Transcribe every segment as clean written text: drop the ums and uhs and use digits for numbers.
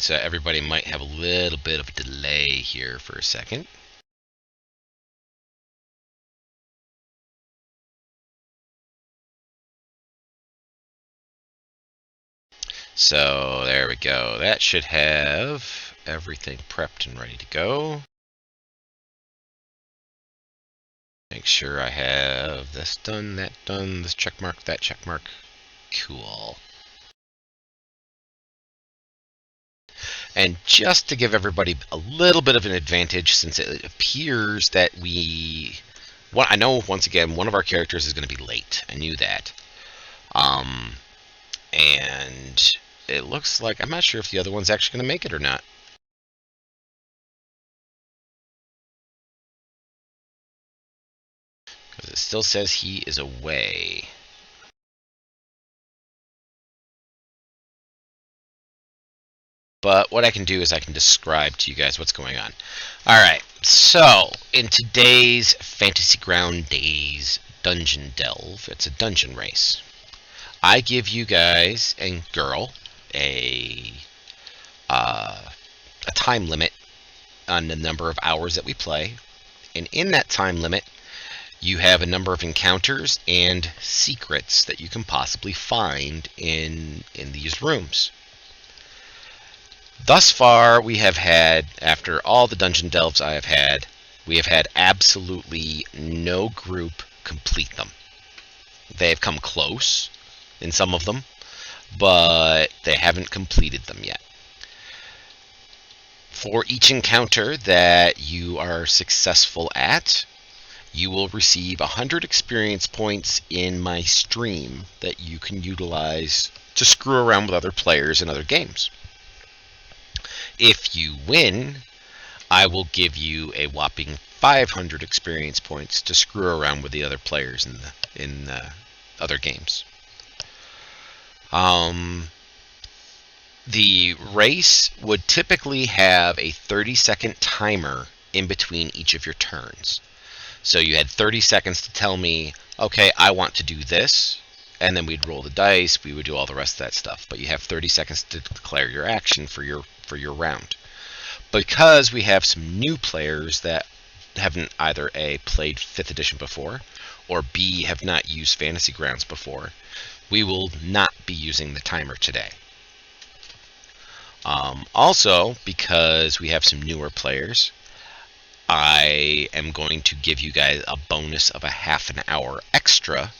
So everybody might have a little bit of a delay here for a second. So there we go. That should have everything prepped and ready to go. Make sure I have this done, that done, this check mark, that check mark. Cool. And just to give everybody a little bit of an advantage, since it appears that I know once again one of our characters is going to be late. I knew that, and it looks like I'm not sure if the other one's actually going to make it or not. Because it still says he is away. But what I can do is I can describe to you guys what's going on. Alright, so in today's Fantasy Ground Days Dungeon Delve, it's a dungeon race. I give you guys and girl a time limit on the number of hours that we play. And in that time limit, you have a number of encounters and secrets that you can possibly find in these rooms. Thus far, we have had, after all the dungeon delves I have had, we have had absolutely no group complete them. They have come close in some of them, but they haven't completed them yet. For each encounter that you are successful at, you will receive 100 experience points in my stream that you can utilize to screw around with other players in other games. If you win, I will give you a whopping 500 experience points to screw around with the other players in other games. The race would typically have a 30-second timer in between each of your turns. So you had 30 seconds to tell me, okay, I want to do this, and then we'd roll the dice, we would do all the rest of that stuff. But you have 30 seconds to declare your action for your round. Because we have some new players that haven't either A, played 5th edition before, or B, have not used Fantasy Grounds before, we will not be using the timer today. Also, because we have some newer players, I am going to give you guys a bonus of a half an hour extra,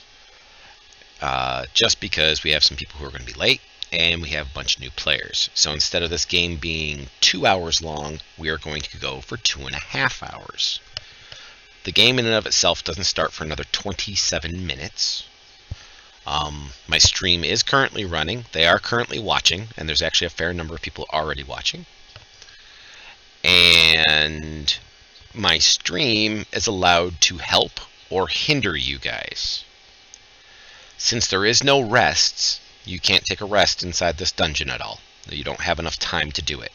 just because we have some people who are going to be late, and we have a bunch of new players. So instead of this game being 2 hours long, we are going to go for 2.5 hours. The game in and of itself doesn't start for another 27 minutes. My stream is currently running. They are currently watching, and there's actually a fair number of people already watching. And my stream is allowed to help or hinder you guys. Since there is no rests, you can't take a rest inside this dungeon at all. You don't have enough time to do it.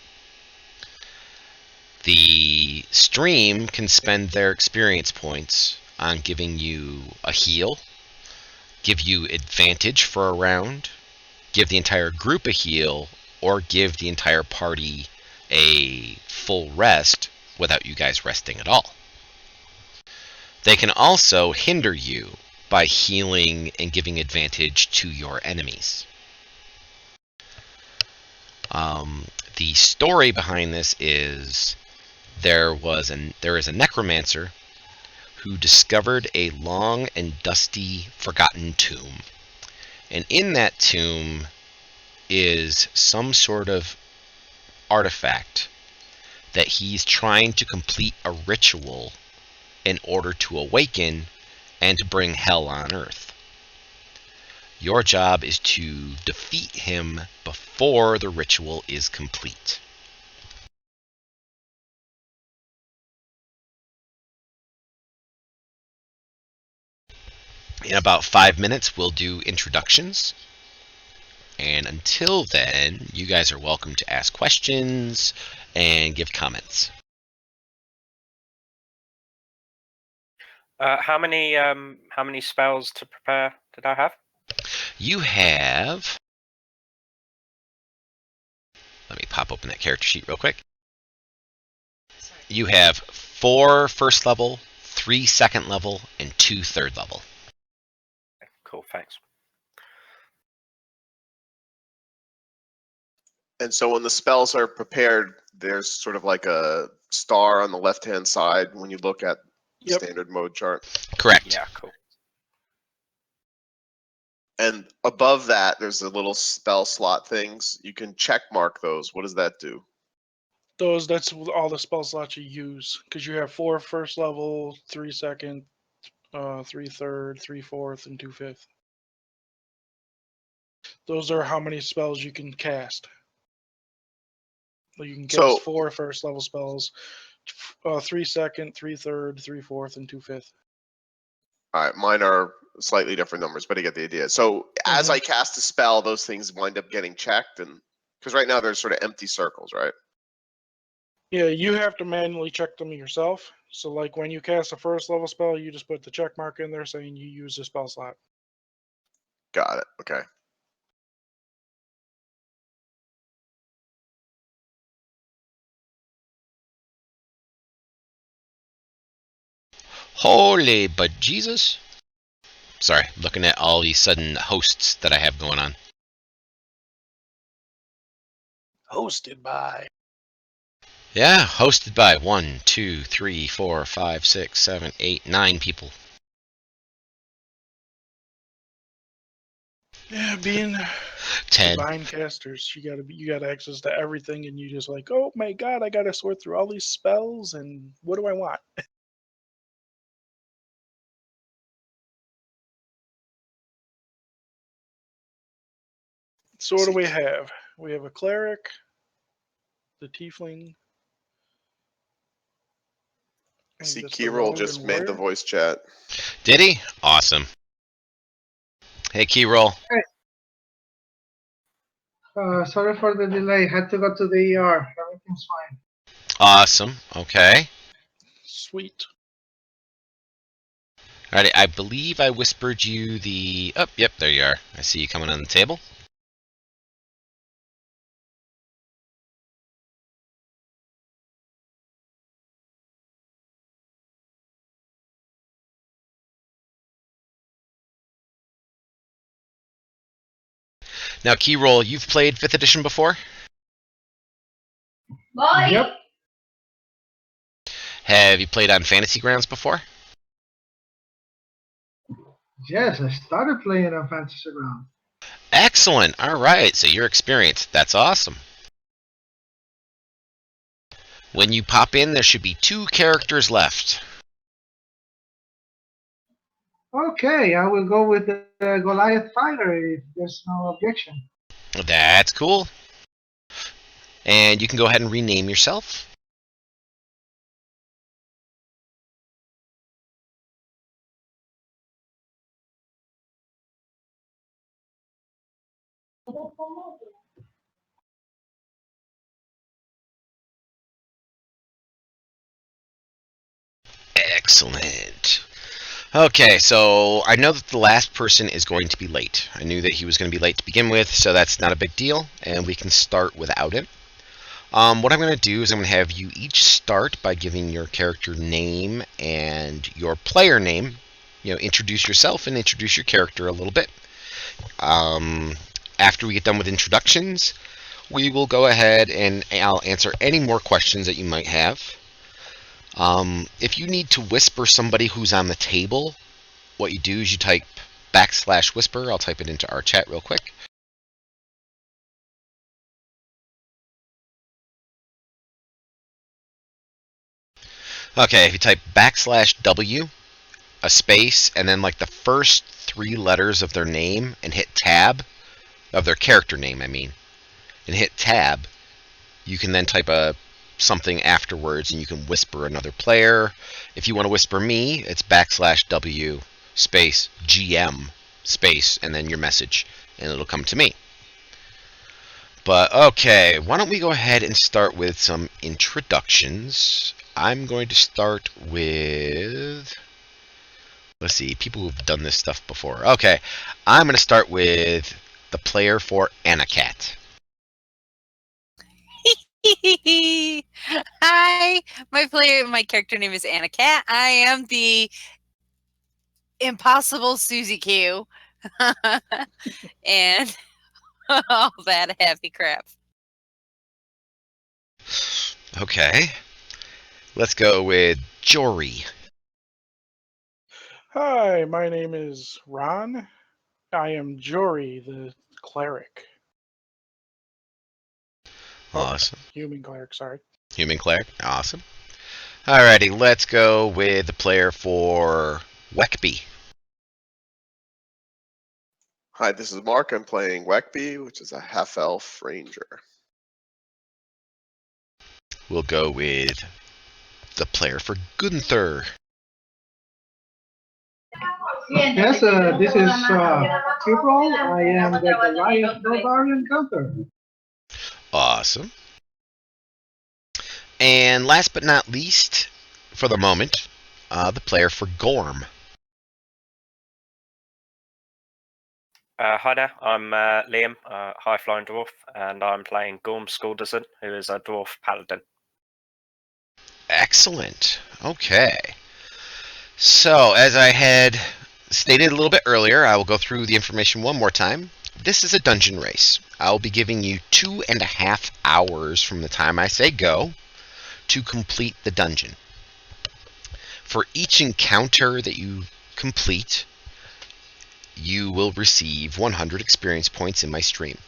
The stream can spend their experience points on giving you a heal, give you advantage for a round, give the entire group a heal, or give the entire party a full rest without you guys resting at all. They can also hinder you by healing and giving advantage to your enemies. The story behind this is there is a necromancer who discovered a long and dusty, forgotten tomb. And in that tomb is some sort of artifact that he's trying to complete a ritual in order to awaken and to bring hell on earth. Your job is to defeat him before the ritual is complete. In about 5 minutes, we'll do introductions. And until then, you guys are welcome to ask questions and give comments. How many spells to prepare did I have? You have Let me pop open that character sheet real quick. You have 4 first level, 3 second level, and 2 third level. Cool, thanks. And so when the spells are prepared, there's sort of like a star on the left-hand side when you look at the standard mode chart. Correct. Yeah, cool. And above that, there's the little spell slot things. You can check mark those. What does that do? That's all the spell slots you use, because you have 4 first level, 3 second, 3 third, 3 fourth, and 2 fifth. Those are how many spells you can cast. You can cast 4 first level spells, 3 second, 3 third, 3 fourth, and 2 fifth. All right, mine are slightly different numbers, but I get the idea. So as I cast a spell, those things wind up getting checked, and because right now there's sort of empty circles, right? Yeah, you have to manually check them yourself. So like when you cast a first level spell, you just put the check mark in there saying you use the spell slot. Got it. Okay. Holy but Jesus. Sorry, looking at all these sudden hosts that I have going on. Hosted by. Yeah, hosted by 1, 2, 3, 4, 5, 6, 7, 8, 9 people. Yeah, being 10. divine casters, you got access to everything, and you just like, oh my god, I gotta sort through all these spells, and what do I want? So what do we have? We have a cleric, the tiefling. I see Keyroll just made the voice chat. Did he? Awesome. Hey, Keyroll. Hey. Sorry for the delay. Had to go to the ER. Everything's fine. Awesome. Okay. Sweet. Alrighty, I believe I whispered you the... Oh, yep, there you are. I see you coming on the table. Now, Keyroll, you've played 5th edition before? Yep. Have you played on Fantasy Grounds before? Yes, I started playing on Fantasy Ground. Excellent. Alright, so you're experienced. That's awesome. When you pop in, there should be 2 characters left. Okay, I will go with the Goliath fighter if there's no objection. That's cool. And you can go ahead and rename yourself. Excellent. Okay, so I know that the last person is going to be late. I knew that he was going to be late to begin with, so that's not a big deal, and we can start without him. What I'm going to do is I'm going to have you each start by giving your character name and your player name. You know, introduce yourself and introduce your character a little bit. After we get done with introductions, we will go ahead and I'll answer any more questions that you might have. If you need to whisper somebody who's on the table, what you do is you type \whisper. I'll type it into our chat real quick. Okay, if you type \W, a space, and then like the first 3 letters of their name and hit tab, of their character name, I mean, and hit tab, you can then type something afterwards and you can whisper another player. If you want to whisper me, it's \W space GM space and then your message, and it'll come to me. But okay, why don't we go ahead and start with some introductions. I'm going to start with, let's see, people who've done this stuff before. Okay, I'm going to start with the player for Anacat. Hi, my character name is Anna Cat. I am the impossible Susie Q. And all that happy crap. Okay. Let's go with Jory. Hi, my name is Ron. I am Jory, the cleric. Awesome. Human cleric, sorry. Human cleric. Awesome. Alrighty, let's go with the player for Weckby. Hi, this is Mark. I'm playing Weckby, which is a half-elf ranger. We'll go with the player for Gunther. Yes, this is April. I am the Goliath Barbarian Counter. Awesome. And last but not least, for the moment, the player for Gorm. Hi there, I'm Liam, High Flying Dwarf, and I'm playing Gorm Skulderson, who is a Dwarf Paladin. Excellent. Okay. So, as I had stated a little bit earlier, I will go through the information one more time. This is a dungeon race. I'll be giving you 2.5 hours from the time I say go to complete the dungeon. For each encounter that you complete, you will receive 100 experience points in my stream.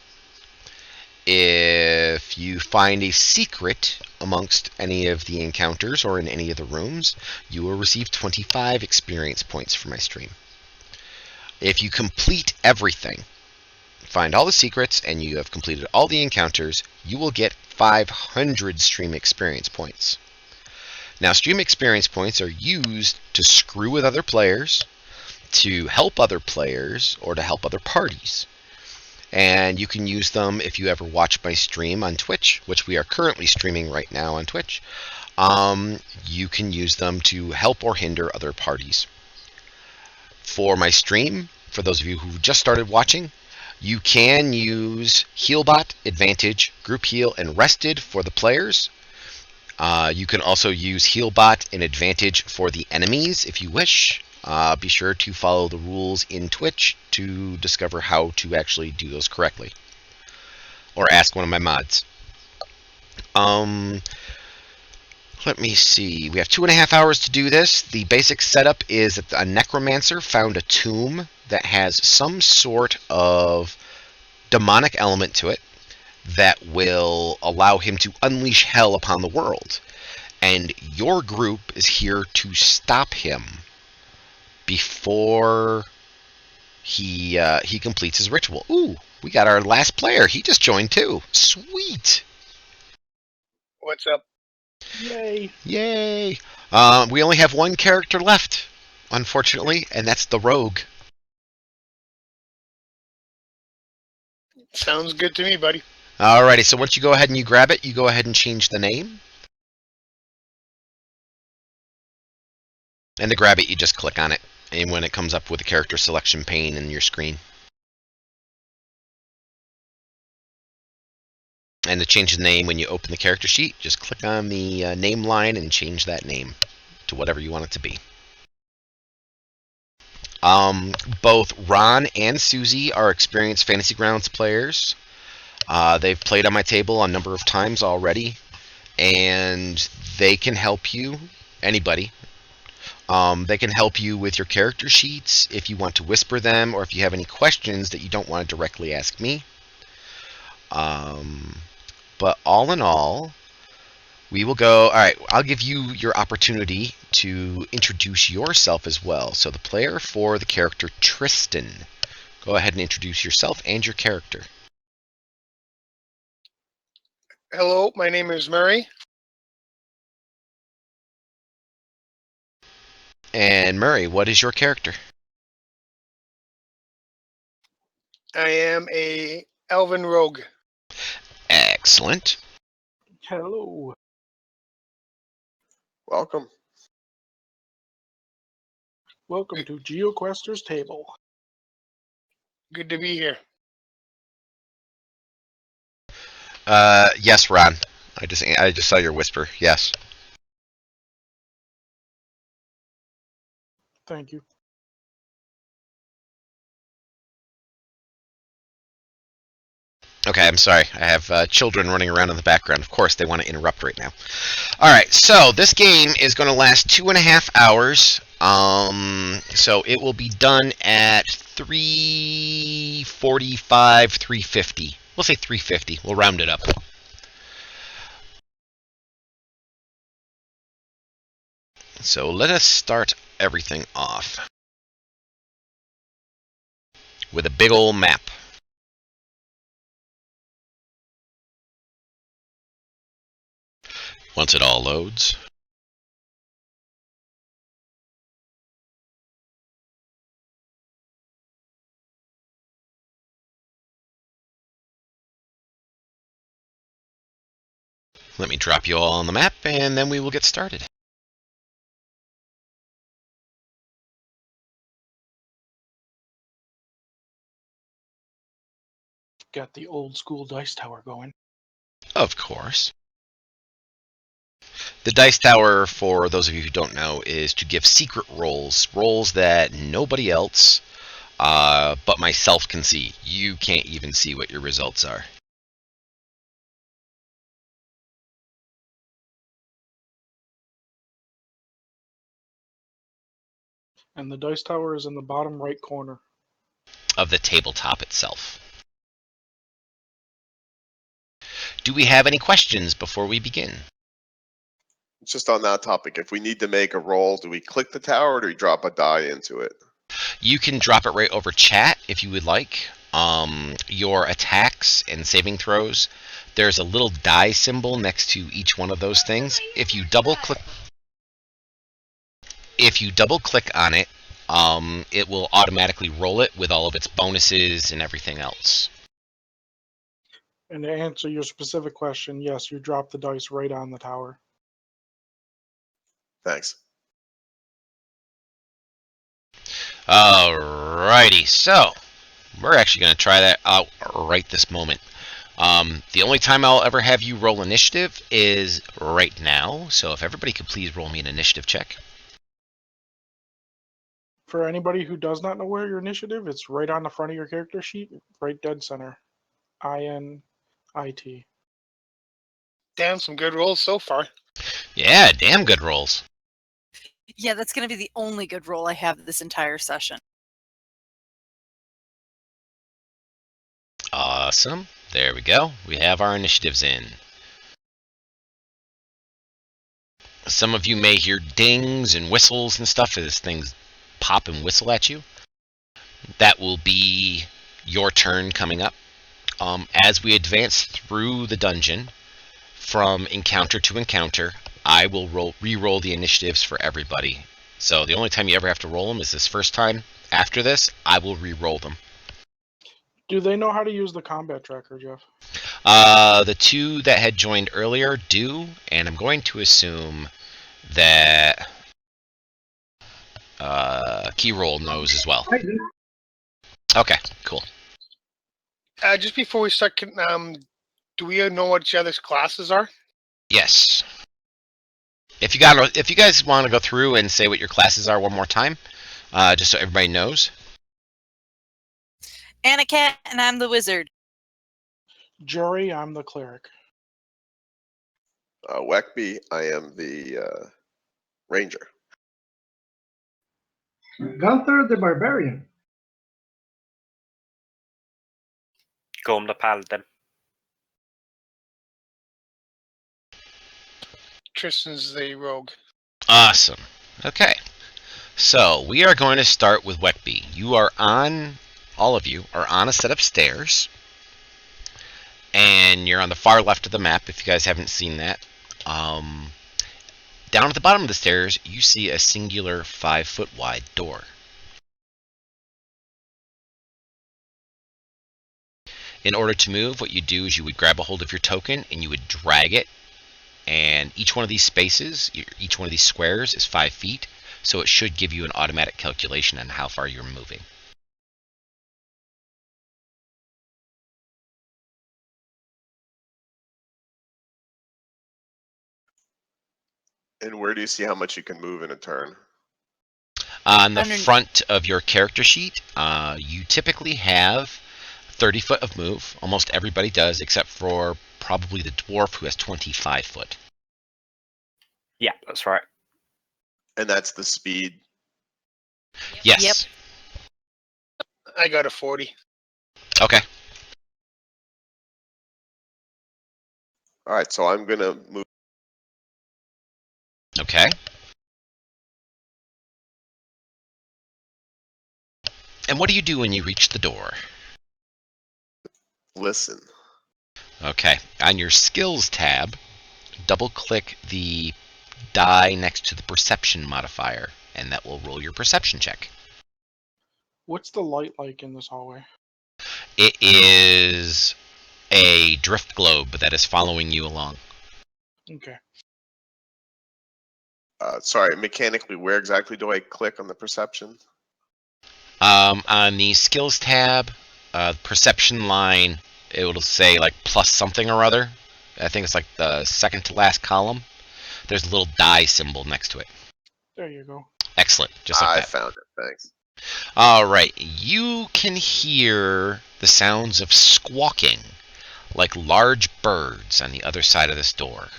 If you find a secret amongst any of the encounters or in any of the rooms, you will receive 25 experience points for my stream. If you complete everything, find all the secrets, and you have completed all the encounters, you will get 500 stream experience points. Now, stream experience points are used to screw with other players, to help other players, or to help other parties. And you can use them if you ever watch my stream on Twitch, which we are currently streaming right now on Twitch. You can use them to help or hinder other parties. For my stream, for those of you who just started watching, you can use Healbot, Advantage, Group Heal, and Rested for the players. You can also use Healbot and Advantage for the enemies if you wish. Be sure to follow the rules in Twitch to discover how to actually do those correctly. Or ask one of my mods. Let me see. We have 2.5 hours to do this. The basic setup is that a necromancer found a tomb that has some sort of demonic element to it that will allow him to unleash hell upon the world. And your group is here to stop him before he completes his ritual. Ooh, we got our last player. He just joined too. Sweet. What's up? Yay. Yay. We only have one character left, unfortunately, and that's the rogue. Sounds good to me, buddy. Alrighty, so once you go ahead and you grab it, you go ahead and change the name. And to grab it, you just click on it. And when it comes up with a character selection pane in your screen. And to change the name, when you open the character sheet, just click on the name line and change that name to whatever you want it to be. Both Ron and Susie are experienced Fantasy Grounds players. They've played on my table a number of times already, and they can help you, anybody. They can help you with your character sheets if you want to whisper them, or if you have any questions that you don't want to directly ask me. But all in all, we will go. All right, I'll give you your opportunity to introduce yourself as well. So the player for the character Tristan, go ahead and introduce yourself and your character. Hello, my name is Murray. And Murray, what is your character? I am a elven rogue. Excellent. Hello. Welcome. Welcome to GeoQuester's table. Good to be here. Yes, Ron. I just saw your whisper. Yes. Thank you. Okay, I'm sorry. I have children running around in the background. Of course, they want to interrupt right now. All right, so this game is going to last 2.5 hours. So it will be done at 3:45, 3:50. We'll say 3:50. We'll round it up. So let us start everything off with a big old map. Once it all loads. Let me drop you all on the map, and then we will get started. Got the old school dice tower going. Of course. The dice tower, for those of you who don't know, is to give secret rolls. Rolls that nobody else but myself can see. You can't even see what your results are. And the dice tower is in the bottom right corner. Of the tabletop itself. Do we have any questions before we begin? Just on that topic, if we need to make a roll, do we click the tower or do we drop a die into it? You can drop it right over chat if you would like. Your attacks and saving throws, there's a little die symbol next to each one of those things. If you double click on it, it will automatically roll it with all of its bonuses and everything else. And to answer your specific question, yes, you drop the dice right on the tower. Thanks. Alrighty, so we're actually going to try that out right this moment. The only time I'll ever have you roll initiative is right now, so if everybody could please roll me an initiative check. For anybody who does not know where your initiative, it's right on the front of your character sheet, right dead center. INIT. Damn, some good rolls so far. Yeah, damn good rolls. Yeah, that's going to be the only good roll I have this entire session. Awesome. There we go. We have our initiatives in. Some of you may hear dings and whistles and stuff as things pop and whistle at you. That will be your turn coming up. As we advance through the dungeon, from encounter to encounter, I will re-roll the initiatives for everybody. So the only time you ever have to roll them is this first time. After this, I will re-roll them. Do they know how to use the combat tracker, Jeff? The two that had joined earlier do, and I'm going to assume that Keyroll knows as well. Okay, cool. Just before we start, do we know what each other's classes are? Yes. If you guys want to go through and say what your classes are one more time, just so everybody knows. Anna Cat, and I'm the wizard. Jory, I'm the cleric. Weckby, I am the ranger. Gunther the barbarian. Gorm the paladin. Tristan's the rogue. Awesome. Okay. So we are going to start with Weckby. All of you are on a set of stairs. And you're on the far left of the map, if you guys haven't seen that. Down at the bottom of the stairs, you see a singular 5-foot wide door. In order to move, what you do is you would grab a hold of your token and you would drag it. And each one of these spaces, each one of these squares is 5 feet. So it should give you an automatic calculation on how far you're moving. And where do you see how much you can move in a turn? On the Under- front of your character sheet, you typically have 30 foot of move. Almost everybody does, except for probably the dwarf who has 25 foot. Yeah, that's right. And that's the speed. Yes. I got a 40. Okay. All right, so I'm gonna move. Okay. And what do you do when you reach the door? Listen. Okay. On your skills tab, double-click the die next to the perception modifier, and that will roll your perception check. What's the light like in this hallway? It is a drift globe that is following you along. Okay. Sorry, mechanically, where exactly do I click on the perception? On the skills tab, perception line, it will say like plus something or other. I think it's like the second to last column. There's a little die symbol next to it. There you go. Excellent, just like I that. found it, thanks. All right, you can hear the sounds of squawking, like large birds on the other side of this door.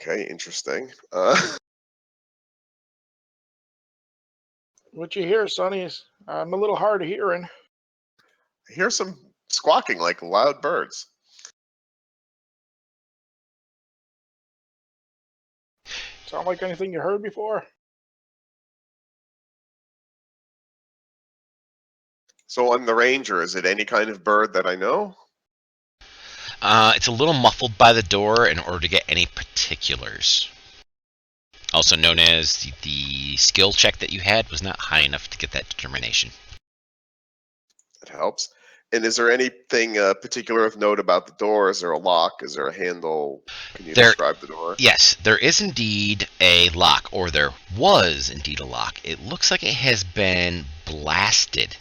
Okay, interesting. What you hear, Sonny? I'm a little hard of hearing. I hear some squawking like loud birds. Sound like anything you heard before? So I'm the ranger. Is it any kind of bird that I know? It's a little muffled by the door in order to get any particulars. Also known as the skill check that you had was not high enough to get that determination. It helps. And is there anything particular of note about the door? Is there a lock? Is there a handle? Can you describe the door? Yes, there is indeed a lock, or there was indeed a lock. It looks like it has been blasted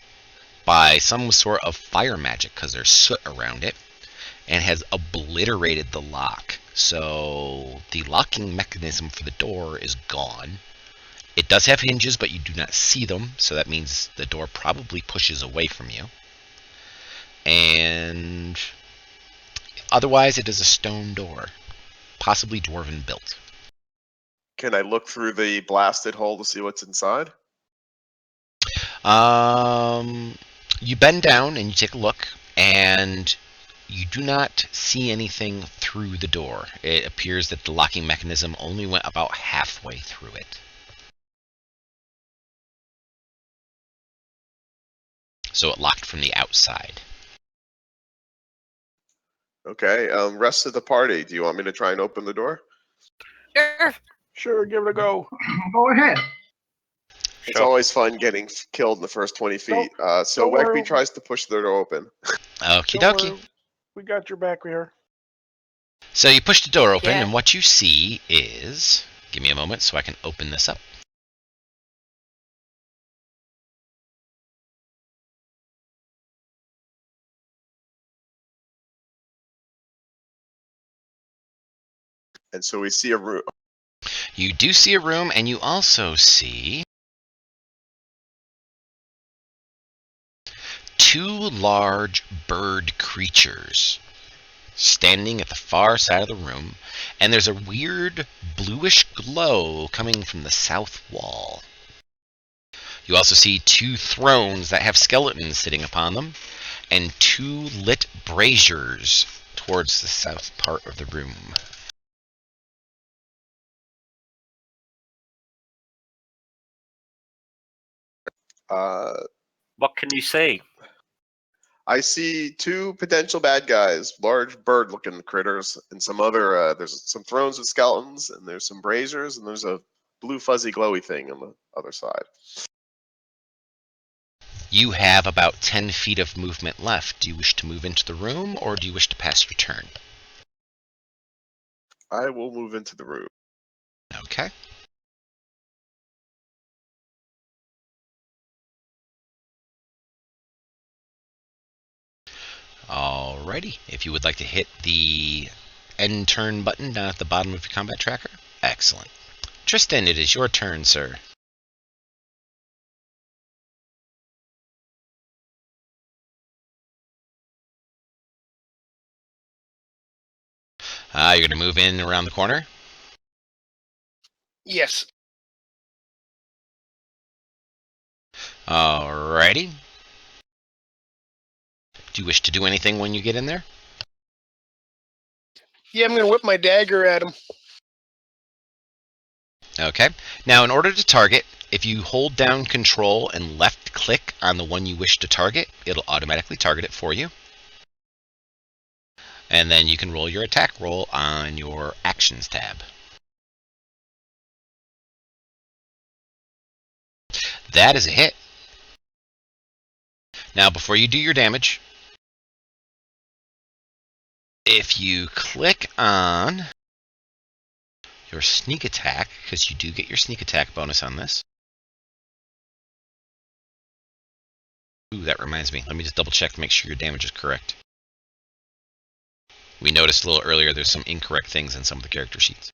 by some sort of fire magic because there's soot around it and has obliterated the lock. So the locking mechanism for the door is gone. It does have hinges, but you do not see them, so that means the door probably pushes away from you. And otherwise, it is a stone door, possibly dwarven built. Can I look through the blasted hole to see what's inside? You bend down and you take a look, and you do not see anything through the door. It appears that the locking mechanism only went about halfway through it. So it locked from the outside. Okay, rest of the party, do you want me to try and open the door? Sure. Sure, give it a go. Go ahead. It's Sure. always fun getting killed in the first 20 feet. So don't worry. Wegby tries to push the door open. Okie Don't dokie. worry, we got your back here. So you push the door open, Yeah. and what you see is... Give me a moment so I can open this up. And so we see a room. You do see a room, and you also see two large bird creatures standing at the far side of the room, and there's a weird bluish glow coming from the south wall. You also see two thrones that have skeletons sitting upon them, and two lit braziers towards the south part of the room. What can you see? I see two potential bad guys, large bird-looking critters, and some other. There's some thrones with skeletons, and there's some braziers, and there's a blue fuzzy glowy thing on the other side. You have about 10 feet of movement left. Do you wish to move into the room, or do you wish to pass your turn? I will move into the room. Okay. Alrighty. If you would like to hit the end turn button down at the bottom of your combat tracker. Excellent. Tristan, it is your turn, sir. You're going to move in around the corner? Yes. Alrighty. Do you wish to do anything when you get in there? Yeah, I'm gonna whip my dagger at him. Okay. Now, in order to target, if you hold down Control and left click on the one you wish to target, it'll automatically target it for you. And then you can roll your attack roll on your Actions tab. That is a hit. Now, before you do your damage, if you click on your sneak attack, because you do get your sneak attack bonus on this. Ooh, that reminds me. Let me just double check to make sure your damage is correct. We noticed a little earlier there's some incorrect things in some of the character sheets.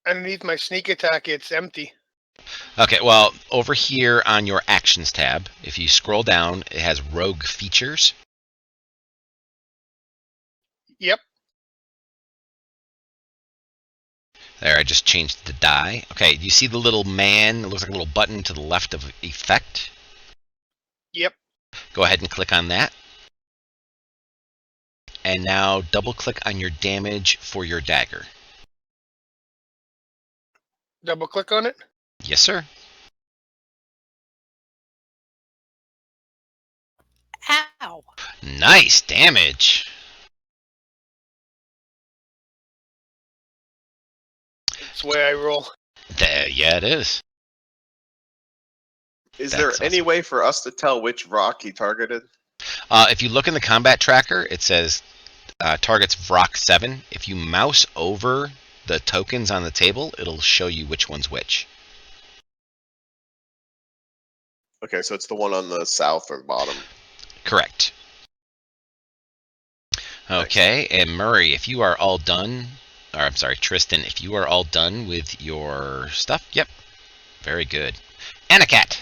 Underneath my sneak attack, it's empty. Okay, well, over here on your Actions tab, if you scroll down, it has Rogue Features. Yep. There, I just changed the die. Okay, do you see the little man? It looks like a little button to the left of Effect. Yep. Go ahead and click on that. And now double click on your damage for your dagger. Double click on it. Yes, sir. Ow. Nice damage. That's the way I roll. Yeah, it is. Is That's there any awesome. way for us to tell which rock he targeted? If you look in the combat tracker, it says targets Vrock 7. If you mouse over the tokens on the table, it'll show you which one's which. Okay, so it's the one on the south or the bottom. Correct. Okay, and Murray, if you are all done, or I'm sorry, Tristan, if you are all done with your stuff, yep, very good. Anacat.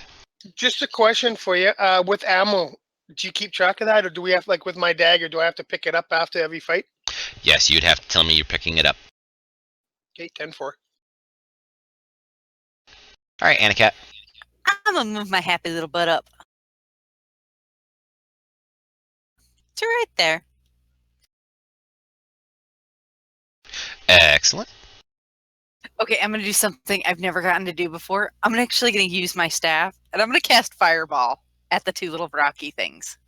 Just a question for you. With ammo, do you keep track of that, or do we have, like with my dagger, do I have to pick it up after every fight? Yes, you'd have to tell me you're picking it up. Okay, 10-4. All right, Anacat. I'm gonna move my happy little butt up. It's right there. Excellent. Okay, I'm gonna do something I've never gotten to do before. I'm actually gonna use my staff, and I'm gonna cast Fireball at the two little rocky things.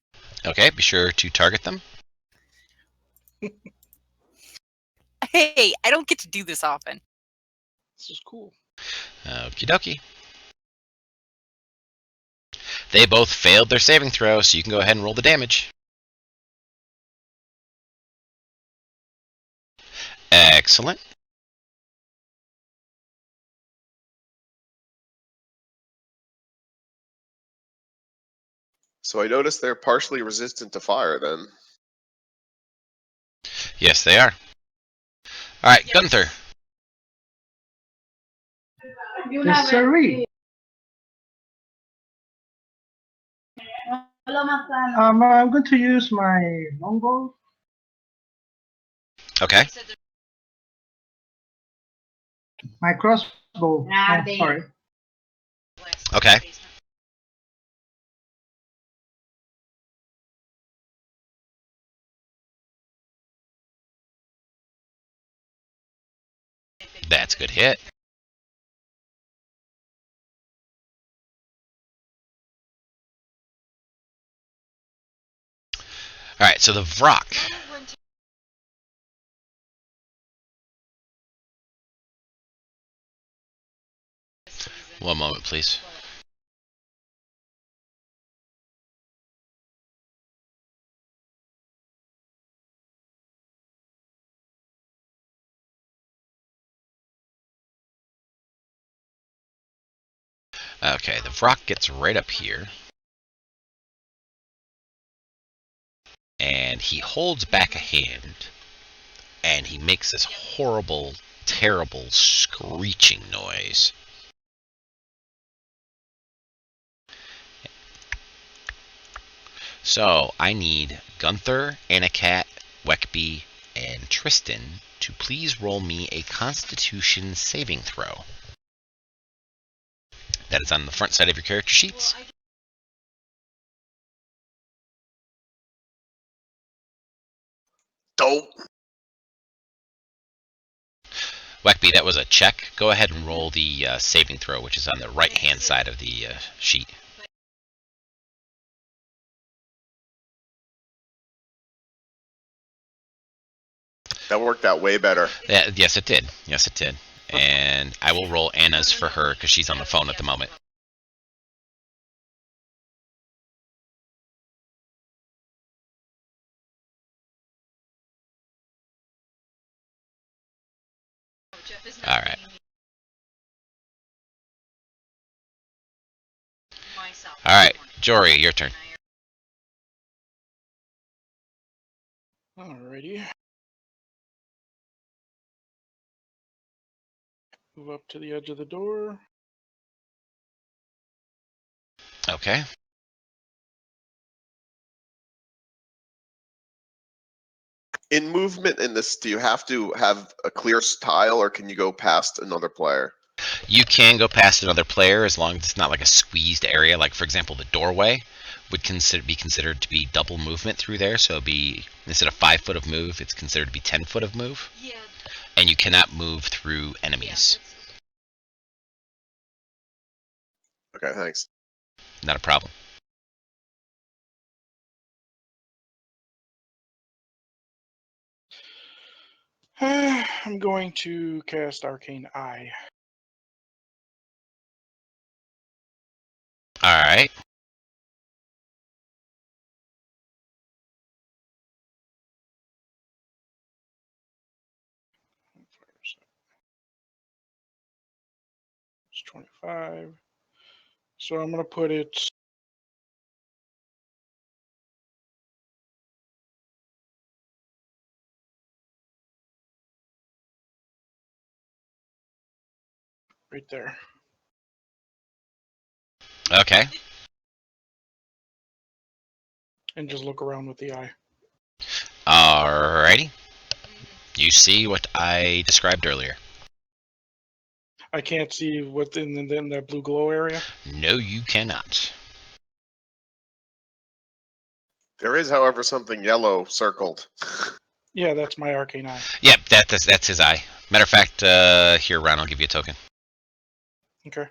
Okay, be sure to target them. Hey, I don't get to do this often. This is cool. Okie dokie. They both failed their saving throw, so you can go ahead and roll the damage. Excellent. So I noticed they're partially resistant to fire then. Yes, they are. All right, Gunther. Yes, sirree. I'm going to use my longbow. Okay. My crossbow. Oh, sorry. Okay. That's a good hit. All right, so the Vrock. One moment, please. Okay, the Vrock gets right up here. And he holds back a hand. And he makes this horrible, terrible screeching noise. So I need Gunther, Anakat, Weckby, and Tristan to please roll me a Constitution saving throw. That is on the front side of your character sheets. Dope. Weckby, that was a check. Go ahead and roll the saving throw, which is on the right-hand side of the sheet. That worked out way better. Yes, it did. Yes, it did. And I will roll Anna's for her because she's on the phone at the moment. All right. All right, Jory, your turn. Alrighty. Move up to the edge of the door. Okay. In movement in this, do you have to have a clear tile, or can you go past another player? You can go past another player as long as it's not like a squeezed area. Like, for example, the doorway would be considered to be double movement through there. So it'd be, instead of 5 foot of move, it's considered to be 10 foot of move. Yeah. And you cannot move through enemies. Okay, thanks. Not a problem. I'm going to cast Arcane Eye. All right. It's 25. So I'm going to put it right there. Okay. And just look around with the eye. Alrighty. You see what I described earlier. I can't see what's in that blue glow area. No, you cannot. There is, however, something yellow circled. Yeah, that's my Arcane Eye. Yep, that's his eye. Matter of fact, here, Ron, I'll give you a token. Okay.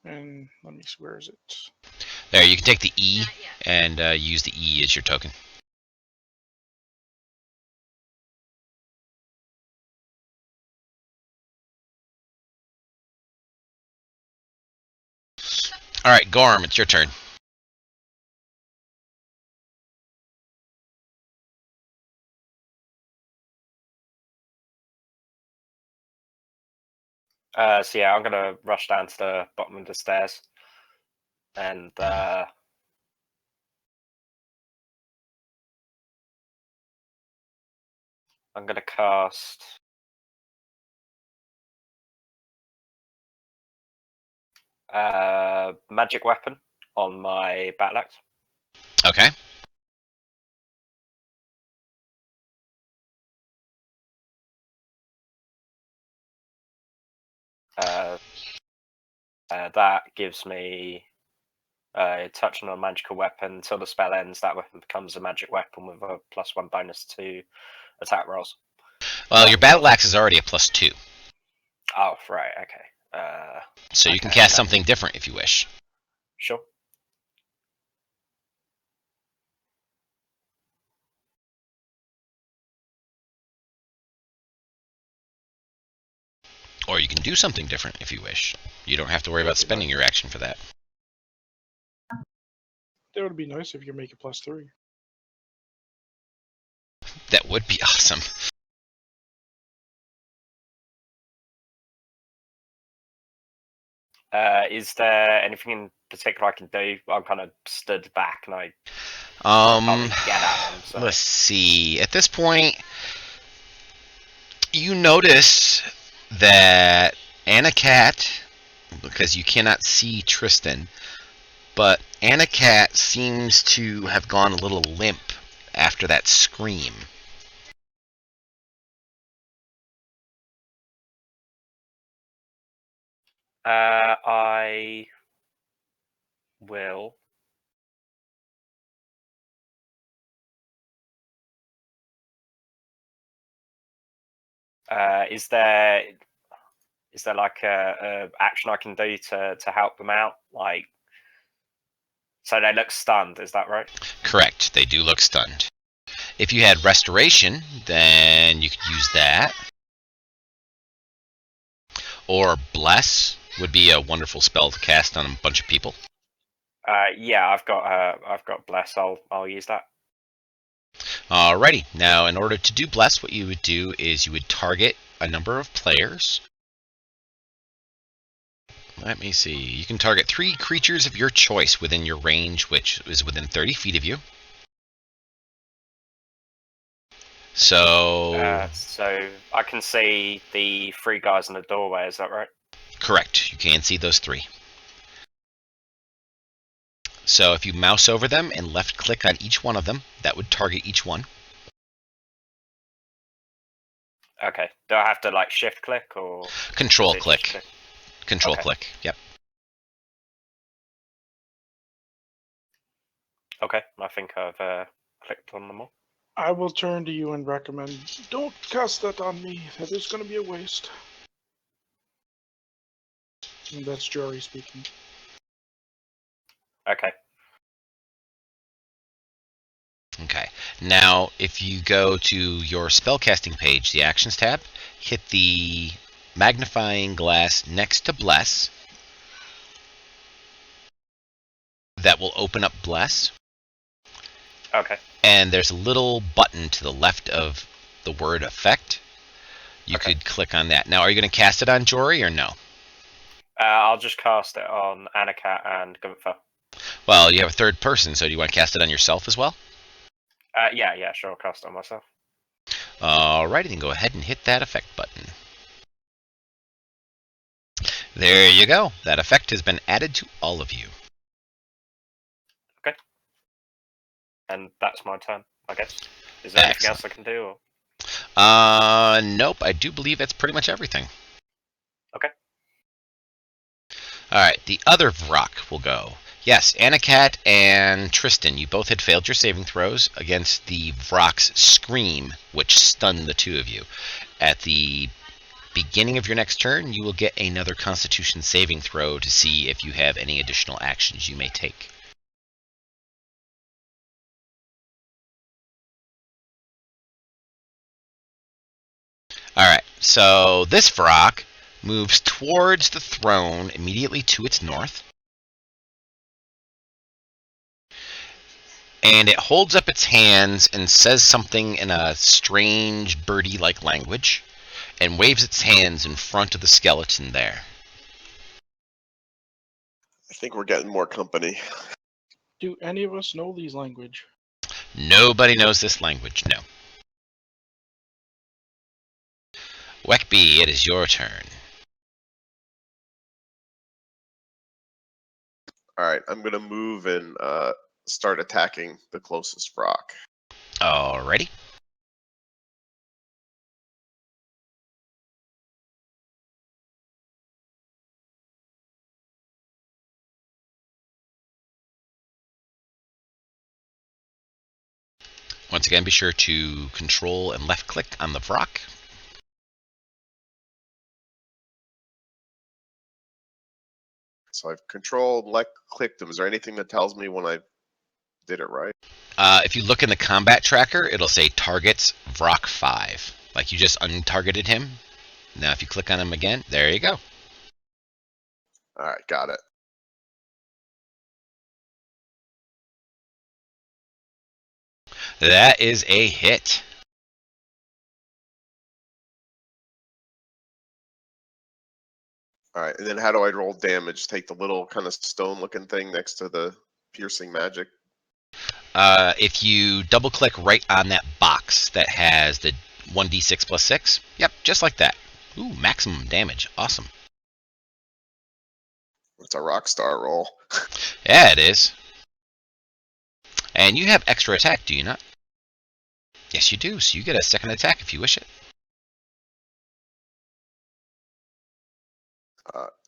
And let me see, where is it? There, you can take the E and use the E as your token. All right, Gorm, it's your turn. So yeah, I'm gonna rush down to the bottom of the stairs, and I'm gonna cast magic weapon on my battle axe. Okay. That gives me touching on a magical weapon until the spell ends. That weapon becomes a magic weapon with a +1 bonus to attack rolls. Well, your battle axe is already a +2. Oh, right, okay. So you can cast something different if you wish. Sure. Or you can do something different if you wish. You don't have to worry about spending your action for that. That would be nice if you make it +3. That would be awesome. Is there anything in particular I can do? I'm kind of stood back and I can't really get at them. So. Let's see. At this point, you notice that Anna Cat, because you cannot see Tristan, but Anna Cat seems to have gone a little limp after that scream. I will. Is there like a action I can do to help them out? Like, so they look stunned. Is that right? Correct. They do look stunned. If you had restoration, then you could use that. Or bless would be a wonderful spell to cast on a bunch of people. Yeah, I've got bless. I'll use that. Alrighty. Now, in order to do bless, what you would do is you would target a number of players. Let me see. You can target 3 creatures of your choice within your range, which is within 30 feet of you. So I can see the 3 guys in the doorway. Is that right? Correct. You can see those 3. So if you mouse over them and left click on each one of them, that would target each one. Okay. Do I have to like shift click or Control click? Control okay. click. Yep. Okay. I think I've clicked on them all. I will turn to you and recommend, don't cast that on me. That is going to be a waste. And that's Jory speaking. Okay. Okay. Now, if you go to your spellcasting page, the Actions tab, hit the magnifying glass next to Bless. That will open up Bless. Okay. And there's a little button to the left of the word effect. You could click on that. Now, are you going to cast it on Jory or no? I'll just cast it on Anakat and Gunther. Well, you have a third person, so do you want to cast it on yourself as well? Yeah, sure. I'll cast it on myself. Alrighty, then go ahead and hit that effect button. There you go. That effect has been added to all of you. Okay. And that's my turn, I guess. Is there anything else I can do? Or? Nope. I do believe that's pretty much everything. Okay. Alright, the other Vrock will go. Yes, Anakat and Tristan, you both had failed your saving throws against the Vrock's scream, which stunned the 2 of you. At the beginning of your next turn, you will get another Constitution saving throw to see if you have any additional actions you may take. Alright, so this Vrock moves towards the throne immediately to its north. And it holds up its hands and says something in a strange birdie-like language and waves its hands in front of the skeleton there. I think we're getting more company. Do any of us know these language? Nobody knows this language, no. Weckby, it is your turn. Alright, I'm going to move and start attacking the closest rock. Alrighty. Once again, be sure to control and left click on the Vrock. So I've controlled, left clicked them. Is there anything that tells me when I did it right? If you look in the combat tracker, it'll say targets Vrock 5. Like you just untargeted him. Now if you click on him again, there you go. Alright, got it. That is a hit. All right, and then how do I roll damage? Take the little kind of stone-looking thing next to the piercing magic. If you double click right on that box that has the 1d6 plus 6, yep, just like that. Ooh, maximum damage. Awesome. It's a rock star roll. Yeah, it is. And you have extra attack, do you not? Yes, you do. So you get a second attack if you wish it.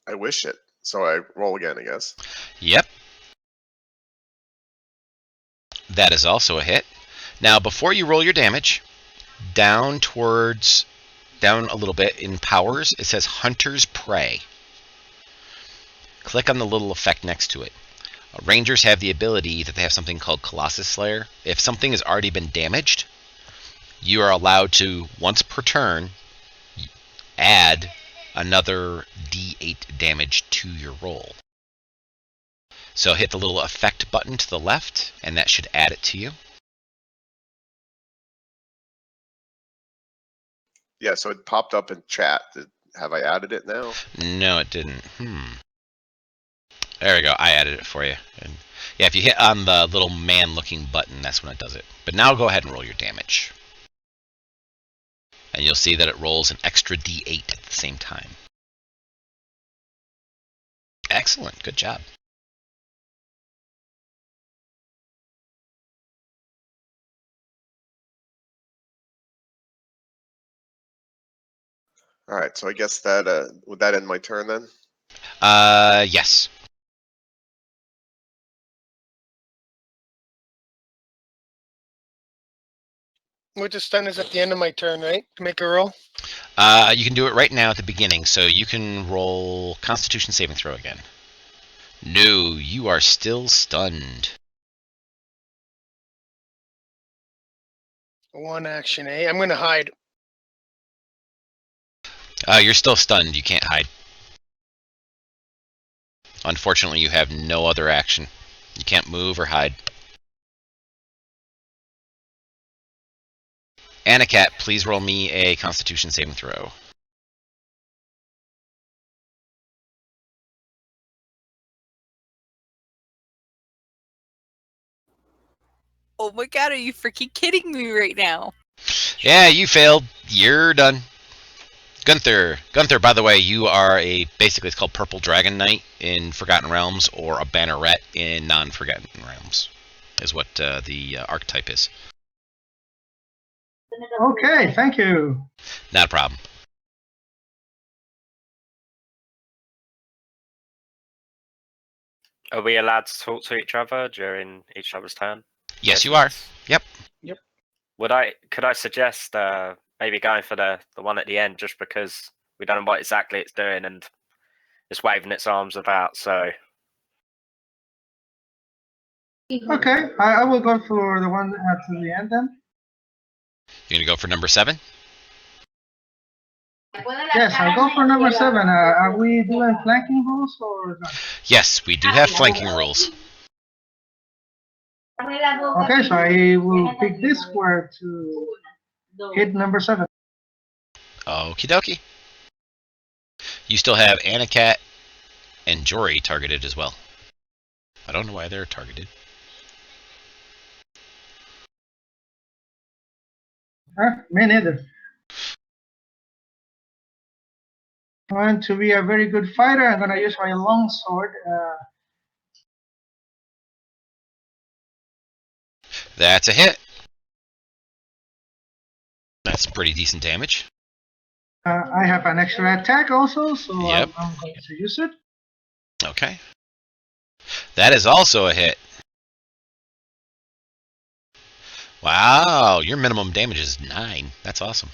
I wish it. So I roll again, I guess. Yep. That is also a hit. Now, before you roll your damage, down a little bit in powers, it says Hunter's Prey. Click on the little effect next to it. Rangers have the ability that they have something called Colossus Slayer. If something has already been damaged, you are allowed to, once per turn, add another d8 damage to your roll. So hit the little effect button to the left, and that should add it to you. Yeah, so it popped up in chat. Have I added it now? No, it didn't. There we go. I added it for you. And yeah, if you hit on the little man-looking button, that's when it does it. But now go ahead and roll your damage. And you'll see that it rolls an extra d8 at the same time. Excellent. Good job. All right, so I guess that would that end my turn then? Yes. With the stun is at the end of my turn, right? To make a roll. You can do it right now at the beginning, so you can roll Constitution saving throw again. No, you are still stunned. One action, eh? I'm gonna hide. You're still stunned. You can't hide. Unfortunately, you have no other action. You can't move or hide. Anacat, please roll me a Constitution saving throw. Oh my god, are you freaking kidding me right now? Yeah, you failed. You're done. Gunther, by the way, you are basically it's called Purple Dragon Knight in Forgotten Realms, or a Banneret in non-Forgotten Realms, is what the archetype is. Okay, thank you. Not a problem. Are we allowed to talk to each other during each other's turn? Yes, you are. Yep. Could I suggest maybe going for the one at the end, just because we don't know what exactly it's doing and it's waving its arms about, so. Okay, I will go for the one at the end then. You're gonna go for number 7? Yes, I'll go for number 7. Are we doing flanking rules or not? Yes, we do have flanking rules. Okay, so I will pick this square to hit number 7. Okie dokie. You still have Anacat and Jory targeted as well. I don't know why they're targeted. Me neither. I want to be a very good fighter. I'm gonna use my long sword. That's a hit. That's pretty decent damage. I have an extra attack also, so Yep. I'm going to use it. Okay. That is also a hit. Wow, your minimum damage is 9. That's awesome.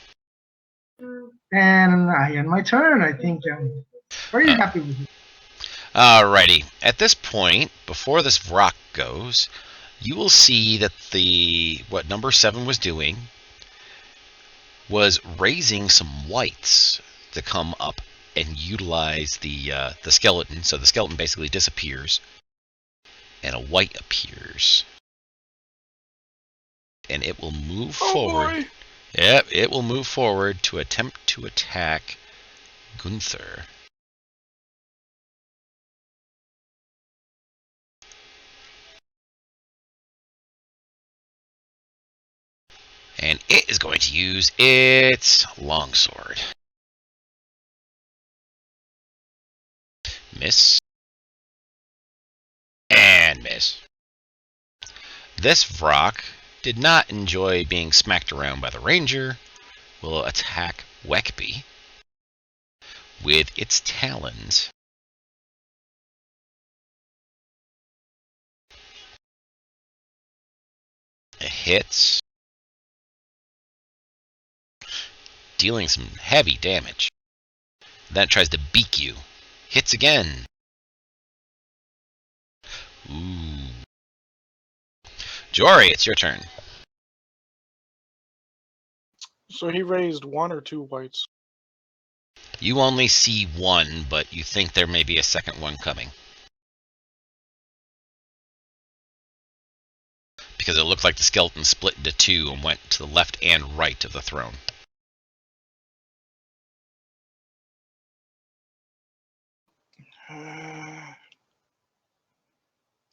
And I end my turn. I think I'm very happy with it. Alrighty. At this point, before this Vrock goes, you will see that what number 7 was doing was raising some whites to come up and utilize the skeleton. So the skeleton basically disappears, and a white appears, and it will move forward. Boy. Yep, it will move forward to attempt to attack Gunther. And it is going to use its longsword. Miss. And miss. This Vrock did not enjoy being smacked around by the ranger. Will attack Weckby with its talons. It hits, dealing some heavy damage. Then it tries to beak you. Hits again. Ooh. Jory, it's your turn. So he raised 1 or 2 whites. You only see one, but you think there may be a second one coming. Because it looked like the skeleton split into 2 and went to the left and right of the throne.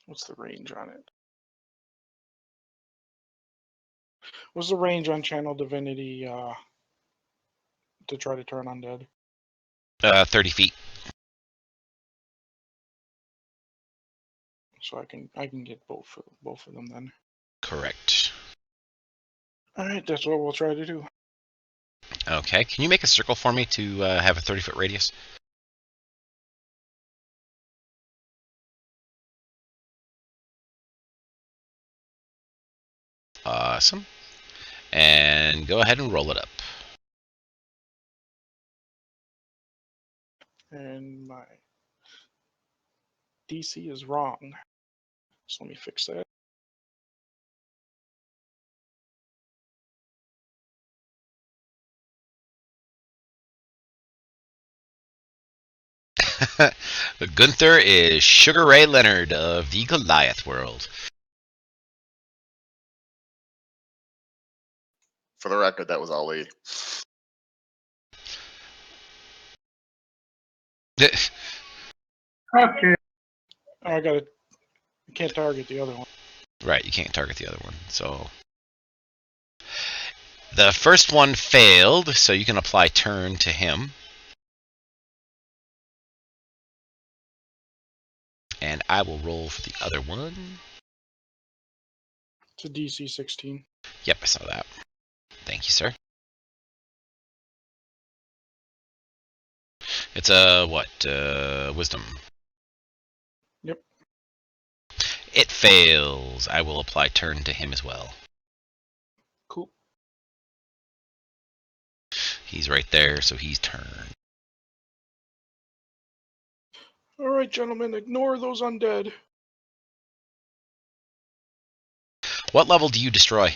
What's the range on it? What's the range on Channel Divinity to try to turn undead? 30 feet. So I can get both of them then. Correct. All right, that's what we'll try to do. Okay, can you make a circle for me to have a 30-foot radius? Awesome. And go ahead and roll it up. And my DC is wrong. So let me fix that. Gunther is Sugar Ray Leonard of the Goliath world. For the record, that was Ali. Okay. I can't target the other one. Right, you can't target the other one. So the first one failed, so you can apply turn to him. And I will roll for the other one. It's a DC 16. Yep, I saw that. Thank you, sir. It's a what? Wisdom. Yep. It fails. I will apply turn to him as well. Cool. He's right there, so he's turned. All right, gentlemen, ignore those undead. What level do you destroy?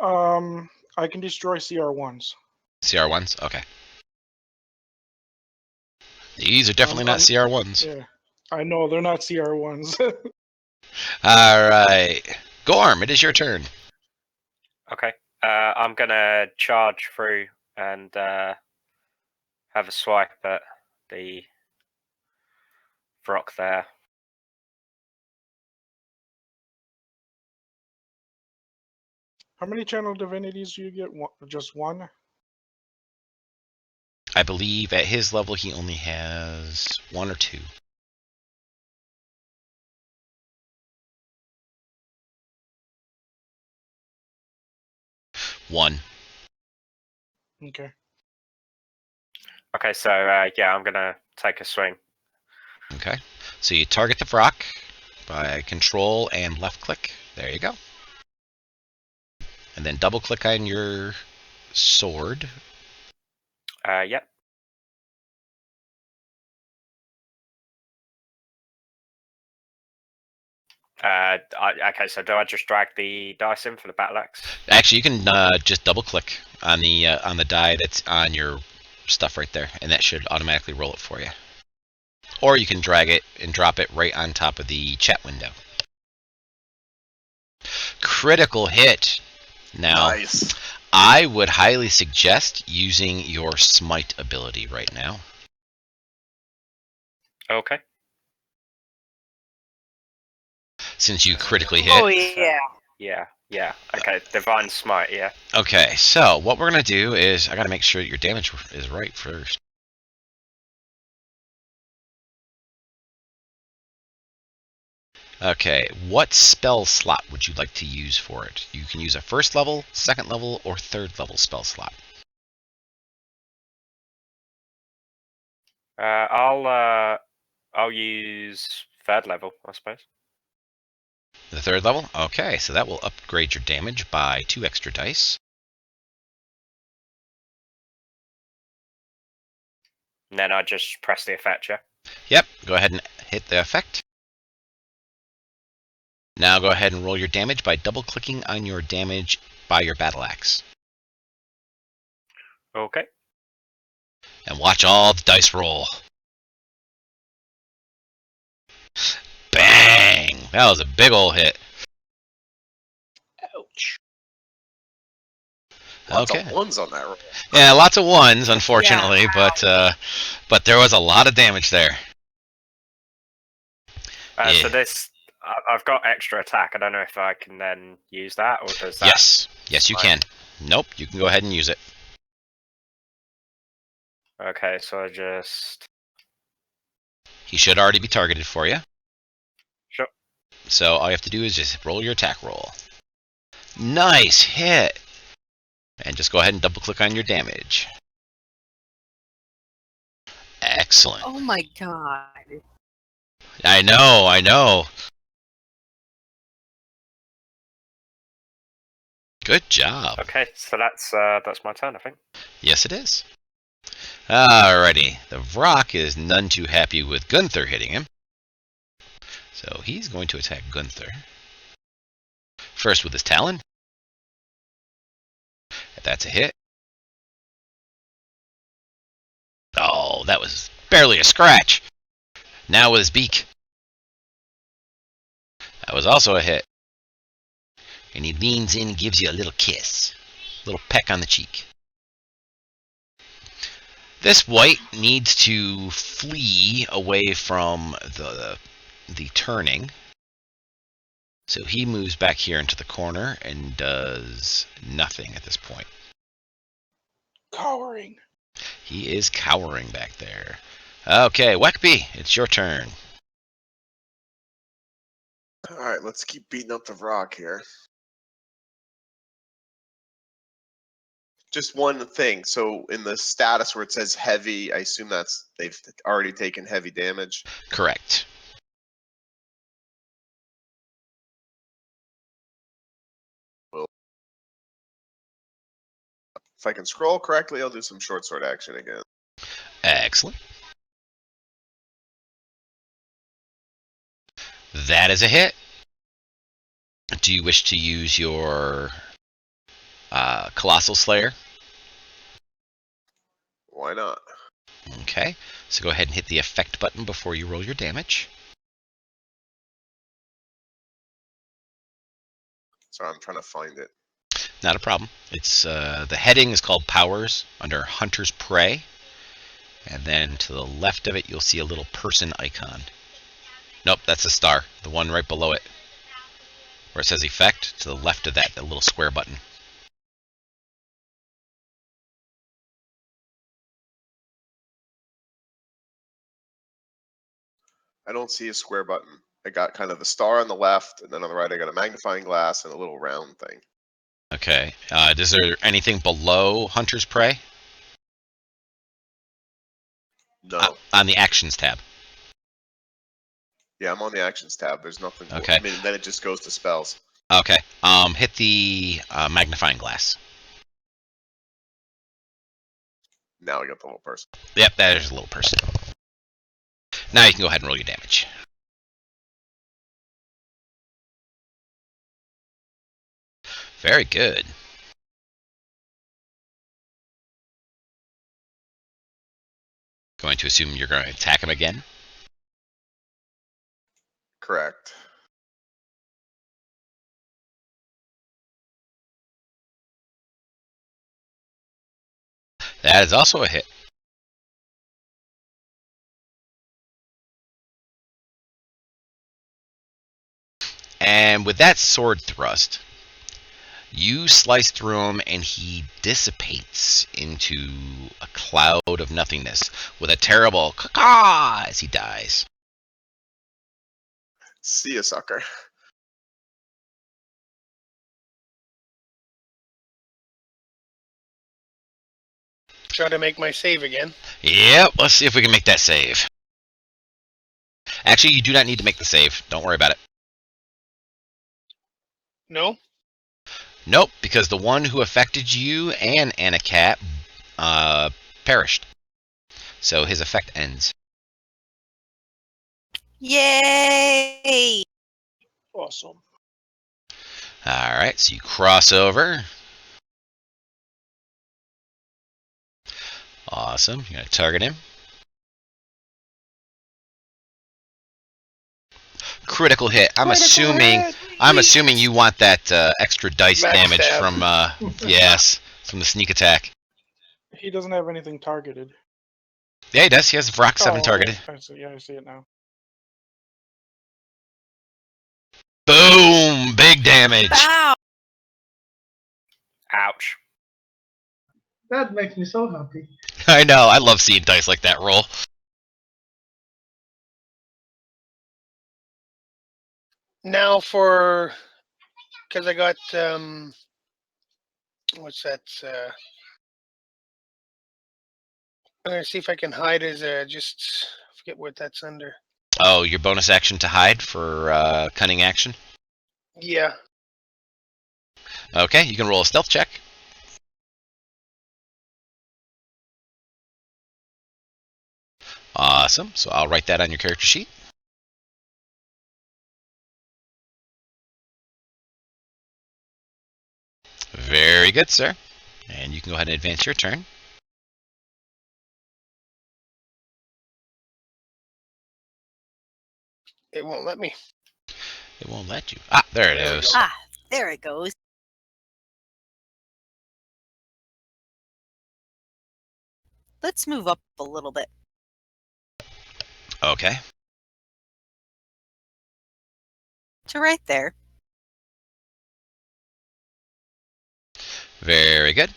I can destroy CR1s. CR1s? Okay. These are definitely not CR1s. Yeah, I know they're not CR1s. Alright. Gorm, it is your turn. Okay. I'm gonna charge through and have a swipe at the Vrock there. How many Channel Divinities do you get? Just one? I believe at his level he only has 1 or 2. One. Okay. Okay, so yeah, I'm gonna take a swing. Okay. So you target the Vrock by control and left click. There you go. And then double click on your sword. Yep. Okay, so do I just drag the dice in for the battle axe? Actually, you can just double click on the die that's on your stuff right there, and that should automatically roll it for you. Or you can drag it and drop it right on top of the chat window. Critical hit. Now, Nice. I would highly suggest using your smite ability right now. Okay. Since you critically hit. Oh yeah. Yeah. Yeah. Okay. Divine Smite. Yeah. Okay, so what we're gonna do is I gotta make sure that your damage is right first. Okay, what spell slot would you like to use for it? You can use a first level, second level, or third level spell slot. I'll use third level, I suppose. The third level? Okay, so that will upgrade your damage by 2 extra dice. And then I just press the effect, yeah? Yep, go ahead and hit the effect. Now go ahead and roll your damage by double-clicking on your damage by your battle axe. Okay. And watch all the dice roll. Bang! That was a big ol' hit. Ouch. Lots Okay. of ones on that roll. Yeah, lots of ones, unfortunately, Yeah. but there was a lot of damage there. So Yeah. this, I've got extra attack. I don't know if I can then use that, or does that? Yes, you Smite? can. Nope, you can go ahead and use it. Okay, so I just. He should already be targeted for you. Sure. So all you have to do is just roll your attack roll. Nice hit! And just go ahead and double click on your damage. Excellent. Oh my god. I know. Good job. Okay, so that's my turn, I think. Yes, it is. Alrighty. The Vrock is none too happy with Gunther hitting him. So he's going to attack Gunther. First with his Talon. That's a hit. Oh, that was barely a scratch. Now with his beak. That was also a hit. And he leans in and gives you a little kiss. A little peck on the cheek. This wight needs to flee away from the turning. So he moves back here into the corner and does nothing at this point. Cowering. He is cowering back there. Okay, Weckby, it's your turn. All right, let's keep beating up the rock here. Just one thing. So in the status where it says heavy, I assume that's they've already taken heavy damage. Correct. If I can scroll correctly, I'll do some short sword action again. Excellent. That is a hit. Do you wish to use your Colossal Slayer? Why not? Okay, so go ahead and hit the effect button before you roll your damage. Sorry, I'm trying to find it. Not a problem. It's the heading is called Powers under Hunter's Prey. And then to the left of it, you'll see a little person icon. Nope, that's a star. The one right below it. Where it says Effect, to the left of that, the little square button. I don't see a square button. I got kind of the star on the left, and then on the right, I got a magnifying glass and a little round thing. Okay. Is there anything below Hunter's Prey? No. On the Actions tab. Yeah, I'm on the actions tab. There's nothing. Okay. I mean, then it just goes to spells. Okay. Hit the magnifying glass. Now I got the little person. Yep, that is a little person. Now you can go ahead and roll your damage. Very good. Going to assume you're going to attack him again. Correct. That is also a hit. And with that sword thrust, You slice through him, and he dissipates into a cloud of nothingness with a terrible caw as he dies. See ya, sucker. Try to make my save again. Yep, let's see if we can make that save. Actually, you do not need to make the save. Don't worry about it. No? Nope, because the one who affected you and Anacat perished. So his effect ends. Yay! Awesome. Alright, so you cross over. Awesome. You're going to target him. Critical hit. I'm assuming you want that extra dice Max damage stab. from yes, from the sneak attack. He doesn't have anything targeted. Yeah, he does. He has Vrock 7 Oh, targeted. I see, yeah, I see it now. Boom! Big damage. Ow! Ouch. That makes me so happy. I know. I love seeing dice like that roll. Now for, because I got what's that? I'm gonna see if I can hide as just forget what that's under. Oh, your bonus action to hide for cunning action. Yeah. Okay, you can roll a stealth check. Awesome. So I'll write that on your character sheet. Very good, sir. And you can go ahead and advance your turn. It won't let me. It won't let you. Ah, there it There we is. go. Ah, there it goes. Let's move up a little bit. Okay. To right there. Very good.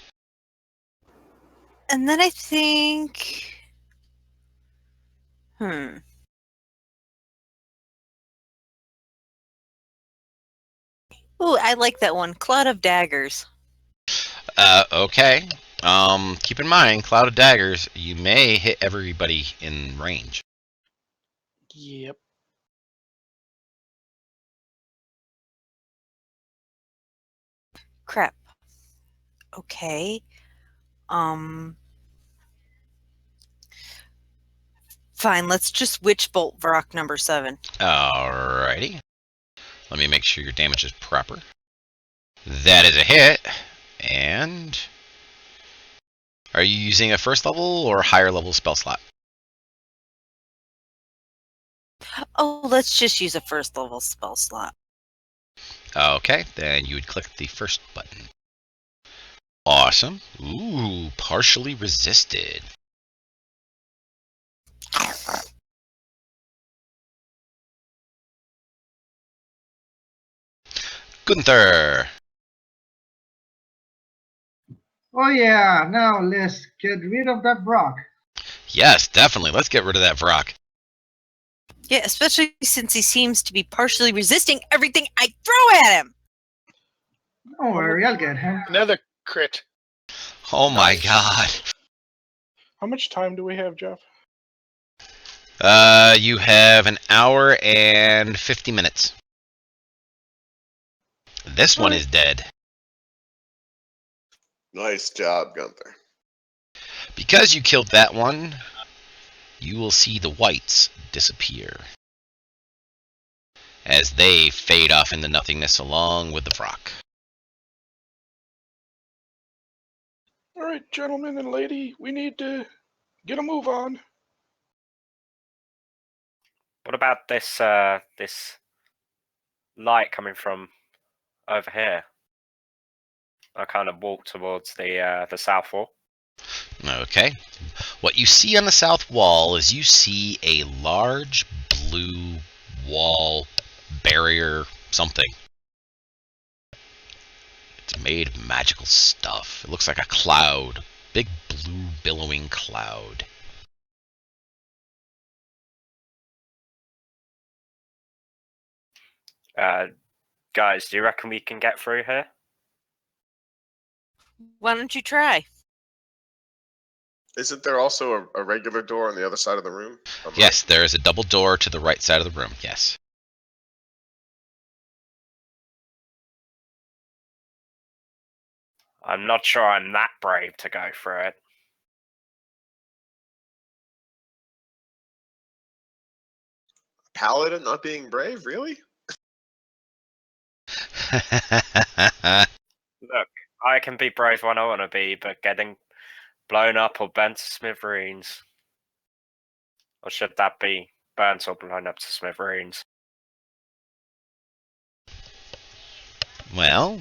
And then I think... Ooh, I like that one. Cloud of Daggers. Okay. Keep in mind, Cloud of Daggers, you may hit everybody in range. Yep. Crap. Okay. Fine, let's just Witch Bolt Vrock number 7. Alrighty. Let me make sure your damage is proper. That is a hit. And... are you using a first level or higher level spell slot? Oh, let's just use a first level spell slot. Okay, then you would click the first button. Awesome. Ooh, partially resisted. Gunther. Oh yeah, now let's get rid of that Brock. Yes, definitely. Let's get rid of that Vrock. Yeah, especially since he seems to be partially resisting everything I throw at him. Don't worry, I'll get him. Another crit. Oh my Nice. god. How much time do we have, Jeff? You have an hour and 50 minutes. This one is dead. Nice job, Gunther. Because you killed that one, you will see the whites disappear as they fade off into nothingness along with the Vrock. All right, gentlemen and lady, we need to get a move on. What about this this light coming from over here? I kind of walk towards the south wall. Okay. What you see on the south wall is you see a large blue wall barrier something. It's made of magical stuff. It looks like a cloud. Big blue billowing cloud. Guys, do you reckon we can get through here? Why don't you try? Isn't there also a regular door on the other side of the room? Yes, there is a double door to the right side of the room. Yes. I'm not sure I'm that brave to go through it. Paladin not being brave, really? Look, I can be brave when I want to be, but getting blown up or burnt to smithereens. Or should that be burnt or blown up to smithereens? Well,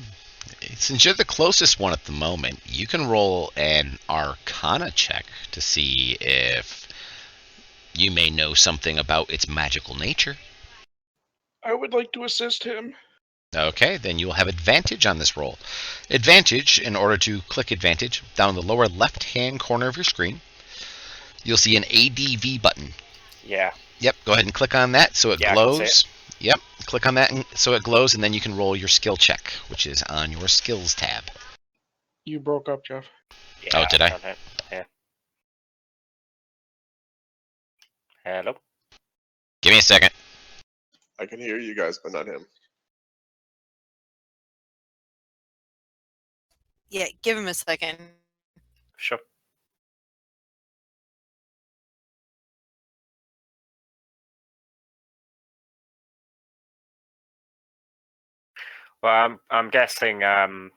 since you're the closest one at the moment, you can roll an Arcana check to see if you may know something about its magical nature. I would like to assist him. Okay, then you will have advantage on this roll. Advantage, in order to click advantage, down in the lower left-hand corner of your screen, you'll see an ADV button. Yeah. Yep, go ahead and click on that so it Yeah, I can see glows. Yep, click on that so it glows, and then you can roll your skill check, which is on your skills tab. You broke up, Jeff. Yeah, Oh, did I? I've done it. Yeah. Hello? Give me a second. I can hear you guys, but not him. Yeah, give him a second. Sure. Well, I'm guessing my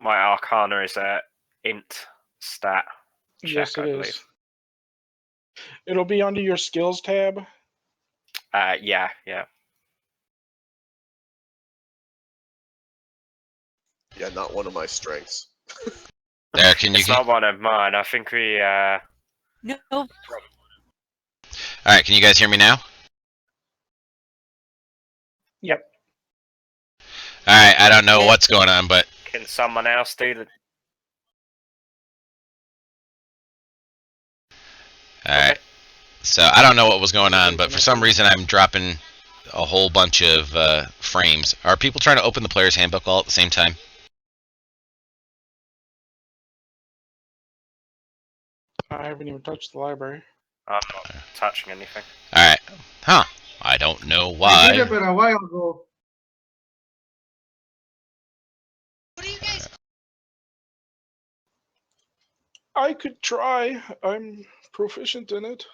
Arcana is a int stat check, Yes, it I is. believe. It'll be under your skills tab. Yeah. Yeah, not one of my strengths. There, can you It's not one of mine. I think we No. Alright, can you guys hear me now? Yep. Alright, I don't know what's going on, but can someone else do the alright. So I don't know what was going on, but for some reason I'm dropping a whole bunch of frames. Are people trying to open the player's handbook all at the same time? I haven't even touched the library. I'm not touching anything. Alright. Huh. I don't know I did it why. but a while ago. I could try. I'm proficient in it.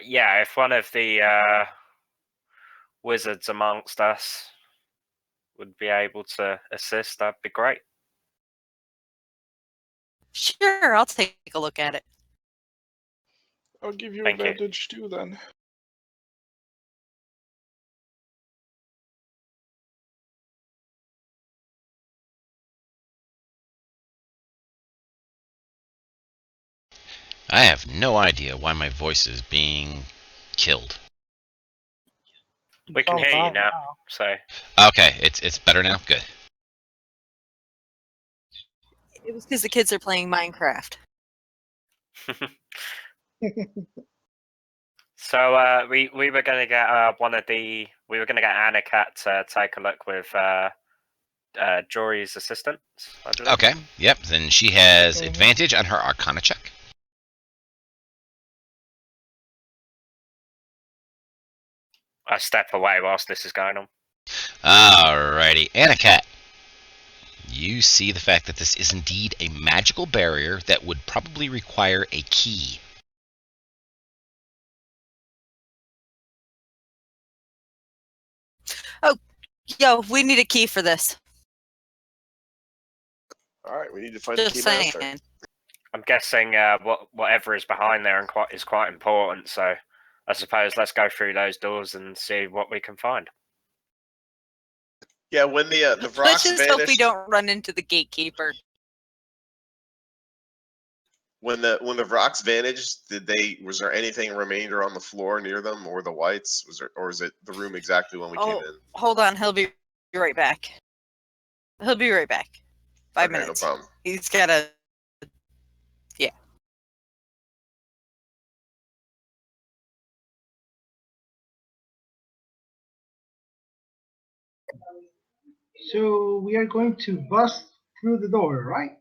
Yeah, if one of the wizards amongst us would be able to assist, that'd be great. Sure, I'll take a look at it. I'll give you Thank you. advantage too then. I have no idea why my voice is being killed. We can hear you now, so Okay, it's better now? Good. It was because the kids are playing Minecraft. so we were gonna get we were gonna get Anakat to take a look with Jory's assistant, I believe. Okay, yep, then she has Mhm. advantage on her Arcana check. I step away whilst this is going on. Alrighty, Anakat. You see the fact that this is indeed a magical barrier that would probably require a key. Yo, we need a key for this. All right, we need to find Just the key saying. master. I'm guessing whatever is behind there is quite important. So I suppose let's go through those doors and see what we can find. Yeah, when the Let's Vrox just hope we vanished, don't run into the gatekeeper. when the Vrox vanished, was there anything remainder on the floor near them, or the whites? Was there, or is it the room exactly when we came in? Hold on, he'll be right back. He'll be right back. 5 Okay, no minutes. problem. He's got a. Yeah. So we are going to bust through the door, right?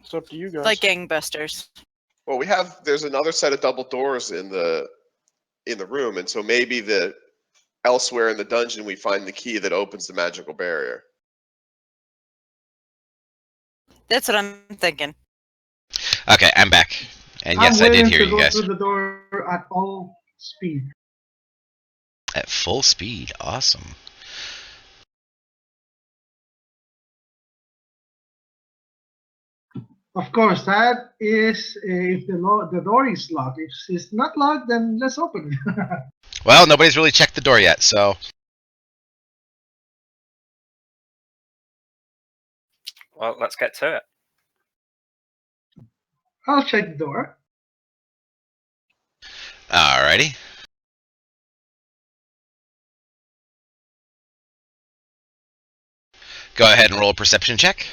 It's up to you guys. Like gangbusters. Well, there's another set of double doors in the room, and so maybe elsewhere in the dungeon we find the key that opens the magical barrier. That's what I'm thinking. Okay, I'm back. And yes, I'm I did willing hear to you go guys. through the door at all speed. At full speed. Awesome. Of course, that is if the door is locked. If it's not locked, then let's open it. Well, nobody's really checked the door yet, so. Well, let's get to it. I'll check the door. Alrighty. Go ahead and roll a perception check.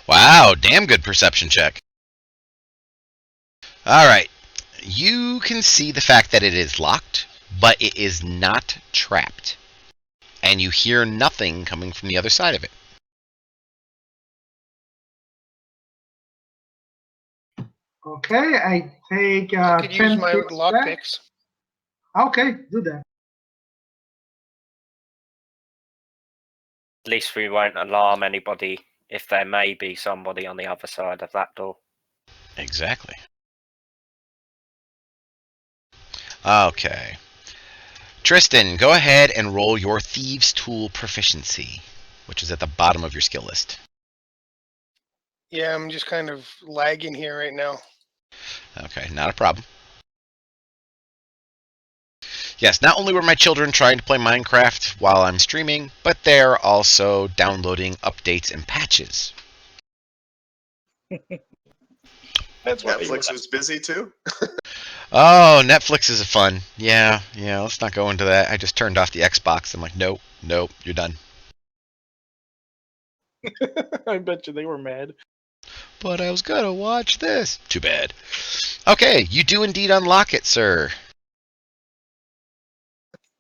Wow, damn good perception check. Alright. You can see the fact that it is locked, but it is not trapped. And you hear nothing coming from the other side of it. Okay, I take I could use 10 my picks lock back. picks. Okay, do that. At least we won't alarm anybody if there may be somebody on the other side of that door. Exactly. Okay. Tristan, go ahead and roll your Thieves' Tool proficiency, which is at the bottom of your skill list. Yeah, I'm just kind of lagging here right now. Okay, not a problem. Yes, not only were my children trying to play Minecraft while I'm streaming, but they're also downloading updates and patches. That's what Netflix was busy too. Oh, Netflix is fun. Yeah, let's not go into that. I just turned off the Xbox. I'm like, nope, you're done. I bet you they were mad. But I was gonna watch this. Too bad. Okay, you do indeed unlock it, sir.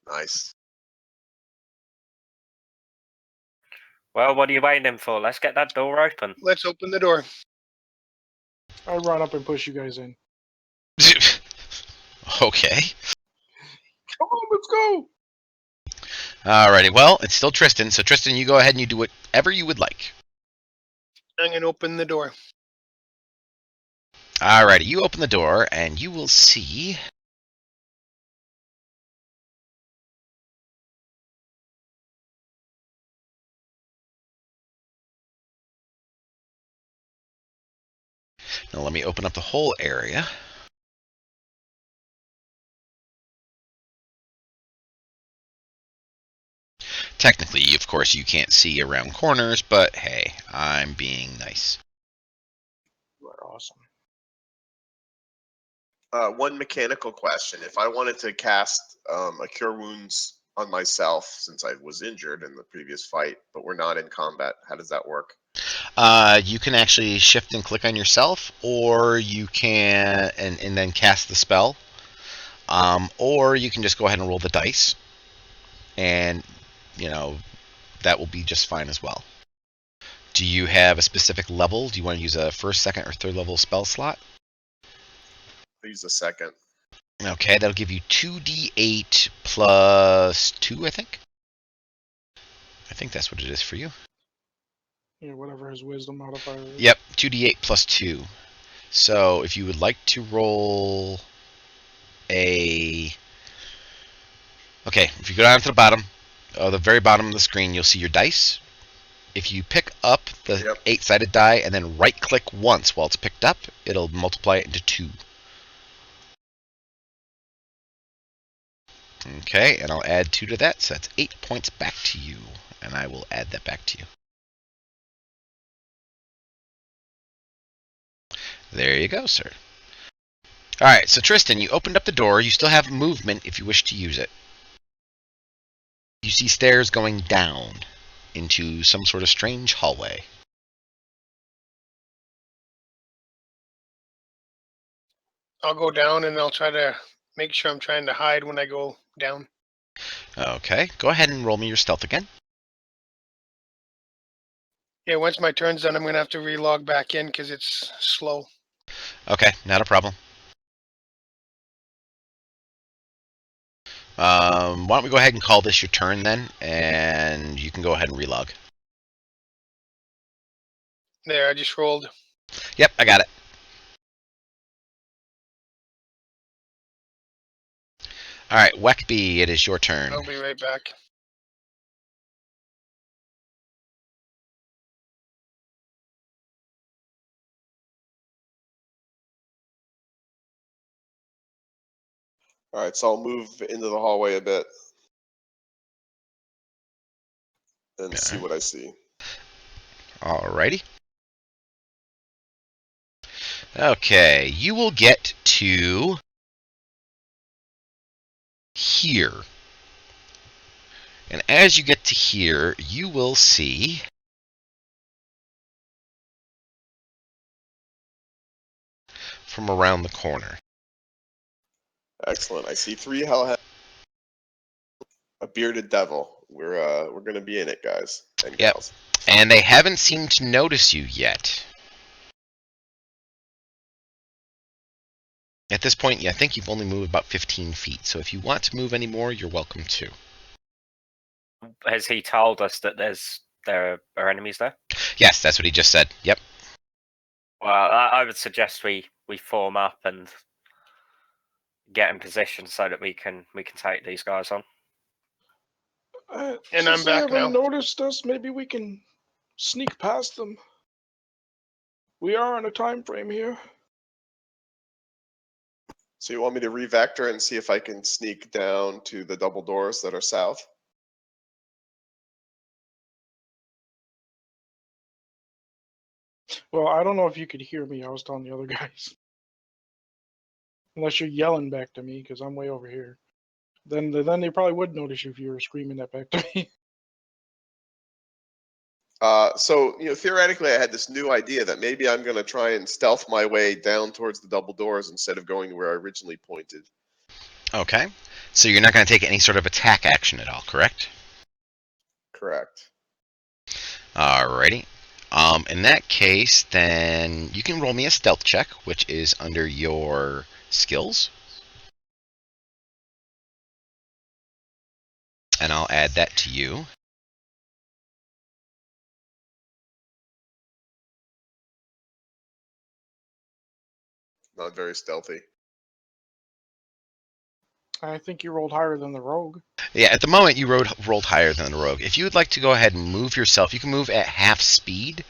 Nice. Well, what are you waiting for? Let's get that door open. Let's open the door. I run up and push you guys in. Okay. Come on, let's go. Alrighty, well, it's still Tristan, so Tristan, you go ahead and you do whatever you would like. I'm gonna open the door. Alrighty, you open the door, and you will see... Now let me open up the whole area. Technically, of course, you can't see around corners, but hey, I'm being nice. You are awesome. One mechanical question. If I wanted to cast a Cure Wounds on myself, since I was injured in the previous fight, but we're not in combat, how does that work? You can actually shift and click on yourself, or you can, and then cast the spell. Or you can just go ahead and roll the dice, and, that will be just fine as well. Do you have a specific level? Do you want to use a first, second, or third level spell slot? Use a second. Okay, that'll give you 2d8 plus 2, I think. I think that's what it is for you. Yeah, whatever his wisdom modifier is. Yep, 2d8 plus 2. So if you would like to roll a... Okay, if you go down to the bottom, the very bottom of the screen, you'll see your dice. If you pick up the 8-sided die and then right-click once while it's picked up, it'll multiply it into 2. Okay, and I'll add 2 to that, so that's 8 points back to you. And I will add that back to you. There you go, sir. All right, so Tristan, you opened up the door. You still have movement if you wish to use it. You see stairs going down into some sort of strange hallway. I'll go down and I'll try to make sure I'm trying to hide when I go down. Okay, go ahead and roll me your stealth again. Yeah, once my turn's done, I'm going to have to relog back in because it's slow. Okay, not a problem. Why don't we go ahead and call this your turn then, and you can go ahead and relog. There, I just rolled. Yep, I got it. All right, Weckby, it is your turn. I'll be right back. All right, so I'll move into the hallway a bit and see what I see. Alrighty. Okay, you will get to here. And as you get to here, you will see from around the corner. Excellent. I see 3 hellhounds, a bearded devil. We're gonna be in it, guys and Yep. gals. And they haven't seemed to notice you yet. At this point, I think you've only moved about 15 feet, so if you want to move any more, you're welcome to. Has he told us that there are enemies there? Yes, that's what he just said. Yep. Well, I would suggest we form up and get in position so that we can take these guys on. And I'm Since they back haven't now. noticed us, maybe we can sneak past them. We are on a time frame here. So you want me to revector and see if I can sneak down to the double doors that are south? Well, I don't know if you could hear me. I was telling the other guys. Unless you're yelling back to me, because I'm way over here. Then they probably would notice you if you were screaming that back to me. So theoretically, I had this new idea that maybe I'm going to try and stealth my way down towards the double doors instead of going where I originally pointed. Okay. So you're not going to take any sort of attack action at all, correct? Correct. Alrighty. In that case, then you can roll me a stealth check, which is under your skills. And I'll add that to you. Not very stealthy. I think you rolled higher than the rogue. Yeah, at the moment you rolled higher than the rogue. If you would like to go ahead and move yourself, you can move at half speed.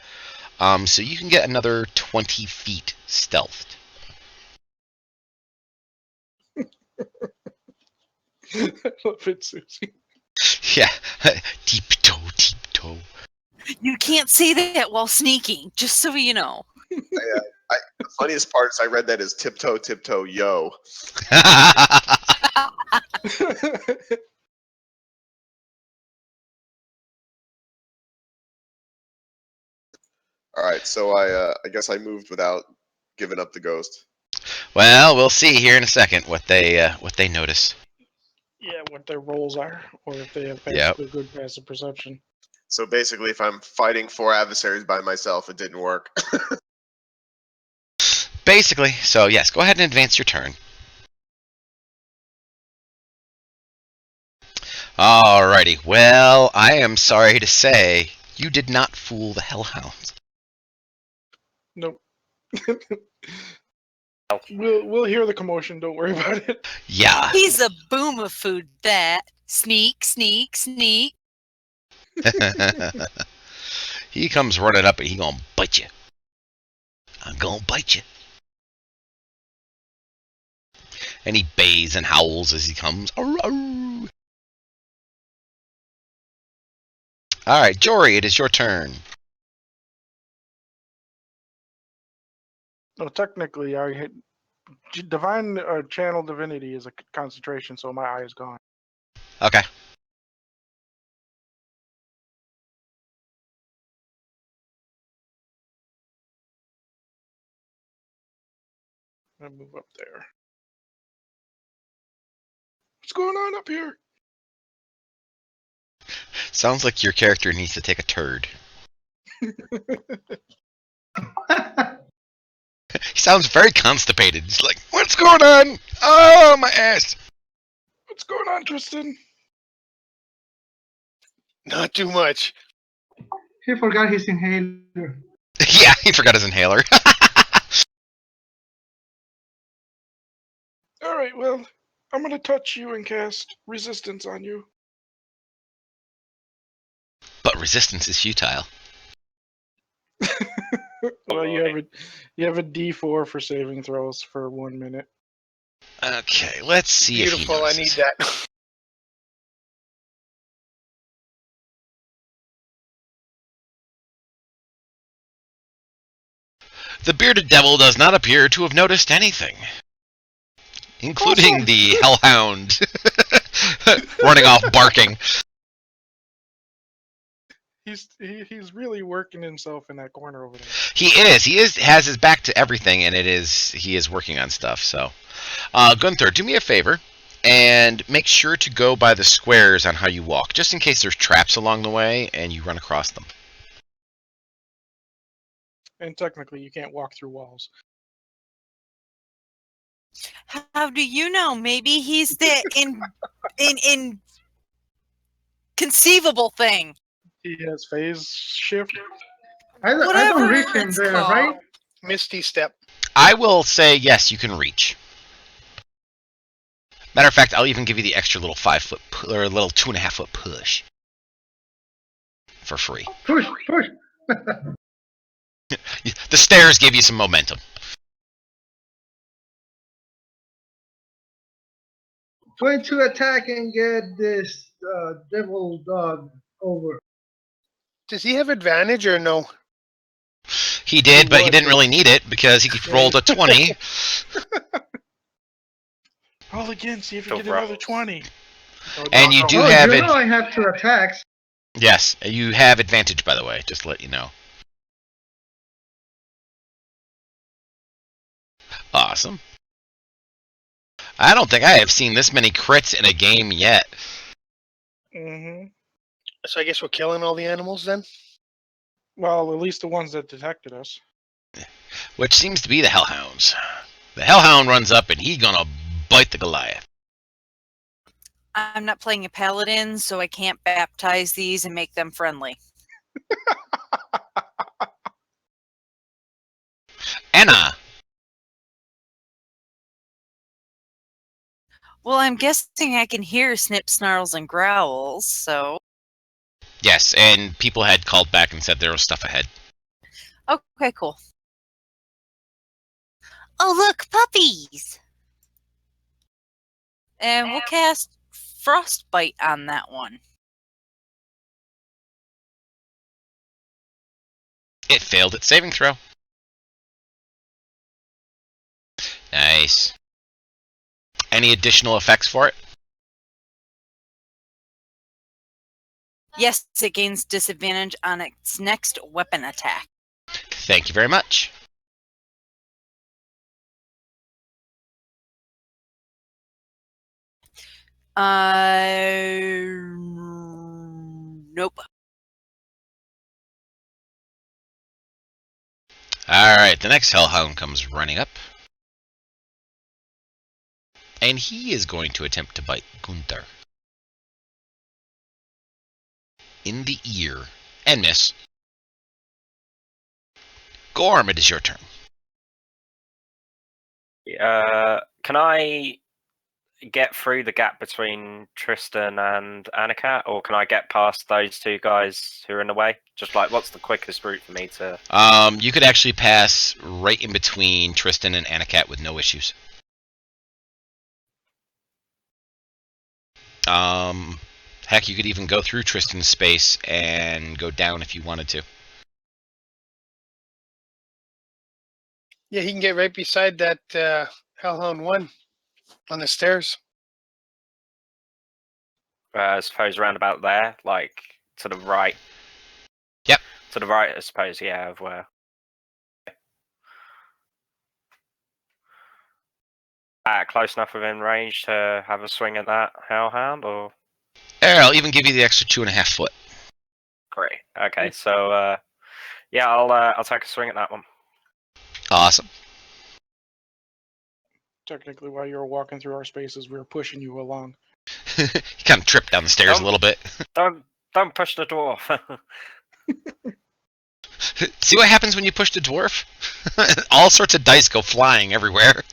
So you can get another 20 feet stealthed. I love it, Susie. Yeah, tiptoe. You can't say that while sneaking, just so you know. The funniest part is I read that as tiptoe, tiptoe, yo. All right, so I guess I moved without giving up the ghost. Well, we'll see here in a second what they notice. Yeah, what their rolls are, or if they have a good passive perception. So basically, if I'm fighting 4 adversaries by myself, it didn't work. Basically, so yes, go ahead and advance your turn. Alrighty, well, I am sorry to say, you did not fool the hellhounds. Nope. We'll hear the commotion. Don't worry about it. Yeah. He's a boom of food, that. Sneak, sneak, sneak. He comes running up and he gonna bite you. I'm gonna bite you. And he bays and howls as he comes. Arr, arr. All right, Jory, it is your turn. No, technically, divine channel divinity is a concentration, so my eye is gone. Okay. I'm gonna move up there. What's going on up here? Sounds like your character needs to take a turd. He sounds very constipated. He's like, what's going on? Oh, my ass. What's going on, Tristan? Not too much. He forgot his inhaler. Yeah, he forgot his inhaler. All right, well, I'm gonna touch you and cast resistance on you. But resistance is futile. Well, you have a D4 for saving throws for 1 minute. Okay, let's see Beautiful. if I he need notices. that. The bearded devil does not appear to have noticed anything, including Awesome. the hellhound running off barking. He's really working himself in that corner over there. He has his back to everything, and he is working on stuff. So, Gunther, do me a favor and make sure to go by the squares on how you walk, just in case there's traps along the way and you run across them. And technically, you can't walk through walls. How do you know? Maybe he's the inconceivable thing. He has phase shift. I don't Whatever reach him it's there, called. right? Misty step. I will say yes, you can reach. Matter of fact, I'll even give you the extra little 5 foot or a little 2.5 foot push for free. Push. The stairs gave you some momentum. Going to attack and get this devil dog over. Does he have advantage or no? He did, but he would, didn't really need it because he rolled a 20. Roll again, see if you Go get for it. another 20. Oh, And no, you no. do Oh, have you it. know I have 2 attacks. Yes, you have advantage, by the way, just to let you know. Awesome. I don't think I have seen this many crits in a game yet. Mm-hmm. So I guess we're killing all the animals then? Well, at least the ones that detected us. Which seems to be the Hellhounds. The Hellhound runs up and he's gonna bite the Goliath. I'm not playing a paladin, so I can't baptize these and make them friendly. Anna! Well, I'm guessing I can hear snip, snarls, and growls, so... Yes, and people had called back and said there was stuff ahead. Okay, cool. Oh, look, puppies! And we'll cast Frostbite on that one. It failed its saving throw. Nice. Any additional effects for it? Yes, it gains disadvantage on its next weapon attack. Thank you very much. Nope. Alright, the next Hellhound comes running up. And he is going to attempt to bite Gunther. In the ear. And miss. Gorm, it is your turn. Can I get through the gap between Tristan and Anakat, or can I get past those 2 guys who are in the way? Just like, what's the quickest route for me to... You could actually pass right in between Tristan and Anakat with no issues. Heck, you could even go through Tristan's space and go down if you wanted to. Yeah, he can get right beside that Hellhound 1 on the stairs. I suppose around about there, like to the right. Yep. To the right, I suppose. Yeah, of where. Close enough within range to have a swing at that hellhound, or There, I'll even give you the extra 2.5 foot. great. Okay, so yeah, I'll take a swing at that one. Awesome. Technically, while you were walking through our spaces, we were pushing you along. You kind of tripped down the stairs a little bit. Don't push the dwarf. See what happens when you push the dwarf? All sorts of dice go flying everywhere.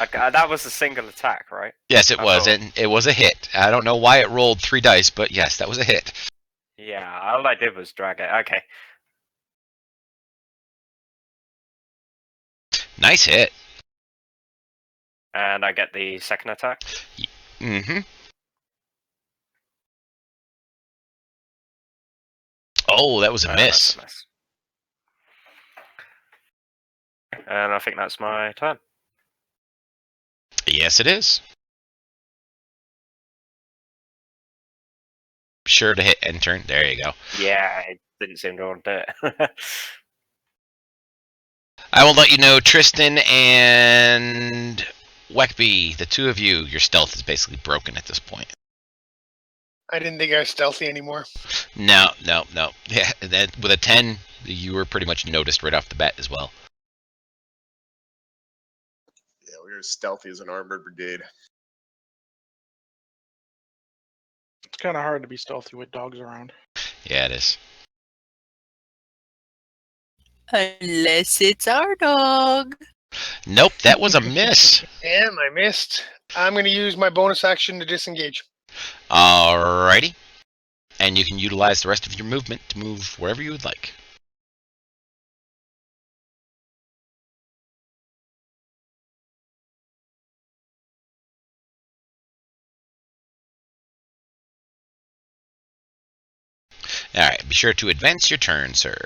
Okay, that was a single attack, right? Yes, it I was, thought- and it was a hit. I don't know why it rolled 3 dice, but yes, that was a hit. Yeah, all I did was drag it. Okay. Nice hit. And I get the second attack. Mm-hmm. Oh, that was a miss. That's a miss. And I think that's my turn. Yes, it is. Sure to hit end turn. There you go. Yeah, it didn't seem to want to do it. I will let you know, Tristan and Weckby, the two of you, your stealth is basically broken at this point. I didn't think I was stealthy anymore. No. Yeah, that, with a 10, you were pretty much noticed right off the bat as well. Yeah, we were as stealthy as an armored brigade. It's kind of hard to be stealthy with dogs around. Yeah, it is. Unless it's our dog. Nope, that was a miss. Damn, I missed. I'm going to use my bonus action to disengage. Alrighty. And you can utilize the rest of your movement to move wherever you would like. Alright, be sure to advance your turn, sir.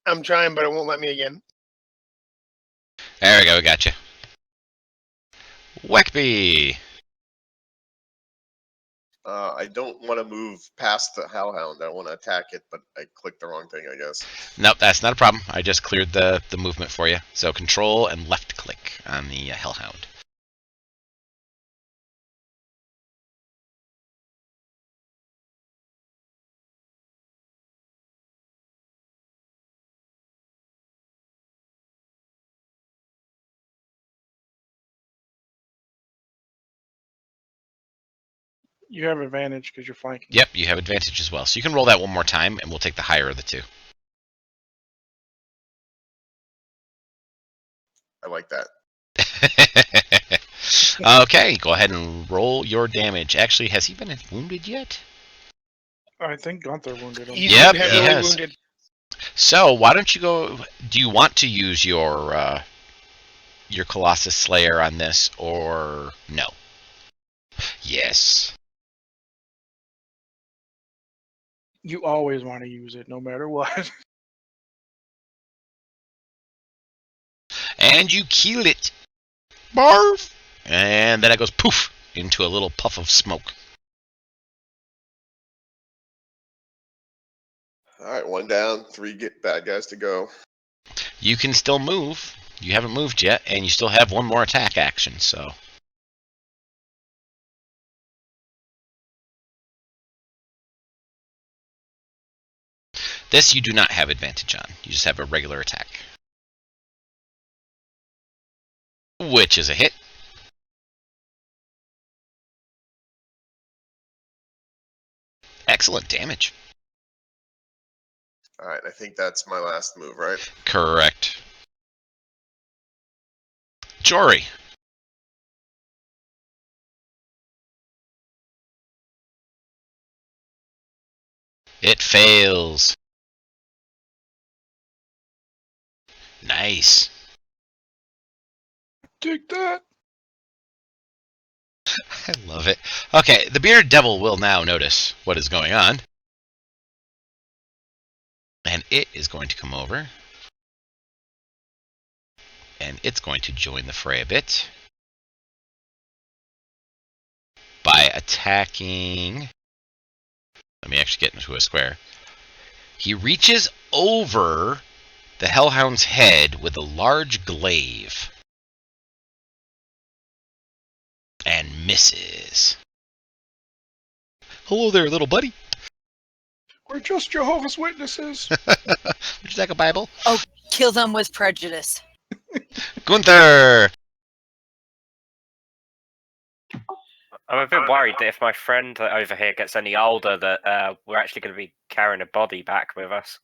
I'm trying, but it won't let me again. There we go, we got you. Weckby! I don't want to move past the hellhound. I want to attack it, but I clicked the wrong thing, I guess. Nope, that's not a problem. I just cleared the movement for you. So control and left click on the hellhound. You have advantage because you're flanking. Yep, you have advantage as well. So you can roll that one more time, and we'll take the higher of the two. I like that. Okay, go ahead and roll your damage. Actually, has he been wounded yet? I think Gunther wounded him. He's Yep, he heavily has. wounded. So why don't you go? Do you want to use your Colossus Slayer on this, or no? Yes. You always want to use it, no matter what. And you kill it. Barf! And then it goes poof into a little puff of smoke. All right, 1 down, 3 bad guys to go. You can still move. You haven't moved yet, and you still have one more attack action, so. This you do not have advantage on. You just have a regular attack. Which is a hit. Excellent damage. All right, I think that's my last move, right? Correct. Jory. It fails. Nice. Take that. I love it. Okay, the bearded devil will now notice what is going on. And it is going to come over. And it's going to join the fray a bit. By attacking... Let me actually get into a square. He reaches over the Hellhound's head with a large glaive. And misses. Hello there, little buddy. We're just Jehovah's Witnesses. Would you like a Bible? Oh, kill them with prejudice. Gunther! I'm a bit worried that if my friend over here gets any older, that we're actually going to be carrying a body back with us.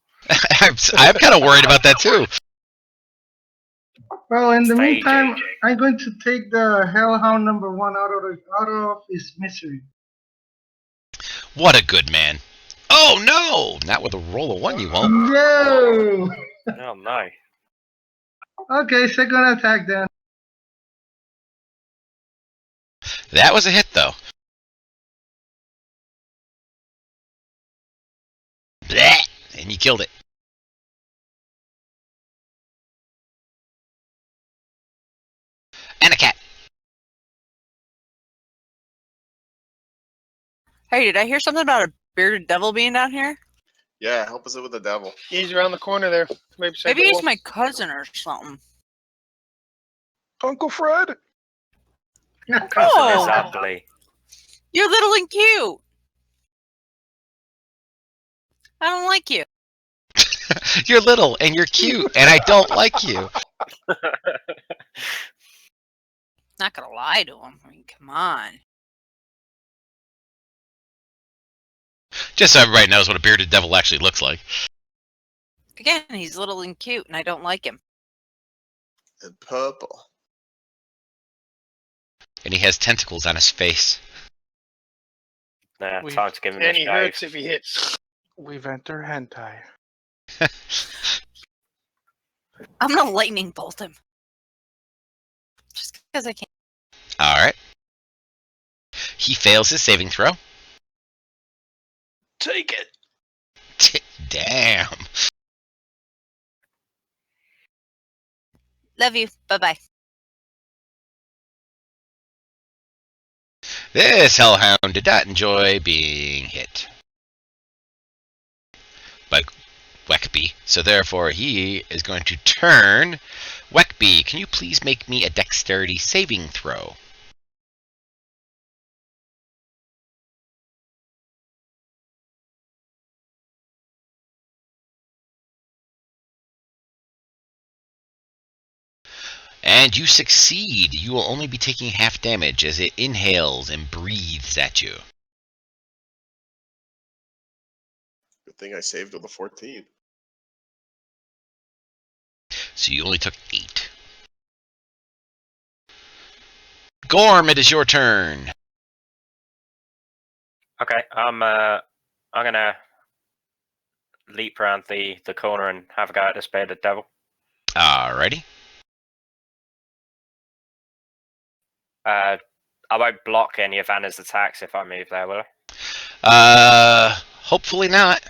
I'm kind of worried about that too. Well, in the Staging. meantime, I'm going to take the Hellhound number 1 out of his misery. What a good man. Oh no! Not with a roll of 1, you won't. No! Oh no. Okay, second attack then. That was a hit, though. Blech! And you killed it. And a cat. Hey, did I hear something about a bearded devil being down here? Yeah, help us out with the devil. He's around the corner there. Maybe Maybe he's my cousin or something. Uncle Fred. Cousin is Oh. ugly. You're little and cute. I don't like you. You're little and you're cute, and I don't like you. Not gonna lie to him. I mean, come on. Just so everybody knows what a bearded devil actually looks like. Again, he's little and cute, and I don't like him. And purple. And he has tentacles on his face. Nah, We- time to give him And a he shave. hurts if he hits. We've entered hentai. I'm gonna lightning bolt him. Just because I can. Alright. He fails his saving throw. Take it. Damn. Love you. Bye-bye. This hellhound did not enjoy being hit by Weckby, so therefore he is going to turn. Weckby, can you please make me a dexterity saving throw? And you succeed. You will only be taking half damage as it inhales and breathes at you. Good thing I saved with the 14. So you only took 8. Gorm, it is your turn. Okay, I'm gonna leap around the corner and have a go at this bearded devil. Alrighty. I won't block any of Anna's attacks if I move there, will I? Hopefully not.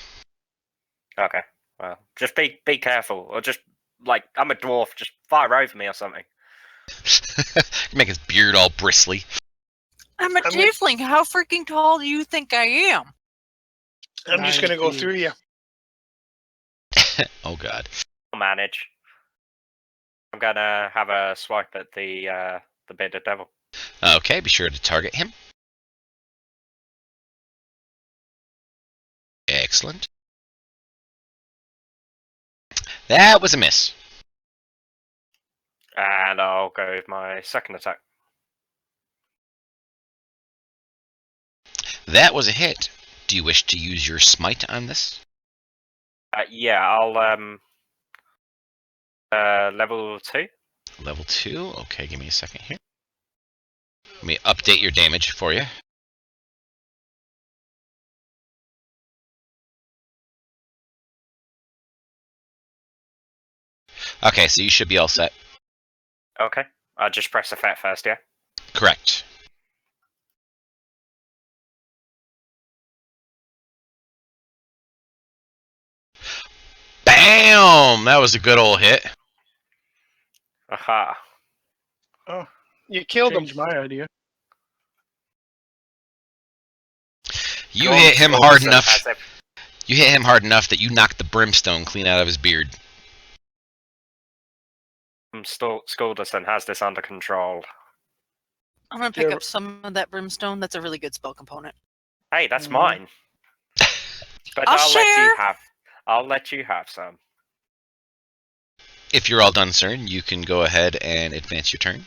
Okay. Well, just be careful, or just like I'm a dwarf, just fire over me or something. Make his beard all bristly. I'm a I'm gonna- tiefling. How freaking tall do you think I am? I'm just gonna go through you. Oh god. I'll manage. I'm gonna have a swipe at the bearded devil. Okay, be sure to target him. Excellent. That was a miss. And I'll go with my second attack. That was a hit. Do you wish to use your smite on this? Yeah, I'll level 2. Level 2. Okay, give me a second here. Let me update your damage for you. Okay, so you should be all set. Okay. I'll just press effect first, yeah? Correct. Bam! That was a good old hit. Aha. Oh, You killed him. changed my idea. You hit him hard Skulderson enough. has it. You hit him hard enough that you knocked the brimstone clean out of his beard. Skulderson has this under control. I'm gonna pick Yeah. up some of that brimstone. That's a really good spell component. Hey, that's Mhm. mine. But I'll I'll let you share. have. I'll let you have some. If you're all done, sir, you can go ahead and advance your turn.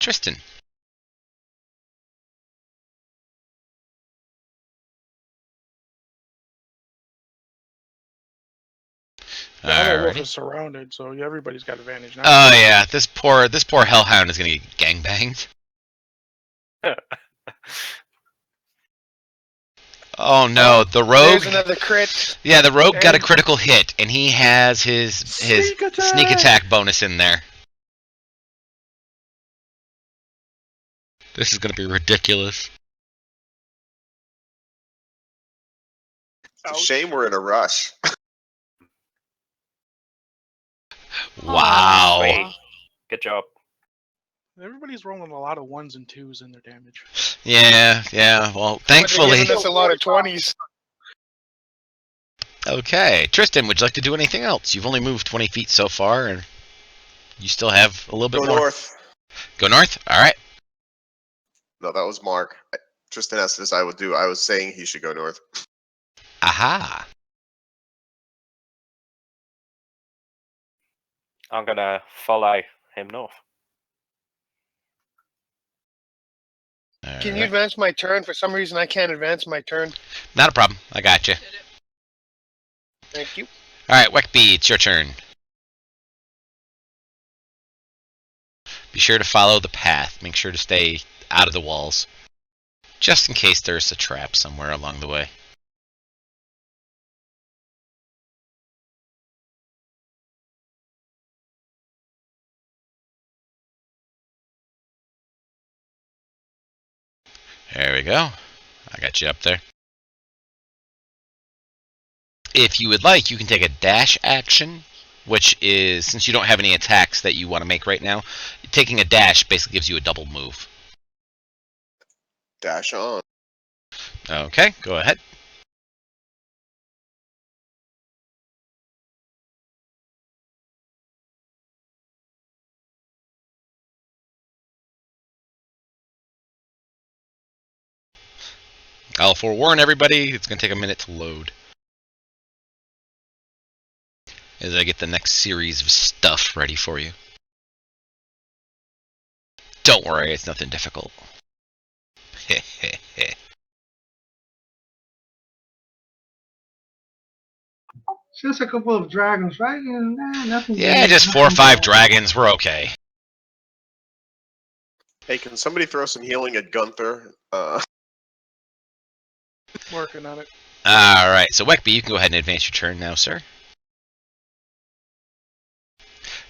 Tristan. The other wolf Alrighty. is surrounded, so everybody's got advantage now. Oh yeah, this poor hellhound is gonna get gangbanged. Oh no, the rogue. There's another crit. Yeah, the rogue got a And- critical hit, and he has his Sneak sneak attack bonus in there. This is gonna be ridiculous. It's a shame we're in a rush. Wow. Sweet. Good job. Everybody's rolling a lot of 1s and 2s in their damage. Yeah. Well, But they're thankfully. giving us a lot of 20s. Okay, Tristan, would you like to do anything else? You've only moved 20 feet so far, and you still have a little bit Go more. north. Go north. All right. No, that was Mark. Tristan asked this I would do. I was saying he should go north. Aha. I'm gonna follow him north. All Can you right. advance my turn? For some reason, I can't advance my turn. Not a problem. I got you. Thank you. All right, Weckby, it's your turn. Be sure to follow the path. Make sure to stay out of the walls, just in case there's a trap somewhere along the way. There we go. I got you up there. If you would like, you can take a dash action, which is, since you don't have any attacks that you want to make right now, taking a dash basically gives you a double move. Dash on. Okay, go ahead. I'll forewarn everybody, it's going to take a minute to load. As I get the next series of stuff ready for you. Don't worry, it's nothing difficult. Just a couple of dragons, right? Nothing. Yeah, big, just 4 or nothing 5 bad. dragons, we're okay. Hey, can somebody throw some healing at Gunther? Working on it. Alright, so Weckby, you can go ahead and advance your turn now, sir.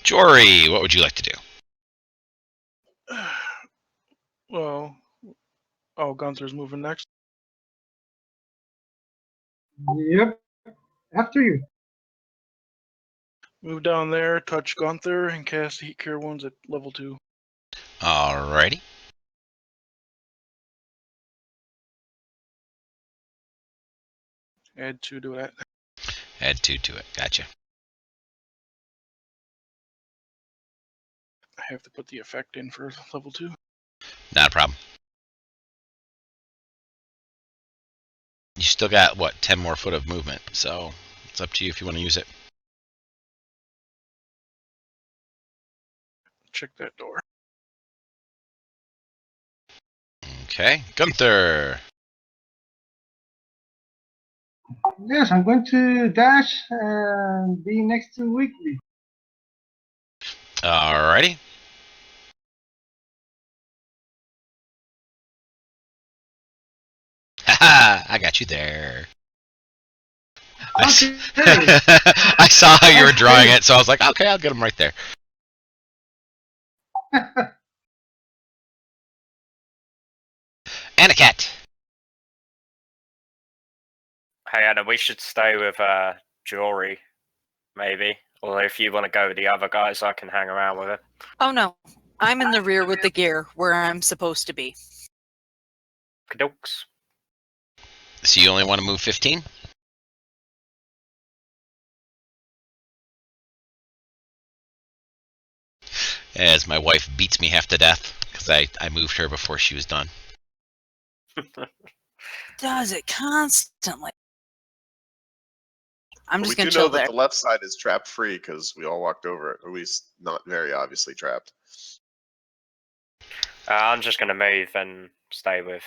Jory, what would you like to do? Well, oh, Gunther's moving next. Yep. After you. Move down there, touch Gunther, and cast Heat Cure Wounds at level 2. Alrighty. Add 2 to that. Add 2 to it, gotcha. I have to put the effect in for level 2. Not a problem. You still got, what, 10 more foot of movement, so it's up to you if you want to use it. Check that door. Okay, Gunther. Yes, I'm going to dash and be next to Weekly. Alrighty. Haha, I got you there. Okay. I saw how you were drawing it, so I was like, okay, I'll get him right there. And a cat. Hey Anna, we should stay with Jory, maybe. Or if you want to go with the other guys, I can hang around with it. Oh no, I'm in the rear with the gear where I'm supposed to be. Kadooks. So you only want to move 15? As my wife beats me half to death because I moved her before she was done. Does it constantly? I'm But just we gonna do know chill that there. the left side is trap free because we all walked over it, or at least not very obviously trapped. I'm just going to move and stay with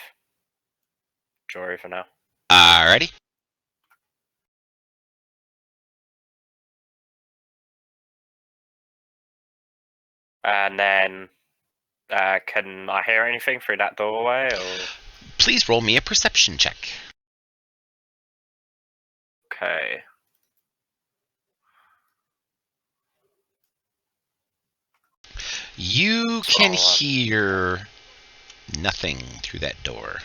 Jory for now. Alrighty. And then, can I hear anything through that doorway? Or Please roll me a perception check. okay, You can Oh, hear nothing through that door.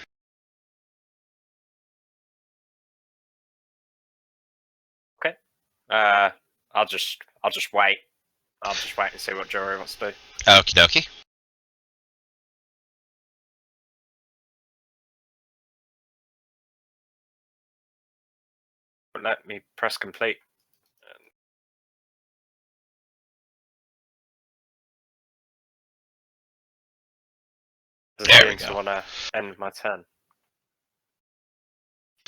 I'll just wait. I'll just wait and see what Jory wants to do. Okie dokie. But let me press complete. There we go. I want to end my turn.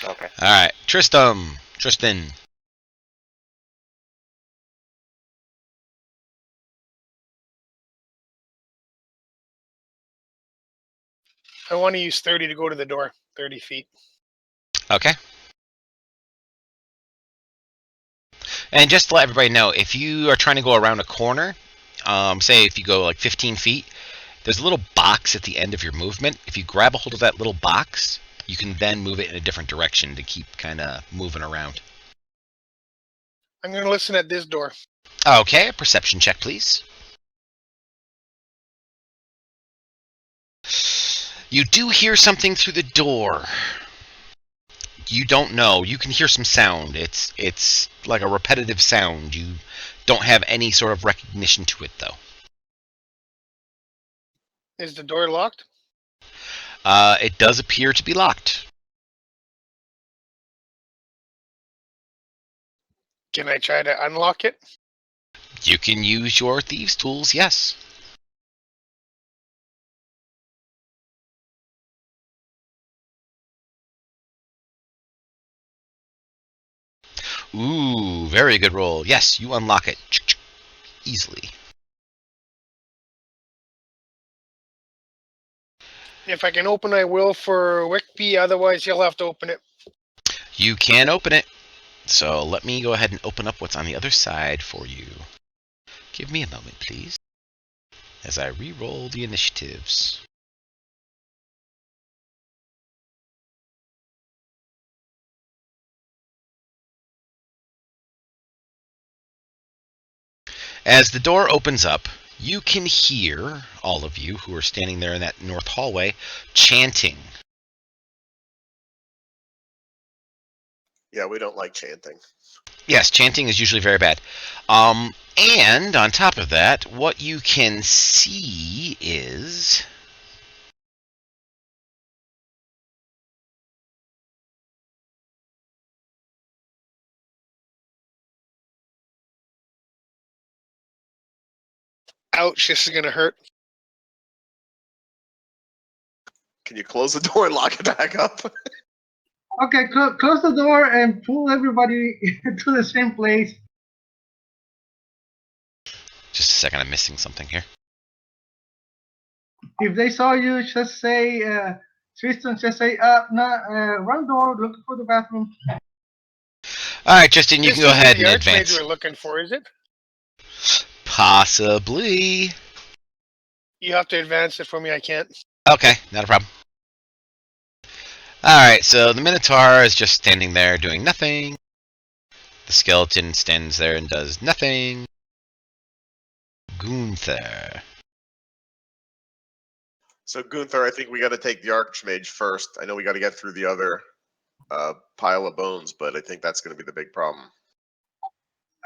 Okay. Alright, Tristan. I want to use 30 to go to the door. 30 feet. Okay. And just to let everybody know, if you are trying to go around a corner, say if you go like 15 feet, there's a little box at the end of your movement. If you grab a hold of that little box, you can then move it in a different direction to keep kind of moving around. I'm going to listen at this door. Okay, a perception check, please. You do hear something through the door. You don't know. You can hear some sound. It's like a repetitive sound. You don't have any sort of recognition to it, though. Is the door locked? It does appear to be locked. Can I try to unlock it? You can use your thieves' tools, yes. Ooh, very good roll. Yes, you unlock it easily. If I can open, I will for Wickby. Otherwise, you'll have to open it. You can open it. So let me go ahead and open up what's on the other side for you. Give me a moment, please, as I re-roll the initiatives. As the door opens up, you can hear, all of you who are standing there in that north hallway, chanting. Yeah, we don't like chanting. Yes, chanting is usually very bad. And on top of that, what you can see is... Ouch, this is going to hurt. Can you close the door and lock it back up? Okay, close the door and pull everybody to the same place. Just a second, I'm missing something here. If they saw you, just say, Tristan, just say, no, wrong door, looking for the bathroom. Alright, Justin, you This can go isn't ahead the and Archmage advance. we're looking for, is it? Possibly. You have to advance it for me. I can't. Okay, not a problem. Alright, so the Minotaur is just standing there doing nothing. The skeleton stands there and does nothing. Gunther. So Gunther, I think we got to take the Archmage first. I know we got to get through the other pile of bones, but I think that's going to be the big problem.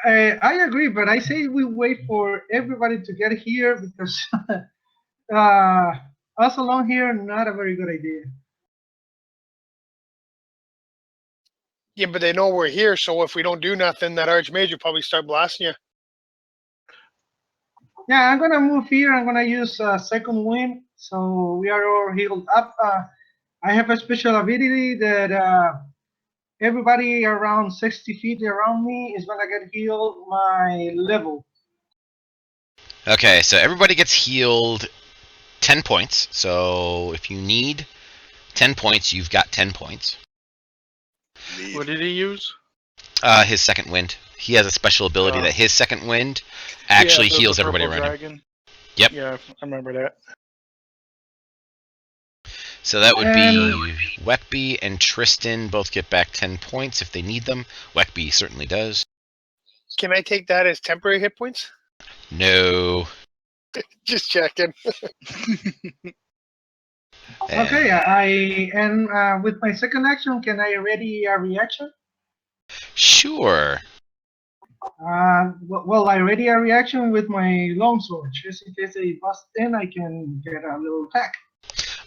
I agree, but I say we wait for everybody to get here because us alone here, not a very good idea. Yeah, but they know we're here, so if we don't do nothing, that Archmage will probably start blasting you. Yeah, I'm gonna move here. I'm gonna use second wind, so we are all healed up. I have a special ability that everybody around 60 feet around me is gonna get healed my level. Okay, so everybody gets healed 10 points. So if you need 10 points, you've got 10 points. Need. What did he use? His second wind. He has a special ability Oh. that his second wind actually Yeah, the heals everybody purple around him. dragon. Yep. Yeah, I remember that. So that would be Weckby and Tristan both get back 10 points if they need them. Weckby certainly does. Can I take that as temporary hit points? No. Just checking. Okay, with my second action, can I ready a reaction? Sure. Well, I ready a reaction with my longsword. Just in case they bust in, I can get a little attack.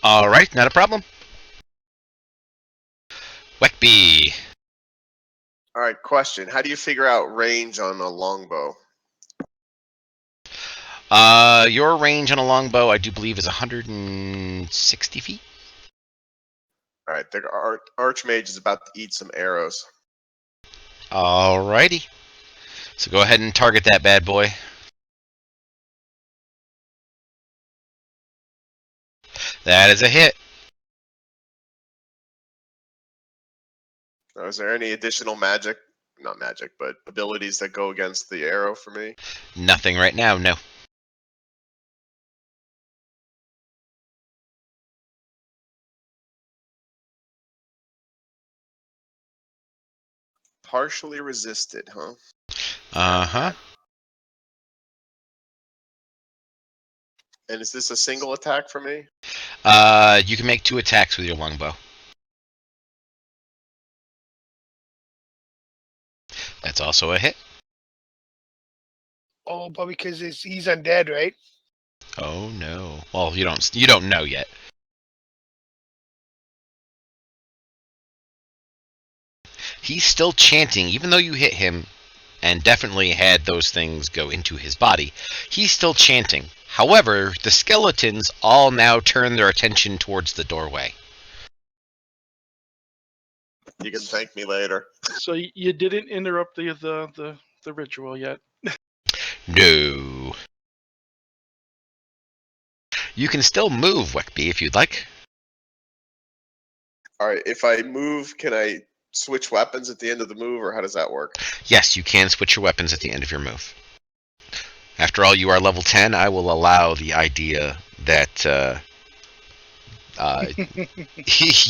All right, not a problem. Weckby. All right, question. How do you figure out range on a longbow? Your range on a longbow, I do believe, is 160 feet. All right, the Archmage is about to eat some arrows. Alrighty. So go ahead and target that bad boy. That is a hit. Now, is there any additional magic? Not magic, but abilities that go against the arrow for me? Nothing right now, no. Partially resisted, huh? Uh-huh. And is this a single attack for me? You can make 2 attacks with your longbow. That's also a hit. Oh, but because he's undead, right? Oh no. Well, you don't know yet. He's still chanting, even though you hit him and definitely had those things go into his body. He's still chanting. However, the skeletons all now turn their attention towards the doorway. You can thank me later. So you didn't interrupt the ritual yet. No. You can still move, Weckby, if you'd like. All right, if I move, can I switch weapons at the end of the move, or how does that work? Yes, you can switch your weapons at the end of your move. After all, you are level 10. I will allow the idea that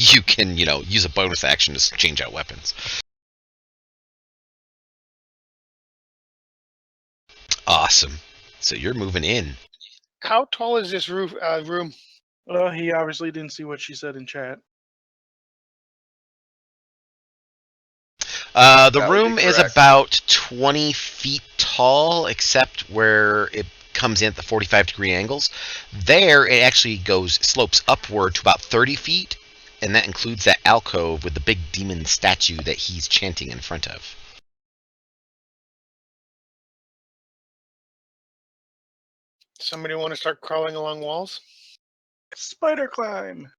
you can, use a bonus action to change out weapons. Awesome. So you're moving in. How tall is this room? Well, he obviously didn't see what she said in chat. The That would be room is correct. about 20 feet tall, except where it comes in at the 45-degree angles. There, it actually slopes upward to about 30 feet, and that includes that alcove with the big demon statue that he's chanting in front of. Somebody want to start crawling along walls? Spider climb.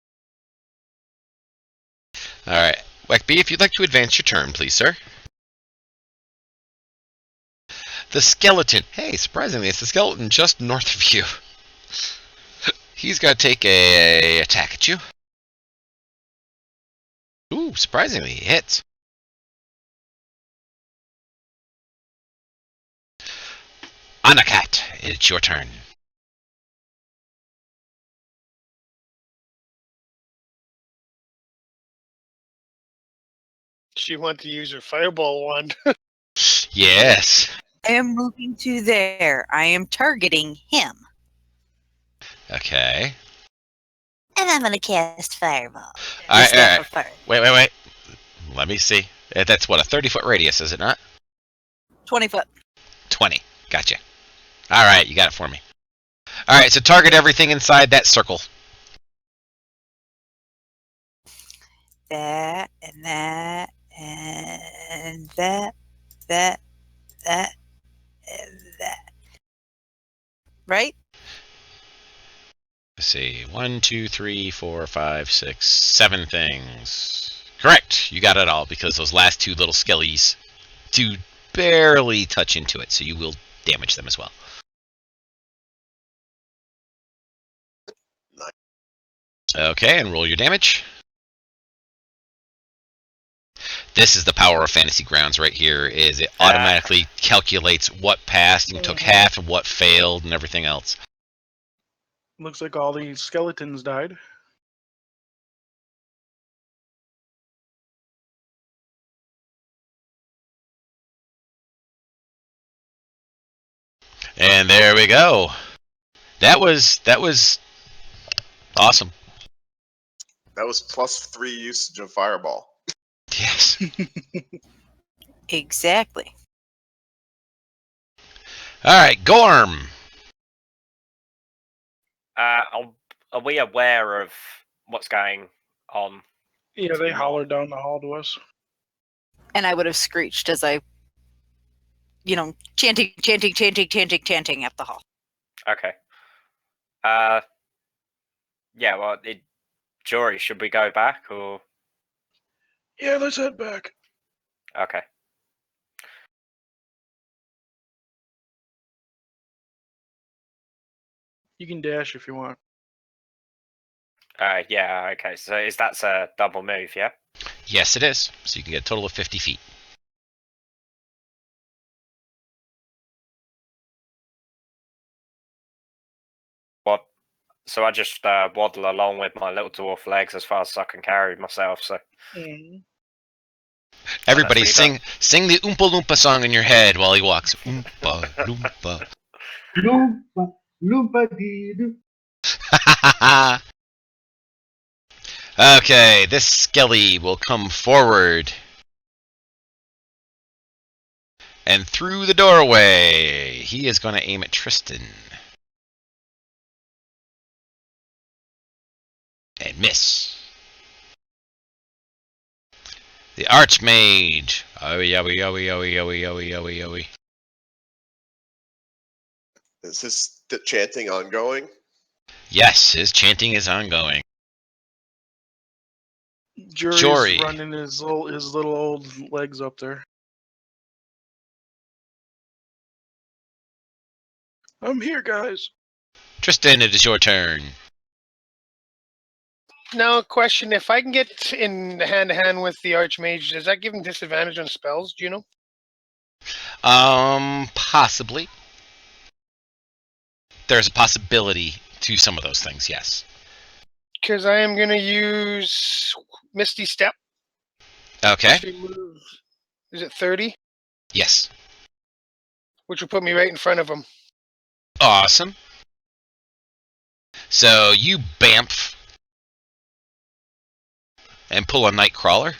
All right. Weckby, if you'd like to advance your turn, please, sir. The skeleton. Hey, surprisingly, it's the skeleton just north of you. He's going to take a attack at you. Ooh, surprisingly, he hits. Anakat, it's your turn. She wanted to use her fireball wand. Yes. I am moving to there. I am targeting him. Okay. And I'm going to cast Fireball. All right, Staff of Fire. Wait. Let me see. That's what, a 30-foot radius, is it not? 20 foot. 20. Gotcha. All right, you got it for me. All right, so target everything inside that circle. That and that and that, that, and that. Right? Let's see. 1, 2, 3, 4, 5, 6, 7 things. Correct. You got it all because those last two little skellies do barely touch into it, so you will damage them as well. Okay, and roll your damage. This is the power of Fantasy Grounds right here, is it automatically calculates what passed and took half and what failed and everything else. Looks like all the skeletons died. And there we go. That was awesome. That was +3 usage of Fireball. Yes. Exactly. All right, Gorm. Are we aware of what's going on? Yeah, they hollered down the hall to us. And I would have screeched as I, chanting at the hall. Okay. Yeah, well, Jory, should we go back or? Yeah, let's head back. Okay. You can dash if you want. Yeah, okay. So that's a double move, yeah? Yes, it is. So you can get a total of 50 feet. What? So I just waddle along with my little dwarf legs as fast as I can carry myself, so. Mm-hmm. Everybody sing the Oompa Loompa song in your head while he walks. Oompa Loompa. Loompa, loompa dee doo. Okay, this skelly will come forward. And through the doorway, he is going to aim at Tristan. And miss. The Archmage. Owie, owie, owie, owie, owie, owie, owie, owie. Is this the chanting ongoing? Yes, his chanting is ongoing. Jury's Jory. running his little old legs up there. I'm here, guys. Tristan, it is your turn. Now, question: if I can get in hand to hand with the Archmage, does that give him disadvantage on spells? Do you know? Possibly. There's a possibility to some of those things, yes. Because I am going to use Misty Step. Okay. Is it 30? Yes. Which will put me right in front of him. Awesome. So you bamf and pull a Nightcrawler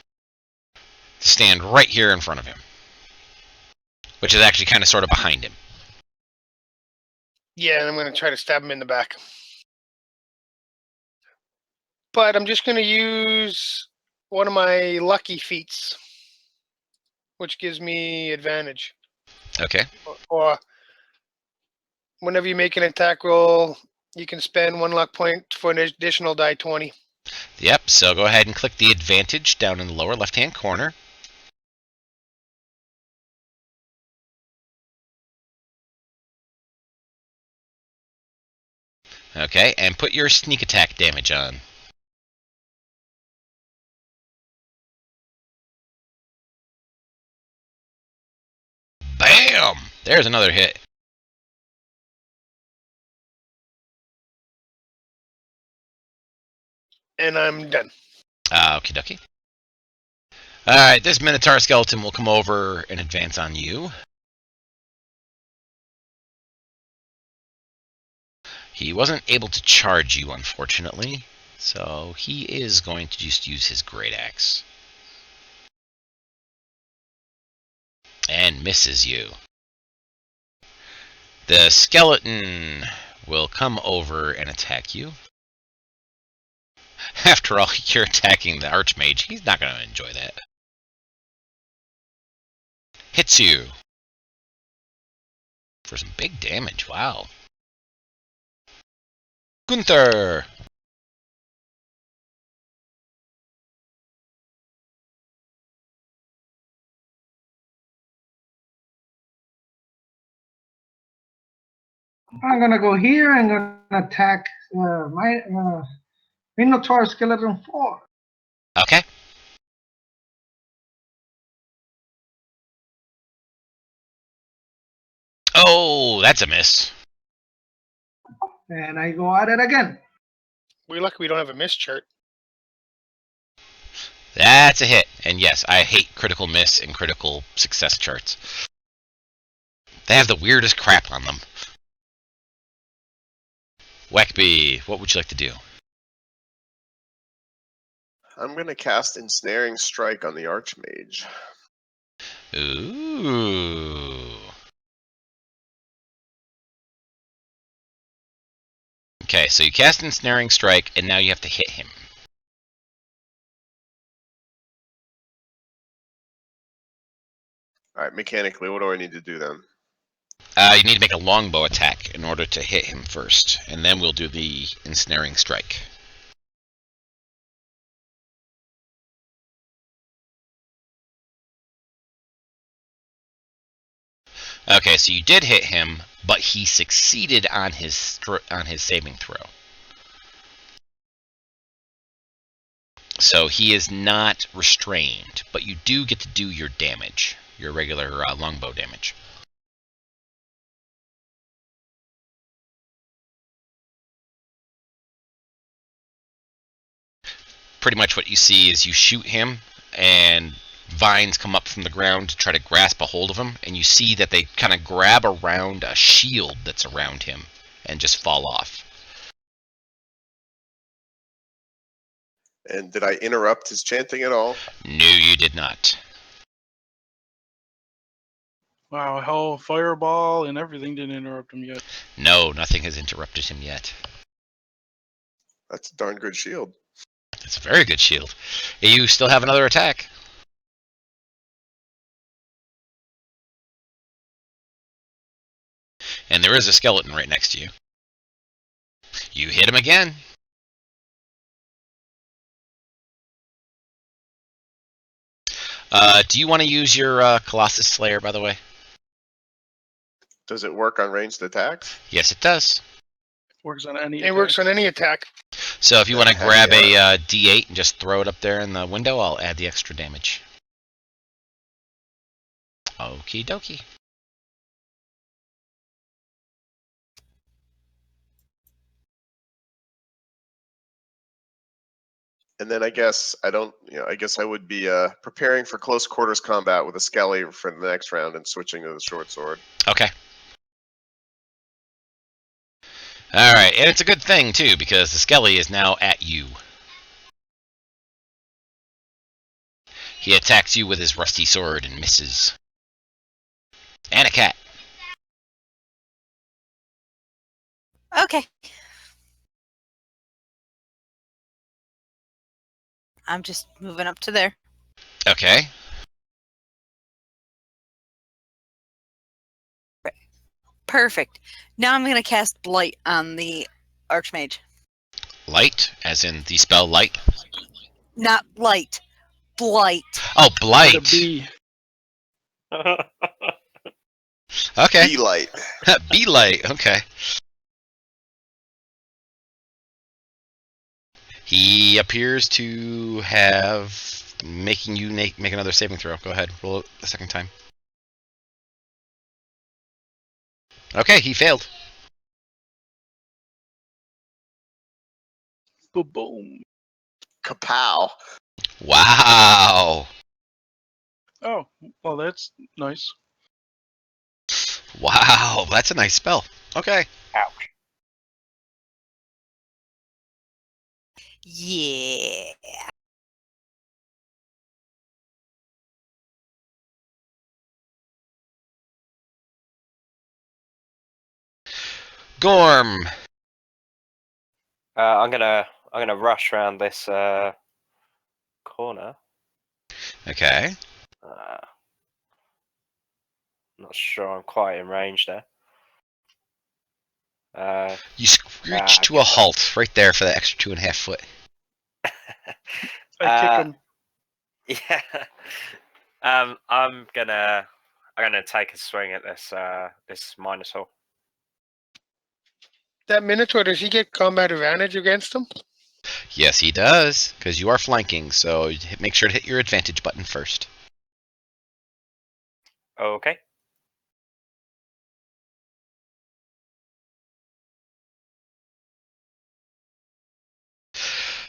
to stand right here in front of him, which is actually kind of sort of behind him. Yeah, and I'm going to try to stab him in the back. But I'm just going to use one of my lucky feats, which gives me advantage. Okay. Or whenever you make an attack roll, you can spend 1 luck point for an additional die 20. Yep, so go ahead and click the advantage down in the lower left-hand corner. Okay, and put your sneak attack damage on. Bam! There's another hit. And I'm done. Okie dokie. Alright, this Minotaur skeleton will come over and advance on you. He wasn't able to charge you, unfortunately, so he is going to just use his great axe. and misses you. The skeleton will come over and attack you. After all, you're attacking the Archmage. He's not going to enjoy that. Hits you for some big damage. Wow. Gunther! I'm gonna go here. I'm gonna attack my Minotaur Skeleton 4. Okay. Oh, that's a miss. And I go at it again. We're lucky we don't have a miss chart. That's a hit. And yes, I hate critical miss and critical success charts. They have the weirdest crap on them. Wackby, what would you like to do? I'm going to cast Ensnaring Strike on the Archmage. Ooh. Okay, so you cast Ensnaring Strike, and now you have to hit him. All right, mechanically, what do I need to do then? You need to make a longbow attack in order to hit him first, and then we'll do the Ensnaring Strike. Okay, so you did hit him, but he succeeded on his saving throw. So he is not restrained, but you do get to do your damage, your regular longbow damage. Pretty much what you see is you shoot him, and vines come up from the ground to try to grasp a hold of him, and you see that they kind of grab around a shield that's around him and just fall off. And did I interrupt his chanting at all? No, you did not. Wow, hell, fireball and everything didn't interrupt him yet. No, nothing has interrupted him yet. That's a darn good shield. It's a very good shield. You still have another attack. And there is a skeleton right next to you. You hit him again. Do you want to use your Colossus Slayer, by the way? Does it work on ranged attacks? Yes, it does. Works on any. It works on any attack. So if you want to grab Yeah. a D8 and just throw it up there in the window, I'll add the extra damage. Okie dokie. And then I guess I guess I would be preparing for close quarters combat with a Skelly for the next round and switching to the short sword. Okay. Alright, and it's a good thing, too, because the Skelly is now at you. He attacks you with his rusty sword and misses. And a cat. Okay. I'm just moving up to there. Okay. Perfect. Now I'm going to cast Blight on the Archmage. Light, as in the spell light. Not light. Blight. Oh, With blight. a B. Okay. Be light. Be light. Okay. He appears to have making you make another saving throw. Go ahead. Roll it a second time. Okay, he failed. Boom. Kapow. Wow. Oh, well, that's nice. Wow, that's a nice spell. Okay. Ouch. Yeah. Gorm. I'm gonna rush around this corner. Okay. Not sure I'm quite in range there. You screech to a halt right there for that extra 2.5 foot. I kick him. Yeah. I'm gonna take a swing at this Minotaur. That Minotaur, does he get combat advantage against him? Yes, he does, because you are flanking, so make sure to hit your advantage button first. Okay.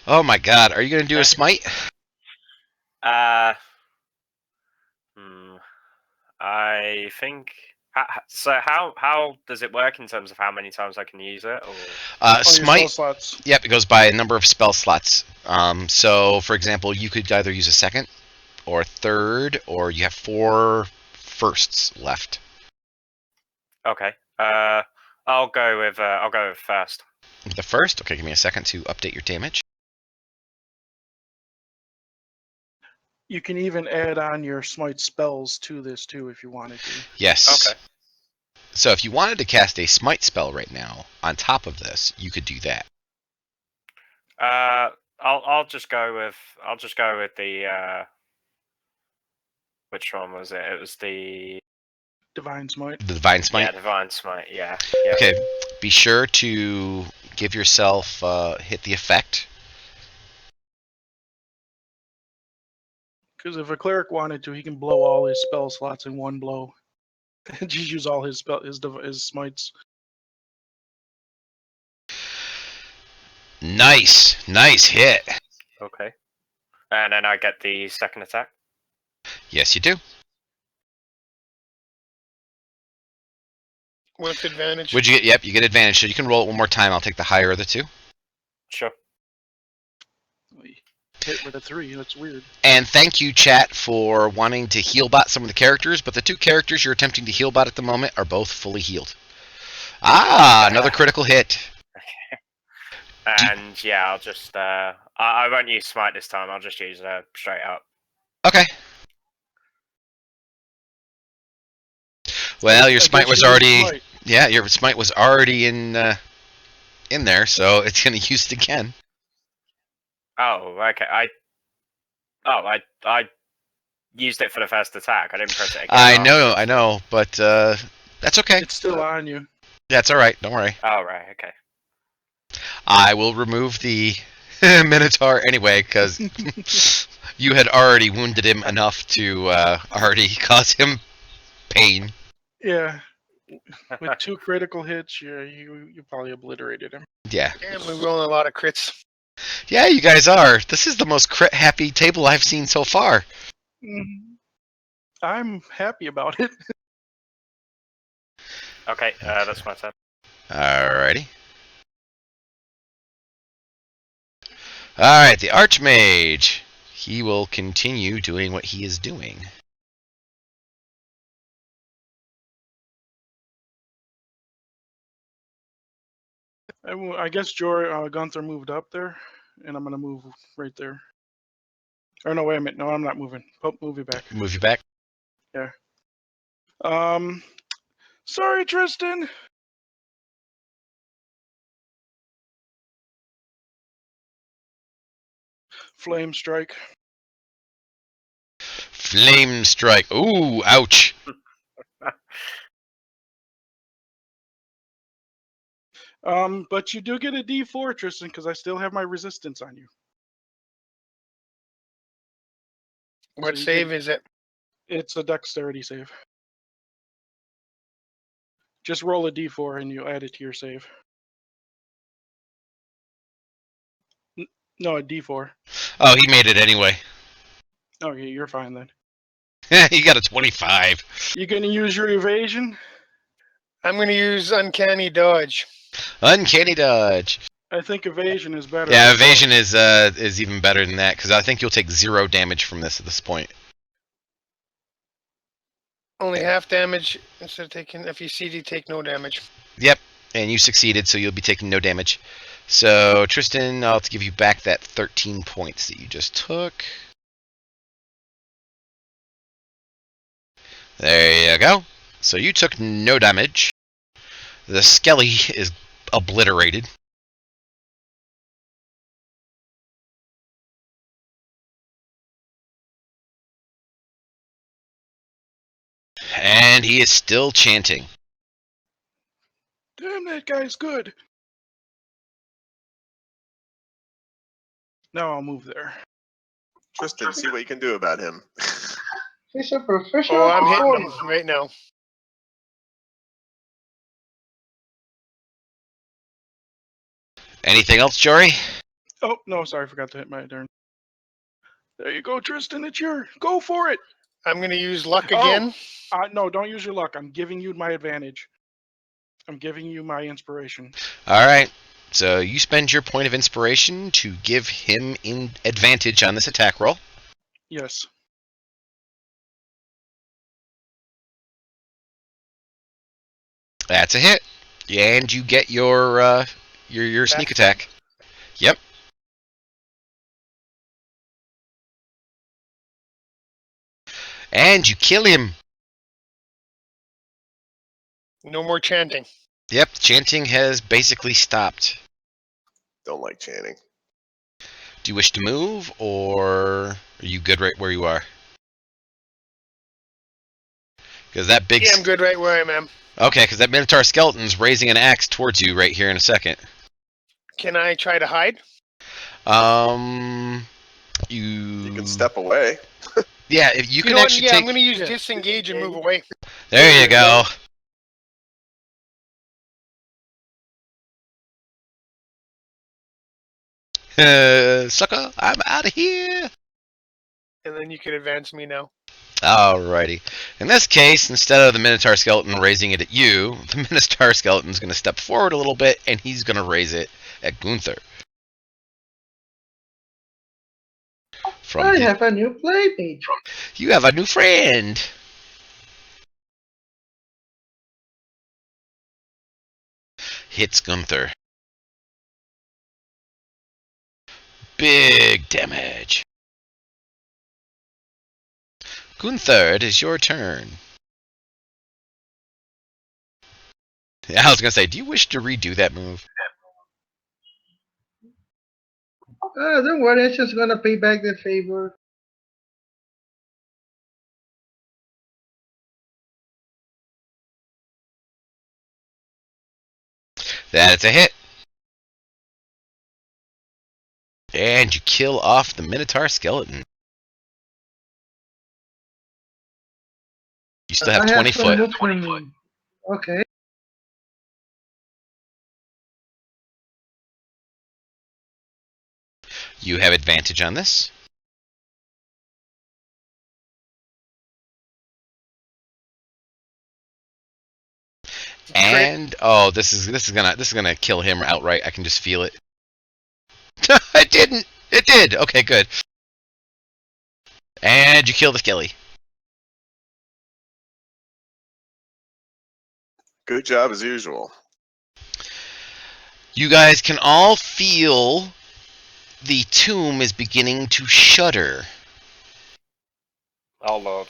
Oh my god, are you going to do a smite? I think. So how does it work in terms of how many times I can use it? Or... Your Smite. spell slots. Yep, it goes by a number of spell slots. So, for example, you could either use a second, or a third, or you have 4 firsts left. Okay. I'll go with first. The first. Okay, give me a second to update your damage. You can even add on your smite spells to this too if you wanted to. Yes. Okay. So if you wanted to cast a smite spell right now on top of this, you could do that. I'll just go with the which one was it? It was the Divine smite. The divine smite. Yeah, divine smite. Yeah. Okay. Be sure to give yourself hit the effect. Because if a cleric wanted to, he can blow all his spell slots in one blow. Just use all his smites. Nice hit. Okay. And then I get the second attack. Yes, you do. What's advantage? What'd you get? Yep, you get advantage. So you can roll it one more time. I'll take the higher of the two. Sure. Hit with a 3. That's weird. And thank you, chat, for wanting to heal bot some of the characters, but the 2 characters you're attempting to heal bot at the moment are both fully healed. Another critical hit. And yeah, I'll just I won't use smite this time. I'll just use straight up. Okay. Well, your smite was already your smite was already in there, so it's gonna use it again. Oh, okay. I used it for the first attack. I didn't press it again. I know, but that's okay. It's still on you. That's all right. Don't worry. Oh, right. Okay. I will remove the Minotaur anyway, because you had already wounded him enough to already cause him pain. Yeah. With 2 critical hits, you probably obliterated him. Yeah. Damn, we're rolling a lot of crits. Yeah, you guys are. This is the most crit-happy table I've seen so far. I'm happy about it. Okay, that's my turn. Alrighty. Alright, the Archmage. He will continue doing what he is doing. I guess Gunther moved up there, and I'm going to move right there. Or no, wait a minute. No, I'm not moving. Move you back. Move you back? Yeah. Sorry, Tristan. Flame strike. Flame strike. Ooh, ouch. But you do get a D4, Tristan, because I still have my resistance on you. What save is it? It's a dexterity save. Just roll a D4 and you add it to your save. No, a D4. Oh, he made it anyway. Okay, you're fine then. He got a 25. You gonna use your evasion? I'm going to use Uncanny Dodge. Uncanny dodge. I think evasion is better. Yeah, evasion is even better than that, because I think you'll take 0 damage from this at this point. Only half damage instead of taking, if you CD, take no damage. Yep. And you succeeded, so you'll be taking no damage. So, Tristan, I'll have to give you back that 13 points that you just took. There you go. So you took no damage. The skelly is obliterated. And he is still chanting. Damn, that guy's good. Now I'll move there. Tristan, see what you can do about him. He's a professional. Oh, I'm hitting performer. him right now. Anything else, Jory? Oh, no, sorry, I forgot to hit my turn. There you go, Tristan, it's your. Go for it! I'm going to use luck Oh. again. No, don't use your luck. I'm giving you my advantage. I'm giving you my inspiration. All right. So you spend your point of inspiration to give him advantage on this attack roll. Yes. That's a hit. And you get your sneak attack. Yep. And you kill him. No more chanting. Yep, chanting has basically stopped. Don't like chanting. Do you wish to move, or are you good right where you are? Because that big... Yeah, I'm good right where I am. Okay, because that Minotaur skeleton's raising an axe towards you right here in a second. Can I try to hide? You can step away. Yeah, if you can know what? actually Yeah, take... I'm going to use disengage and move away. There you go. Sucker, I'm out of here. And then you can advance me now. Alrighty. In this case, instead of the Minotaur skeleton raising it at you, the Minotaur skeleton's going to step forward a little bit, and he's going to raise it at Gunther. I have a new playmate. You have a new friend. Hits Gunther. Big damage. Gunther, it is your turn. I was going to say, do you wish to redo that move? Don't worry, I'm just gonna pay back the favor. That's a hit. And you kill off the Minotaur skeleton. You still have 20 foot. Okay. You have advantage on this. And oh, this is gonna kill him outright. I can just feel it. It didn't. It did. Okay, good. And you kill the skelly. Good job as usual. You guys can all feel the tomb is beginning to shudder. Oh lord.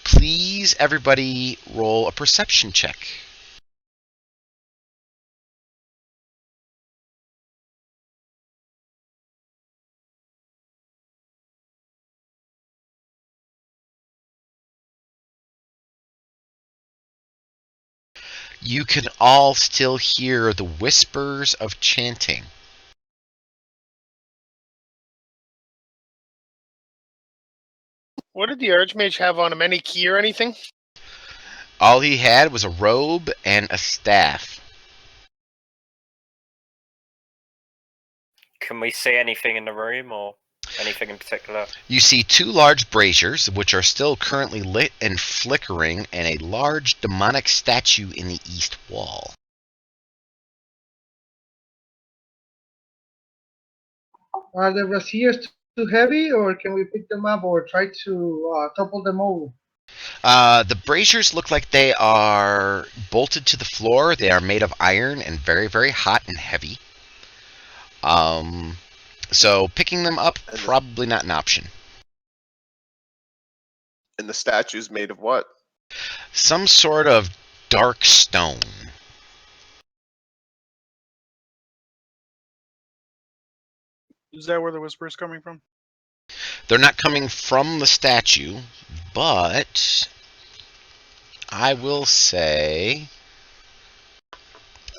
Please, everybody, roll a perception check. You can all still hear the whispers of chanting. What did the Archmage have on him? Any key or anything? All he had was a robe and a staff. Can we see anything in the room or anything in particular? You see two large braziers, which are still currently lit and flickering, and a large demonic statue in the east wall. Are the braziers too heavy, or can we pick them up or try to topple them over? The braziers look like they are bolted to the floor. They are made of iron and very, very hot and heavy. So picking them up, probably not an option. And the statue's made of what? Some sort of dark stone. Is that where the whisper is coming from? They're not coming from the statue, but I will say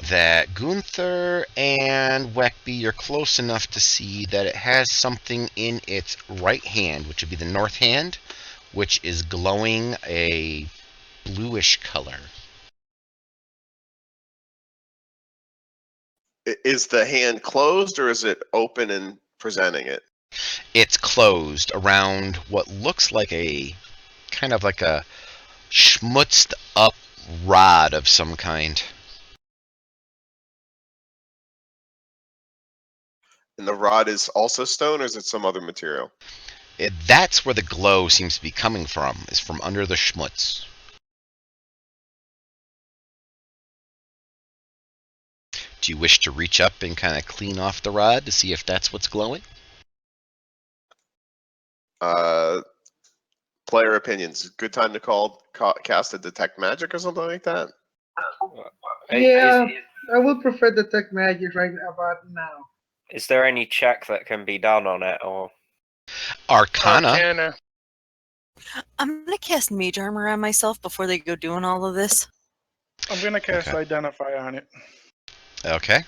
that Gunther and Weckby are close enough to see that it has something in its right hand, which would be the north hand, which is glowing a bluish color. Is the hand closed or is it open and presenting it? It's closed around what looks like a kind of like a schmutzed up rod of some kind. And the rod is also stone or is it some other material? That's where the glow seems to be coming from, is from under the schmutz. Do you wish to reach up and kind of clean off the rod to see if that's what's glowing? Player opinions. Good time to cast a detect magic or something like that? Yeah, I would prefer detect magic right about now. Is there any check that can be done on it, or Arcana. I'm gonna cast mage armor on myself before they go doing all of this. I'm gonna cast Okay. Identify on it. Okay.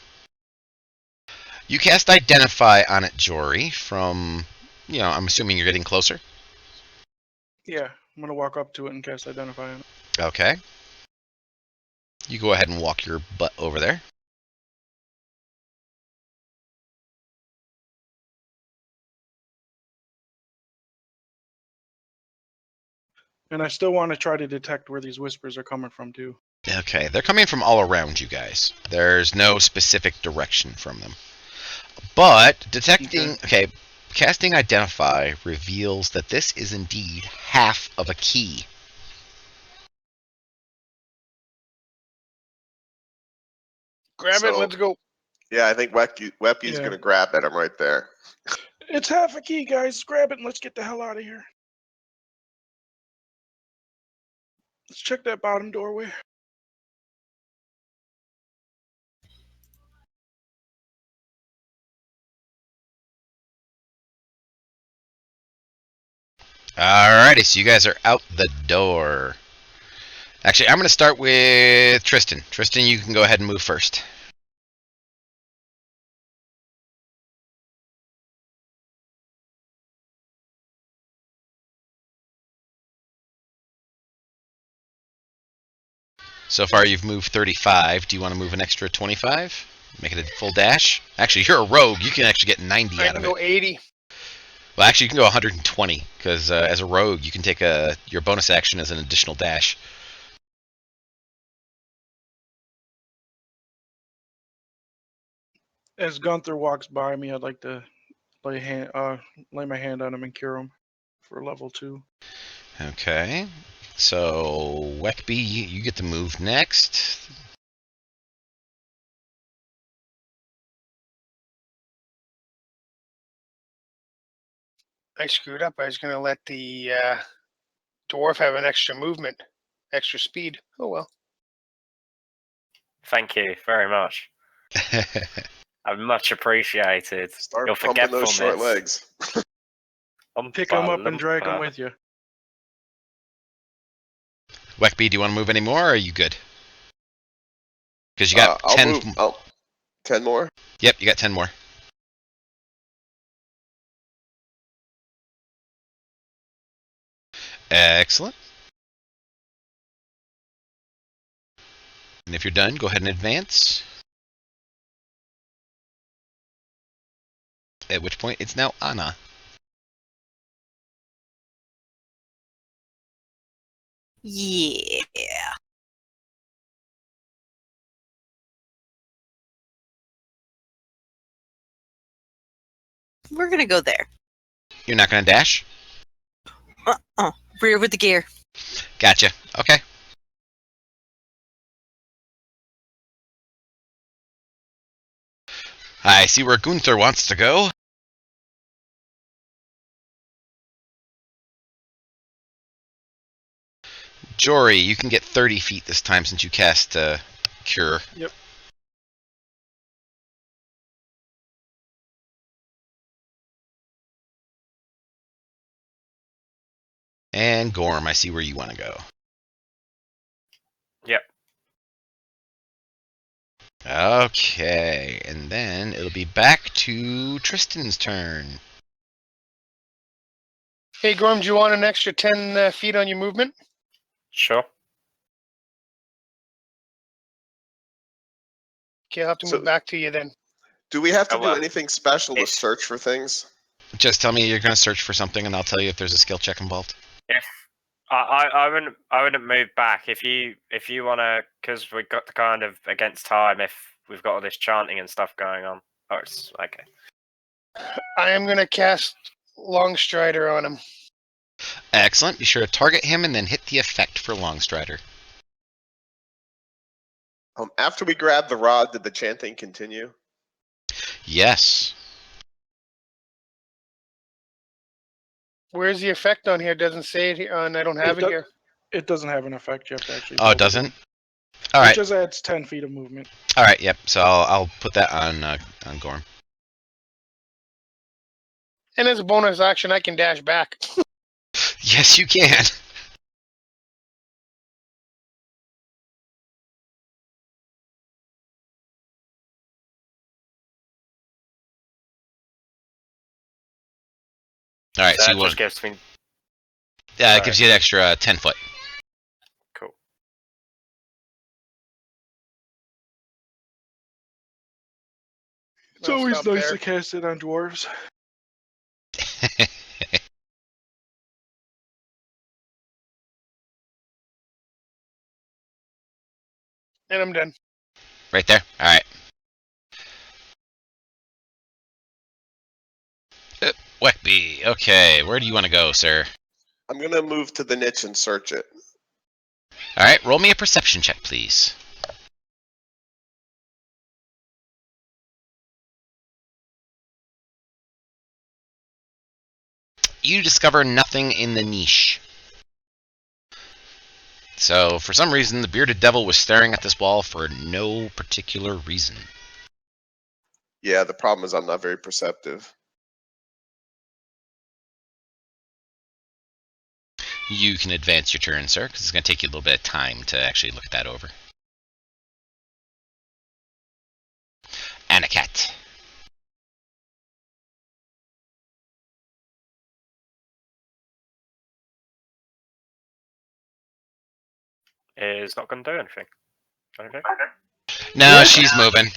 You cast Identify on it, Jory, from, I'm assuming you're getting closer? Yeah, I'm gonna walk up to it and cast Identify on it. Okay. You go ahead and walk your butt over there. And I still want to try to detect where these whispers are coming from, too. Okay, they're coming from all around you guys. There's no specific direction from them. But detecting, casting Identify reveals that this is indeed half of a key. Grab it, let's go. Yeah, I think Weppy's Yeah. gonna grab at him right there. It's half a key, guys. Grab it and let's get the hell out of here. Let's check that bottom doorway. Alrighty, so you guys are out the door. Actually, I'm going to start with Tristan. Tristan, you can go ahead and move first. So far, you've moved 35. Do you want to move an extra 25? Make it a full dash? Actually, you're a rogue. You can actually get 90 I out can of go it. 80. Well, actually, you can go 120, because as a rogue, you can take your bonus action as an additional dash. As Gunther walks by me, I'd like to lay my hand on him and cure him for level 2. Okay. So, Weckby, you get to move next. I screwed up. I was going to let the dwarf have an extra movement, extra speed. Oh well. thank you very much. I'm much appreciated. Start Your pumping those short forgetfulness. legs. Pick him up and drag him with you. Weckby, do you want to move any more, or are you good? Because you got I'll 10. move. 10 more? Yep, you got 10 more. Excellent. And if you're done, go ahead and advance. At which point, it's now Anna. Yeah. We're gonna go there. You're not going to dash? Rear with the gear. Gotcha. Okay. I see where Gunther wants to go. Jory, you can get 30 feet this time since you cast Cure. Yep. And Gorm, I see where you want to go. Yep. Okay, and then it'll be back to Tristan's turn. Hey, Gorm, do you want an extra 10 feet on your movement? Sure. Okay, I'll have to So- move back to you then. Do we have to Oh, do well, anything special to if- search for things? Just tell me you're going to search for something, and I'll tell you if there's a skill check involved. If I wouldn't move back if you wanna, because we got the kind of against time if we've got all this chanting and stuff going on. Oh, it's okay. I am going to cast Longstrider on him. Excellent. Be sure to target him and then hit the effect for Longstrider. After we grabbed the rod, did the chanting continue? Yes. Where's the effect on here? It doesn't say it here, and I don't have it here. It doesn't have an effect. You have to actually. Oh, it build doesn't? All It right. just adds 10 feet of movement. All right. Yep. So I'll put that on Gorm. And as a bonus action, I can dash back. Yes, you can. All right. So So that you just want? gives me Yeah, it gives you an extra 10 foot. cool. It's I'll always stop nice there. to cast it on dwarves. And I'm done. Right there. All right. Weckby. Okay. Where do you want to go, sir? I'm gonna move to the niche and search it. All right. Roll me a perception check, please. You discover nothing in the niche. So, for some reason, the bearded devil was staring at this wall for no particular reason. Yeah, the problem is I'm not very perceptive. You can advance your turn, sir, because it's going to take you a little bit of time to actually look that over. Anakat. It's not going to do anything. Okay. No, she's moving.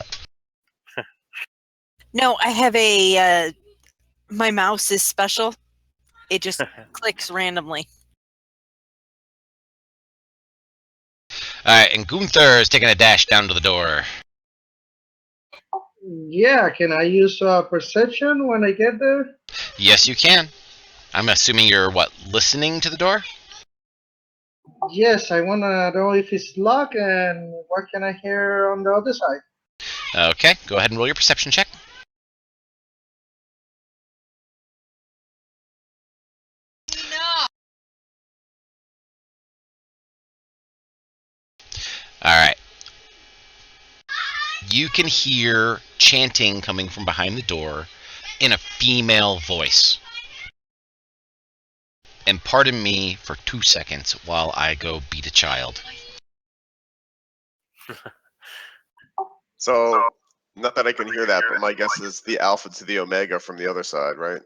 No, I have a. My mouse is special. It just clicks randomly. Alright, and Gunther is taking a dash down to the door. Yeah, can I use perception when I get there? Yes, you can. I'm assuming you're, what, listening to the door? Yes, I wanna know if it's locked and what can I hear on the other side. Okay, go ahead and roll your perception check. Alright. You can hear chanting coming from behind the door in a female voice. And pardon me for 2 seconds while I go beat a child. So, not that I can hear that, but my guess is the alpha to the omega from the other side, right?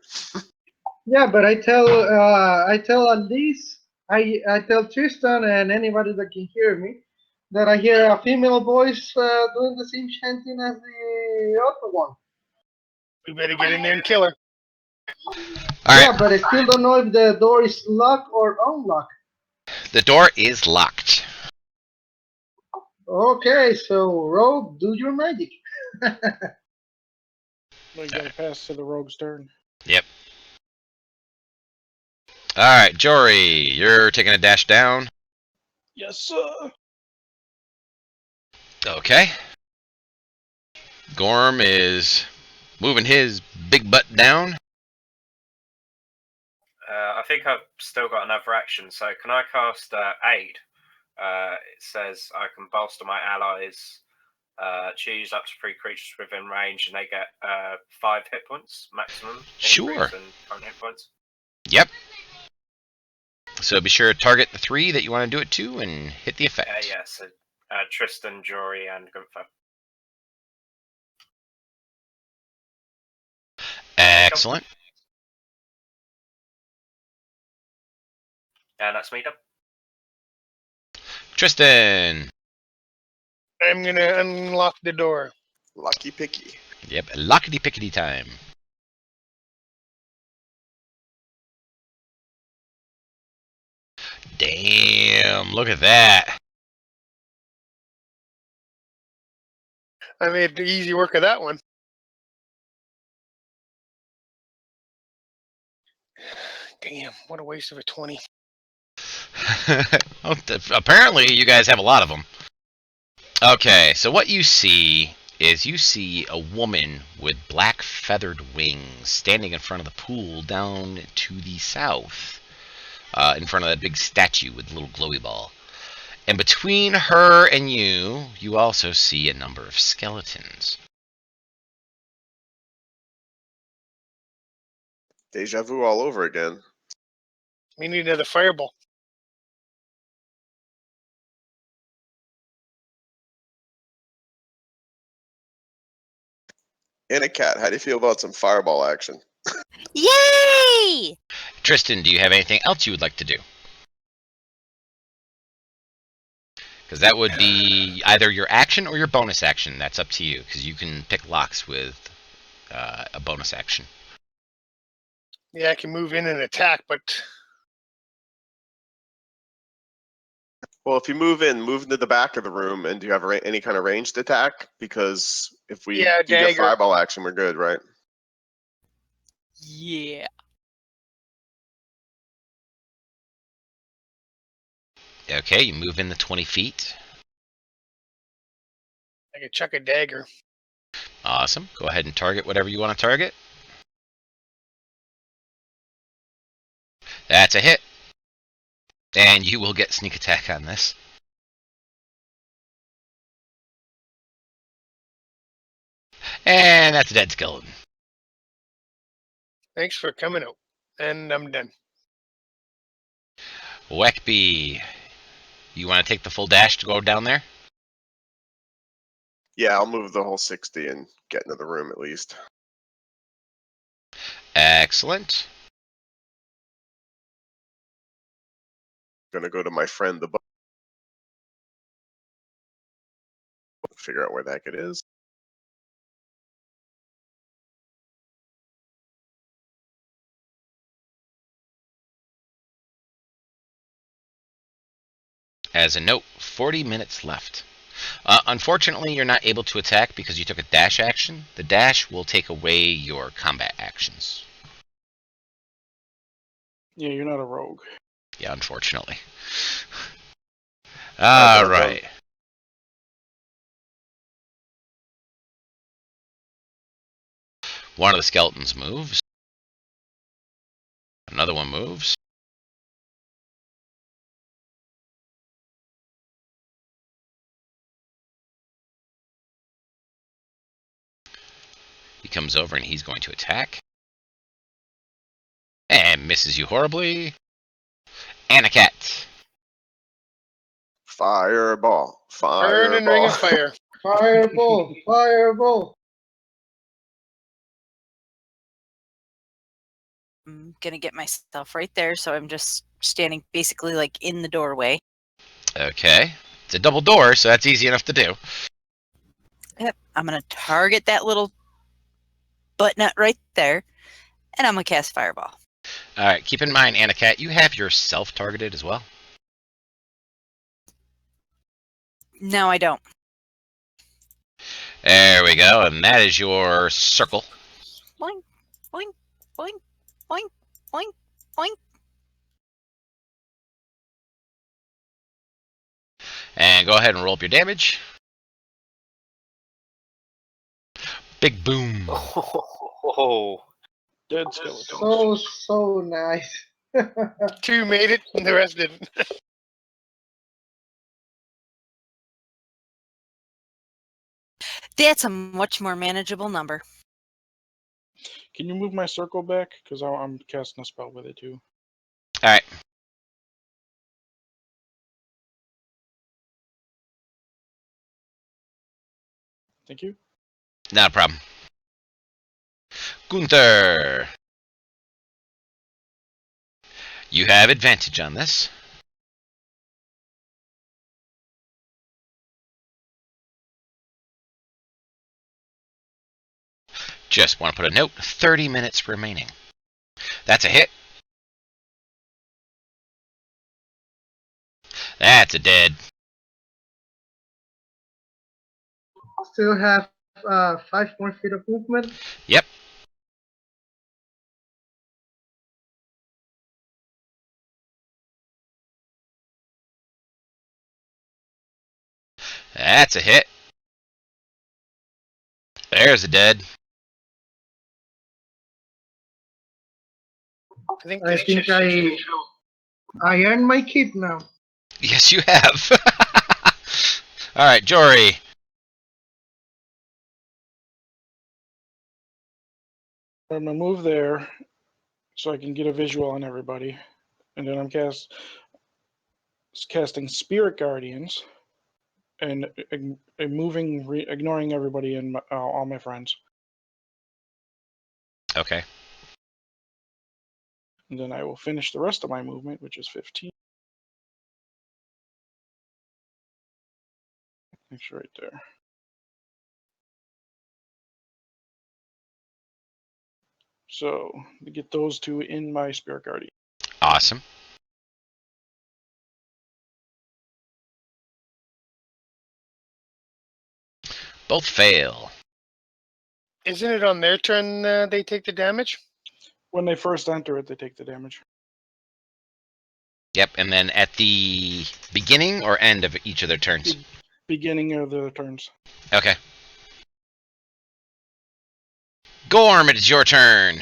Yeah, but I tell Alice, I tell Tristan and anybody that can hear me that I hear a female voice doing the same chanting as the other one. We better get in there and kill her. Alright, Yeah, but I still don't know if the door is locked or unlocked. the door is locked. Okay, so Rogue, do your magic. Like you gotta pass to the rogue's turn. Yep. Alright, Jory, you're taking a dash down. Yes, sir. Okay. Gorm is moving his big butt down. I think I've still got another action, so can I cast Aid? It says I can bolster my allies, choose up to 3 creatures within range, and they get 5 hit points maximum. Sure. Increase in current hit points. Yep. So be sure to target the 3 that you want to do it to and hit the effect. Yeah, so Tristan, Jory, and Gunther. Excellent. And that's me done. Tristan. I'm gonna unlock the door. Lucky picky. Yep, lockety pickety time. Damn, look at that. I made easy work of that one. Damn, what a waste of a 20. Well, apparently, you guys have a lot of them. Okay, so what you see is you see a woman with black feathered wings standing in front of the pool down to the south, in front of that big statue with the little glowy ball. And between her and you also see a number of skeletons. Deja vu all over again. We need another fireball. And a cat. How do you feel about some fireball action? Yay! Tristan, do you have anything else you would like to do? Because that would be either your action or your bonus action. That's up to you, because you can pick locks with a bonus action. Yeah, I can move in and attack, but Well, if you move into the back of the room, and do you have any kind of ranged attack? Because if we Yeah, do get dagger. fireball action, we're good, right? Yeah. Okay, you move in the 20 feet. I can chuck a dagger. Awesome. Go ahead and target whatever you want to target. That's a hit. And you will get sneak attack on this. And that's a dead skeleton. Thanks for coming out. And I'm done. Weckby, you want to take the full dash to go down there? Yeah, I'll move the whole 60 and get into the room at least. Excellent. Gonna go to my friend the book. Figure out where the heck it is. As a note, 40 minutes left. Unfortunately, you're not able to attack because you took a dash action. The dash will take away your combat actions. Yeah, you're not a rogue. Yeah, unfortunately. All right. One of the skeletons moves. Another one moves. He comes over and he's going to attack. And misses you horribly. And a cat. Fireball. Burn and ring of fire. Fireball, fireball. I'm gonna get myself right there, so I'm just standing basically like in the doorway. Okay. It's a double door, so that's easy enough to do. Yep. I'm gonna target that little butt nut right there, and I'm gonna cast Fireball. Alright, keep in mind, Anacat, you have yourself targeted as well. No, I don't. There we go, and that is your circle. Boing, boing, boing, boing, boing, boing. And go ahead and roll up your damage. Big boom. Oh, Dead skeletons. So nice. 2 made it, and the rest didn't. That's a much more manageable number. Can you move my circle back? Because I'm casting a spell with it too. All right. Thank you. Not a problem. Gunther. You have advantage on this. Just want to put a note. 30 minutes remaining. That's a hit. That's a dead. Still have 5 more feet of movement. Yep. That's a hit. There's a dead. I think I earned my keep now. Yes, you have. All right, Jory. I'm gonna move there so I can get a visual on everybody, and then I'm casting Spirit Guardians and ignoring everybody and all my friends. Okay. And then I will finish the rest of my movement, which is 15. It's right there. So to get those two in my Spirit Guardian. Awesome. Both fail. Isn't it on their turn they take the damage? When they first enter it, they take the damage. Yep, and then at the beginning or end of each of their turns? Beginning of the turns. Okay. Gorm, it is your turn.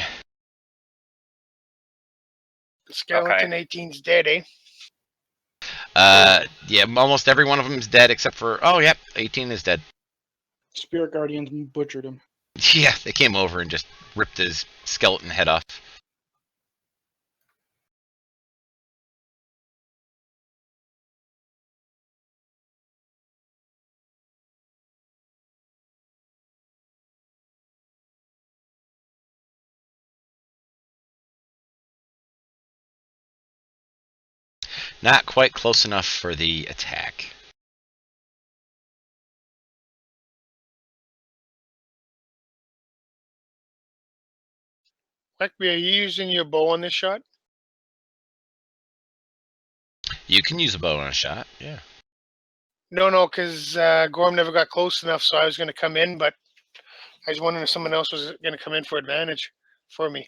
The skeleton 18's dead, eh? Yeah, almost every one of them is dead except for... Oh, yep, 18 is dead. Spirit Guardians butchered him. Yeah, they came over and just ripped his skeleton head off. Not quite close enough for the attack. Blackbeard, are you using your bow on this shot? You can use a bow on a shot, yeah. No, because Gorm never got close enough, so I was going to come in, but I was wondering if someone else was going to come in for advantage for me.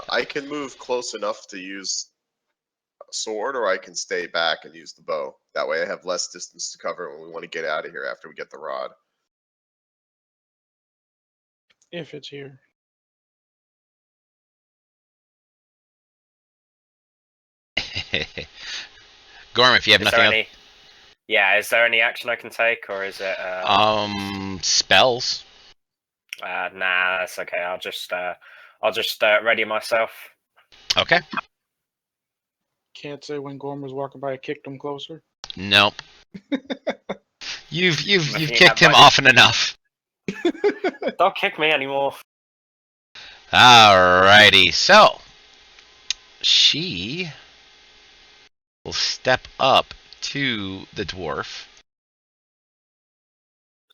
I can move close enough to use a sword, or I can stay back and use the bow. That way I have less distance to cover when we want to get out of here after we get the rod. If it's here. Gorm, if you have is nothing there else... any? Yeah, is there any action I can take, or is it? Spells. Nah, that's okay. I'll just ready myself. Okay. Can't say when Gorm was walking by, I kicked him closer. Nope. You've You kicked him have often enough. Don't kick me anymore. Alrighty, so she will step up to the dwarf,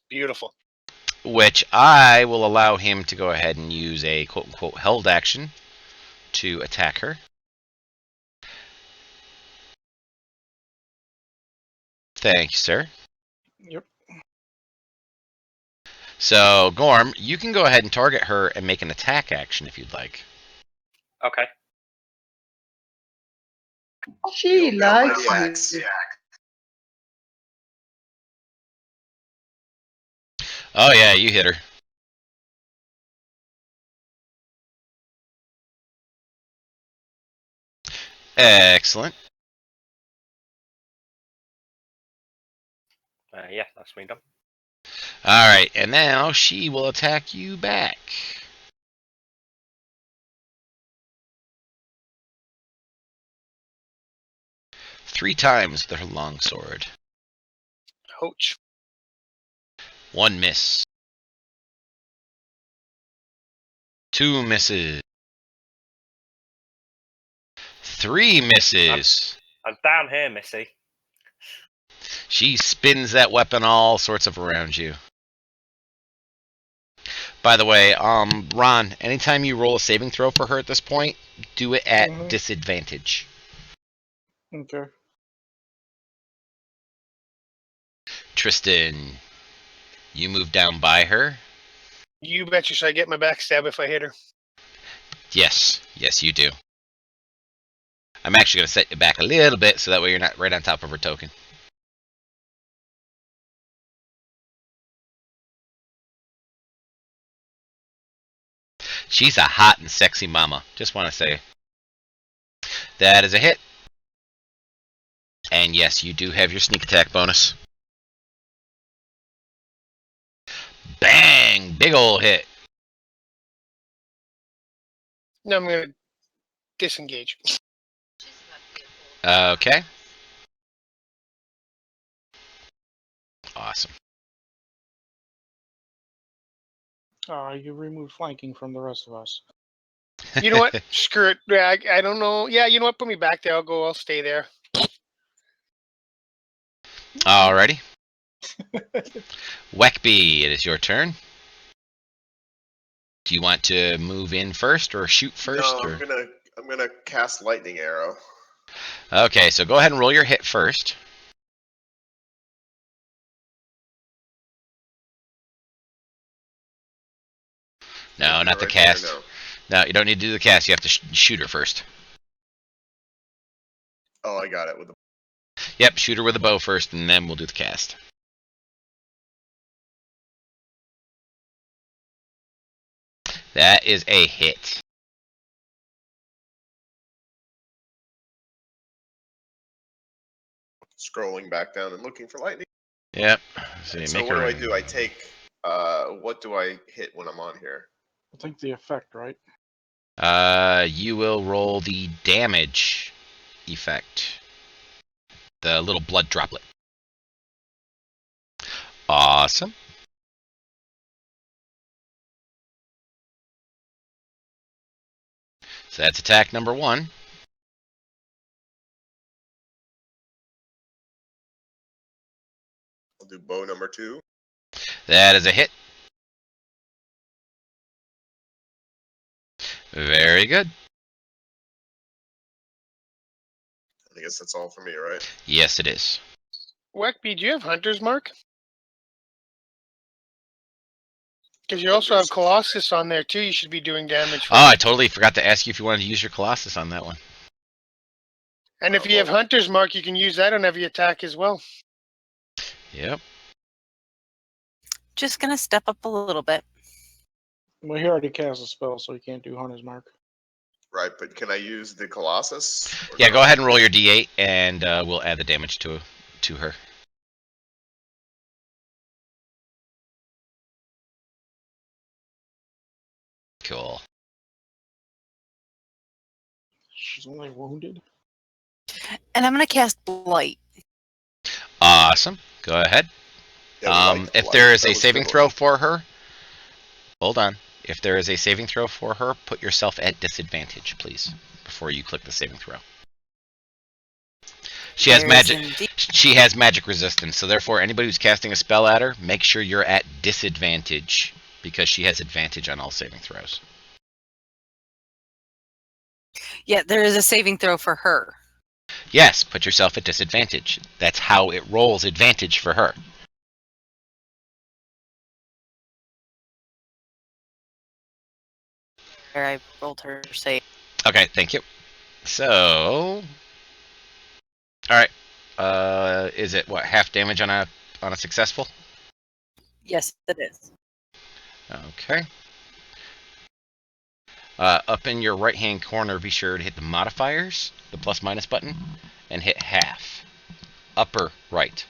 Beautiful. which I will allow him to go ahead and use a quote-unquote held action to attack her. Thank you, sir. Yep. So, Gorm, you can go ahead and target her and make an attack action if you'd like. Okay. She likes Maniacs. you. Oh yeah, you hit her. Excellent. Yeah, that's me done. All right, and now she will attack you back. Three times with her longsword. Ouch. One miss. Two misses. Three misses. I'm down here, Missy. She spins that weapon all sorts of around you. By the way, Ron, anytime you roll a saving throw for her at this point, do it at disadvantage. Okay. Tristan, you move down by her. You betcha. Should I get my backstab if I hit her? Yes, you do. I'm actually going to set you back a little bit so that way you're not right on top of her token. She's a hot and sexy mama. Just want to say. That is a hit. And yes, you do have your sneak attack bonus. Bang! Big ol' hit. No, I'm gonna disengage. Okay. Awesome. You removed flanking from the rest of us. You know what? Screw it. Yeah, I don't know. Yeah, you know what? Put me back there. I'll stay there. Alrighty. Weckby, it is your turn. Do you want to move in first or shoot first? No, or? I'm gonna cast lightning arrow. Okay, so go ahead and roll your hit first. No, not the Right cast. there, No, you don't need to do the cast. You have to shoot her first. Oh, I got it with the. Yep, shoot her with a bow first, and then we'll do the cast. That is a hit. Scrolling back down and looking for lightning. Yep. So what do I do? I take. What do I hit when I'm on here? I think the effect, right? You will roll the damage effect. The little blood droplet. Awesome. So that's attack number one. I'll do bow number 2. That is a hit. Very good. I guess that's all for me, right? Yes, it is. Weckby, do you have Hunter's Mark? Because you also have Colossus on there too. You should be doing damage. Oh, I totally forgot to ask you if you wanted to use your Colossus on that one. And if you have Hunter's Mark, you can use that on every attack as well. Yep. Just gonna step up a little bit. Well, he already cast a spell, so he can't do Hunter's Mark. Right, but can I use the Colossus? Yeah, go ahead and roll your d8, and we'll add the damage to her. Cool. She's only wounded. And I'm gonna cast Blight. Awesome. Go ahead. Yeah, if there is a saving throw for her, hold on. If there is a saving throw for her, put yourself at disadvantage, please, before you click the saving throw. She has magic. She has magic resistance, so therefore, anybody who's casting a spell at her, make sure you're at disadvantage because she has advantage on all saving throws. Yeah, there is a saving throw for her. Yes, put yourself at disadvantage. That's how it rolls advantage for her. I rolled her save. Okay, thank you. So, all right. Is it what, half damage on a successful? Yes, it is. Okay. Up in your right-hand corner, be sure to hit the modifiers, the plus-minus button, and hit half. Upper right.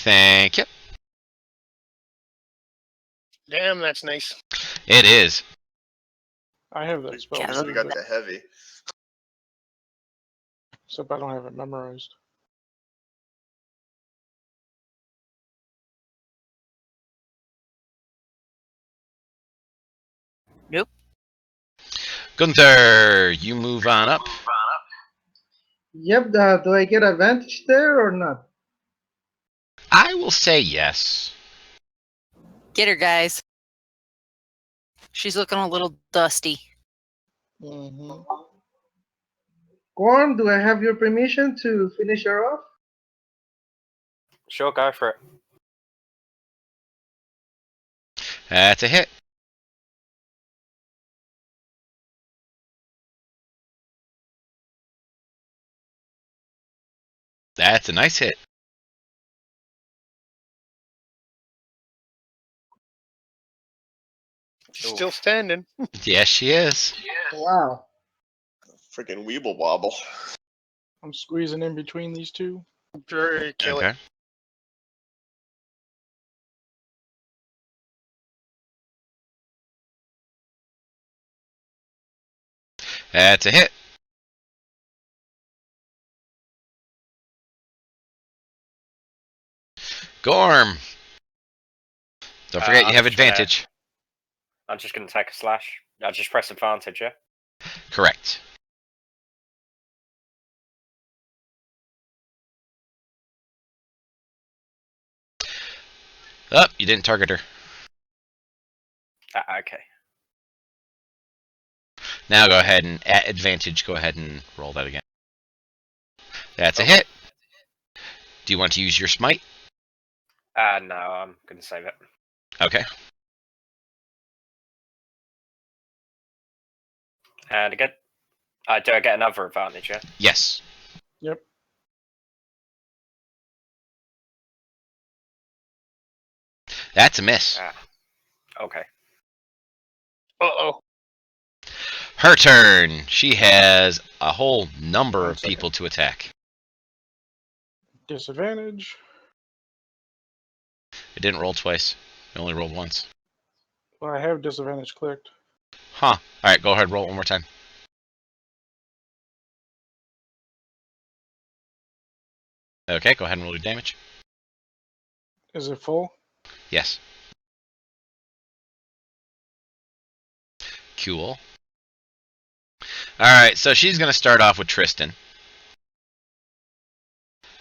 Thank you. Damn, that's nice. It is. I have that spell Yeah, So we too, got but the heavy. except I don't have it memorized. Nope. Gunther, you move on up. Yep. Do I get advantage there or not? I will say yes. Get her, guys. She's looking a little dusty. Mm-hmm. Gorm, do I have your permission to finish her off? Sure, go for it. That's a hit. That's a nice hit. She's still standing. Yes, she is. Wow. Freaking weeble wobble. I'm squeezing in between these two. Very kill it. Okay. That's a hit. Gorm. Don't forget you have advantage. I'm just going to take a slash. I'll just press advantage, yeah? Correct. Oh, you didn't target her. Okay. Now go ahead and at advantage, go ahead and roll that again. That's a hit. Do you want to use your smite? No, I'm going to save it. Okay. And again, do I get another advantage, yeah? Yes. Yep. That's a miss. Okay. Uh-oh. Her turn. She has a whole number 1 of second. people to attack. Disadvantage. It didn't roll twice. It only rolled once. Well, I have disadvantage clicked. Huh. Alright, go ahead, roll it one more time. Okay, go ahead and roll your damage. Is it full? Yes. Cool. Alright, so she's going to start off with Tristan.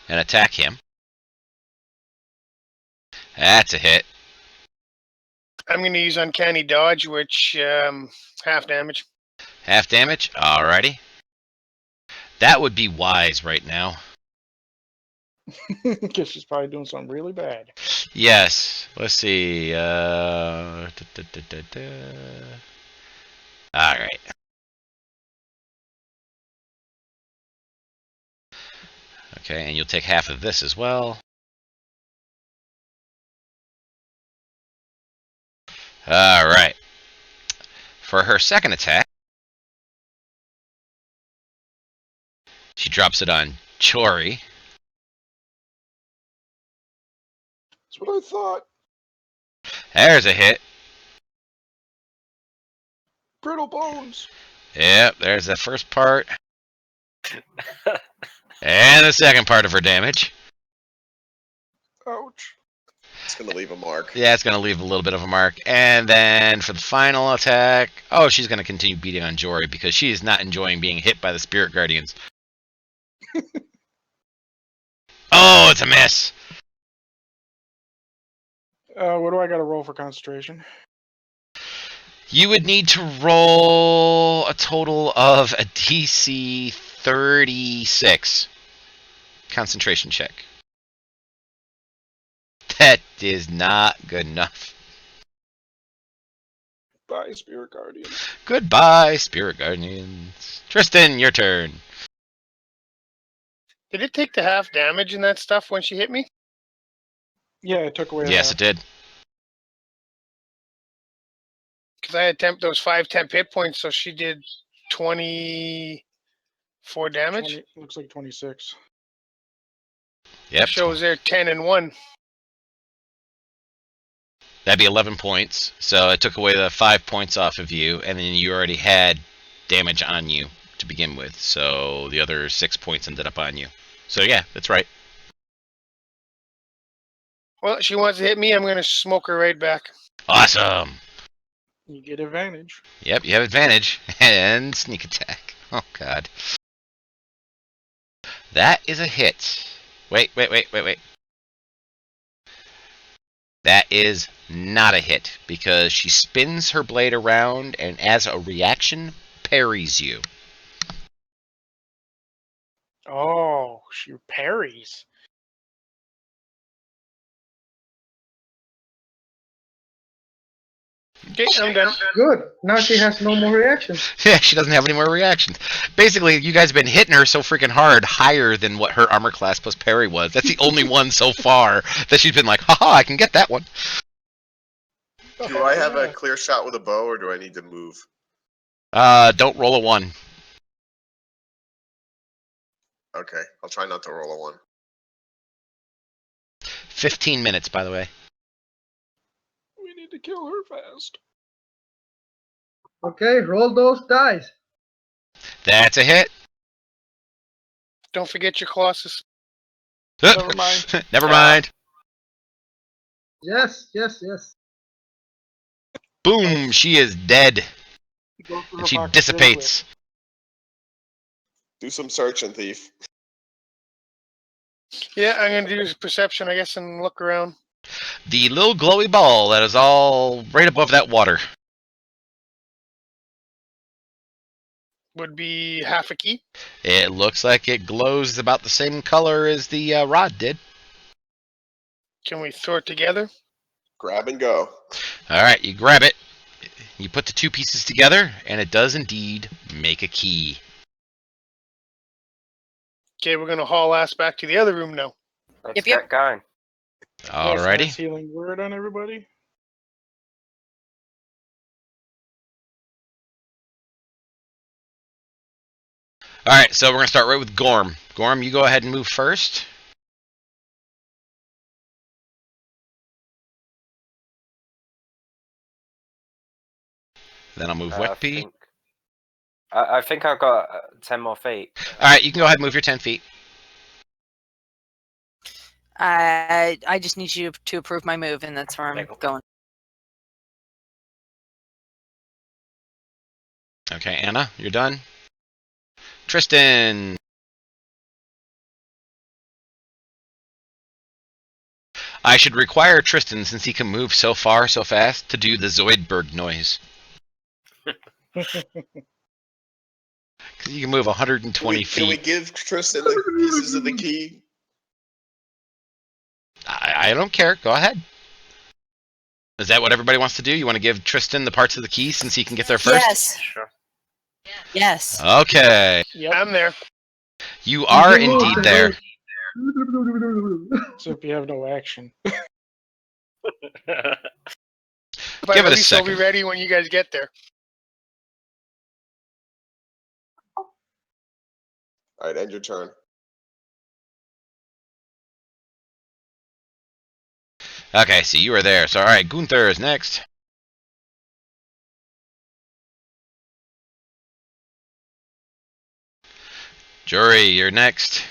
And attack him. That's a hit. I'm going to use Uncanny Dodge, which half damage. Half damage? Alrighty. That would be wise right now. Because she's probably doing something really bad. Yes. Let's see. Alright. Okay, and you'll take half of this as well. Alright. For her second attack, she drops it on Chori. That's what I thought. There's a hit. Brittle bones. Yep, there's the first part. And the second part of her damage. Ouch. It's gonna leave a mark. Yeah, it's going to leave a little bit of a mark. And then for the final attack, oh, she's going to continue beating on Jory because she is not enjoying being hit by the Spirit Guardians. Oh, it's a miss. What do I got to roll for concentration? You would need to roll a total of a DC 36 concentration check. just is not good enough. Bye, Spirit Guardians. Goodbye, Spirit Guardians. Tristan, your turn. Did it take the half damage in that stuff when she hit me? Yeah, it took away. Yes, it did. Because I had those 5 temp hit points, so she did 24 damage. 20, looks like 26. Yep. It shows there 10 and 1. That'd be 11 points. So it took away the 5 points off of you, and then you already had damage on you to begin with. So the other 6 points ended up on you. So yeah, that's right. Well, she wants to hit me. I'm going to smoke her right back. Awesome. You get advantage. Yep, you have advantage. And sneak attack. Oh, God. That is a hit. Wait. That is not a hit, because she spins her blade around and as a reaction, parries you. Oh, she parries. Okay, I'm done. Good. Now she has no more reactions. Yeah, she doesn't have any more reactions. Basically, you guys have been hitting her so freaking hard, higher than what her armor class plus parry was. That's the only one so far that she's been like, haha, I can get that one. Do I have a clear shot with a bow, or do I need to move? Don't roll a 1. Okay, I'll try not to roll a 1. 15 minutes, by the way. We need to kill her fast. Okay, roll those dice. That's a hit. Don't forget your Colossus. Never mind. Never mind. Yes. Boom, she is dead. Go through her And she pockets dissipates. Do some searching, thief. Yeah, I'm going to do perception, I guess, and look around. The little glowy ball that is all right above that water. Would be half a key. It looks like it glows about the same color as the rod did. Can we throw it together? Grab and go. Alright, you grab it. You put the 2 pieces together, and it does indeed make a key. Okay, we're going to haul ass back to the other room now. Let's Yep. get going. Alrighty. Nice healing word on everybody. Alright, so we're going to start right with Gorm. Gorm, you go ahead and move first. Then I'll move Wekpee. I think I've got 10 more feet. Alright, you can go ahead and move your 10 feet. I just need you to approve my move, and that's where I'm going. Okay, Anna, you're done. Tristan. I should require Tristan, since he can move so far so fast, to do the Zoidberg noise. Because you can move 120 feet. Can we give Tristan the pieces of the key? I don't care. Go ahead. Is that what everybody wants to do? You want to give Tristan the parts of the key since he can get there first? Yes. Sure. Yes. Okay. Yep. I'm there. You are indeed there. So if you have no action. But Give it at a least I'll second. be ready when you guys get there. Alright, end your turn. Okay, so you are there. So, alright, Gunther is next. Jury, you're next.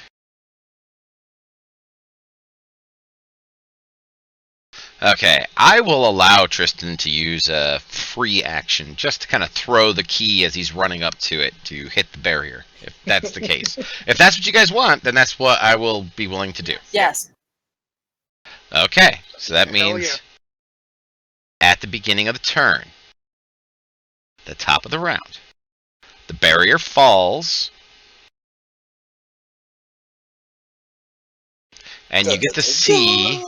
Okay, I will allow Tristan to use a free action just to kind of throw the key as he's running up to it to hit the barrier, if that's the case. If that's what you guys want, then that's what I will be willing to do. Yes. Okay, so that Hell means yeah. at the beginning of the turn, the top of the round, the barrier falls, and you get to see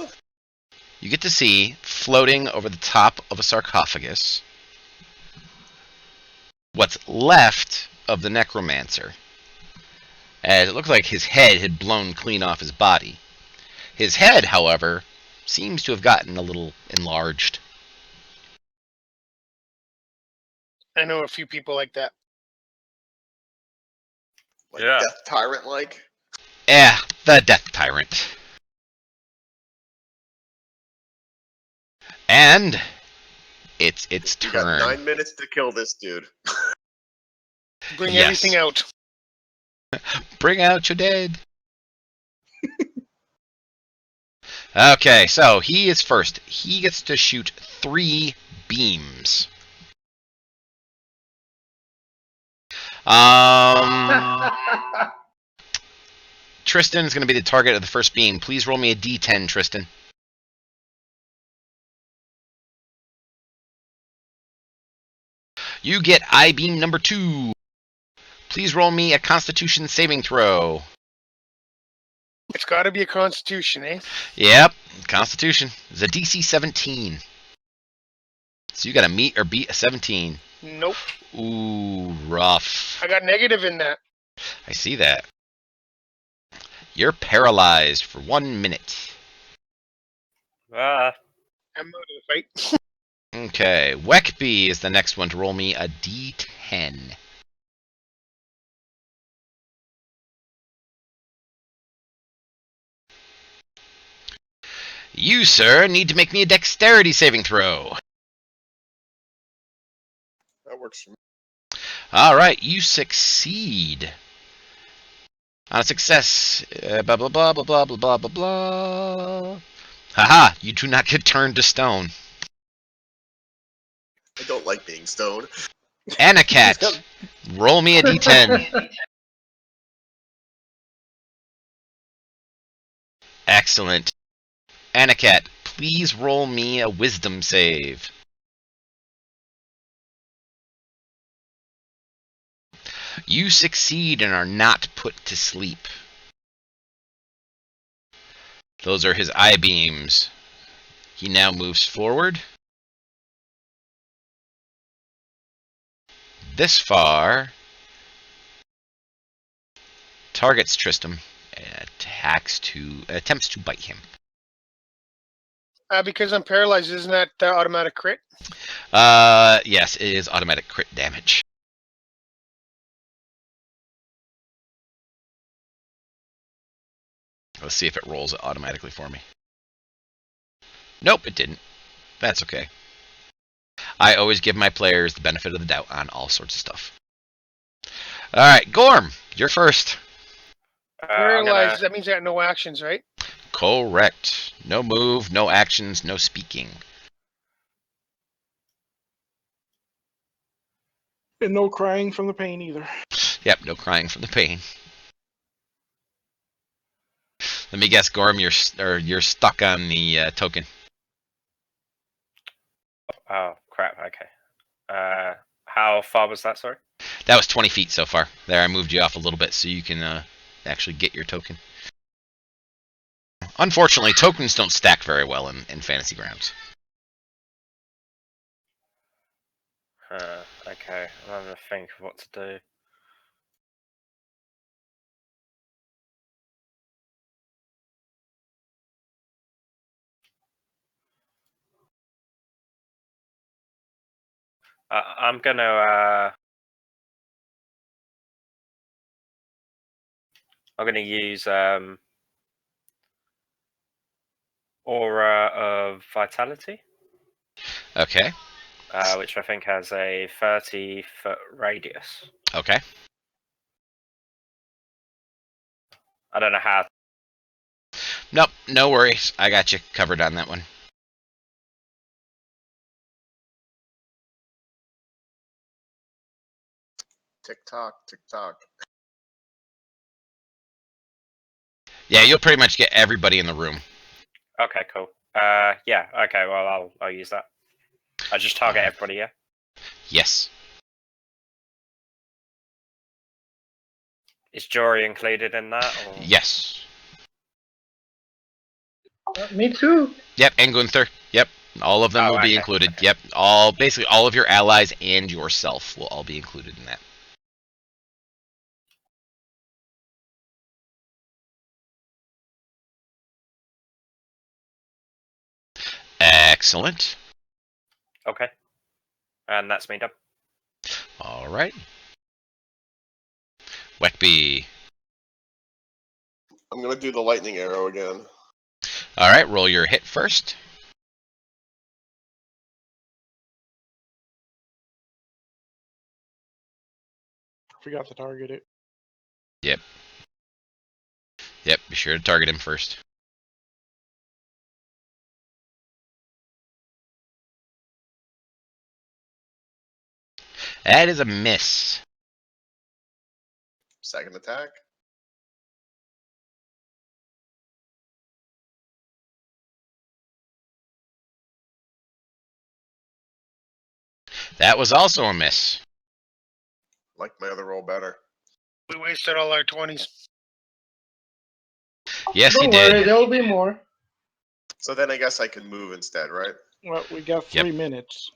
you get to see floating over the top of a sarcophagus what's left of the necromancer, as it looks like his head had blown clean off his body. His head, however, seems to have gotten a little enlarged. I know a few people like that. Like Yeah. Death Tyrant like. The Death Tyrant. And it's its You got turn. 9 minutes to kill this dude. Bring Yes. everything out. Bring out your dead. Okay, so he is first. He gets to shoot 3 beams. Tristan is going to be the target of the first beam. Please roll me a d10, Tristan. You get I-beam number 2. Please roll me a Constitution saving throw. It's got to be a Constitution, eh? Yep, Constitution. It's a DC 17. So you got to meet or beat a 17. Nope. Ooh, rough. I got negative in that. I see that. You're paralyzed for 1 minute. Ah, I'm out of the fight. Okay, Weckby is the next one to roll me a d10. You, sir, need to make me a dexterity saving throw. That works for me. Alright, you succeed. On a success, blah blah blah blah blah blah blah blah blah. Haha, you do not get turned to stone. I don't like being stoned. Anacat, roll me a d10. Excellent. Anacat, please roll me a wisdom save. You succeed and are not put to sleep. Those are his eye beams. He now moves forward. This far. Targets Tristram. Attempts to bite him. Because I'm paralyzed, isn't that automatic crit? Yes, it is automatic crit damage. Let's see if it rolls it automatically for me. Nope, it didn't. That's okay. I always give my players the benefit of the doubt on all sorts of stuff. Alright, Gorm, you're first. Paralyzed, that means I got no actions, right? Correct. No move, no actions, no speaking. And no crying from the pain either. Yep, no crying from the pain. Let me guess, Gorm, you're stuck on the token. oh crap. Okay. How far was that? Sorry. That was 20 feet so far. There, I moved you off a little bit so you can actually get your token. Unfortunately, tokens don't stack very well in Fantasy Grounds. Okay. I'm having to think of what to do. I'm gonna use Aura of Vitality, Okay. which I think has a 30-foot radius. Okay. I don't know how. Nope, no worries. I got you covered on that one. Tick tock, tick tock. Yeah, you'll pretty much get everybody in the room. Okay, cool. Yeah. Okay. Well, I'll use that. I just target everybody. Yeah. Yes. Is Jory included in that? Or... Yes. Me too. Yep, and Gunther. Yep, all of them Oh, will be okay, included. okay. Yep, basically all of your allies and yourself will all be included in that. Excellent. Okay. And that's me done. All right. Weckby. I'm gonna do the lightning arrow again. All right, roll your hit first. Forgot to target it. Yep. Yep, be sure to target him first. That is a miss. Second attack. That was also a miss. Like my other roll better. We wasted all our 20s. Yes, Don't you worry, did. there will be more. So then I guess I can move instead, right? Well, we got 3 minutes.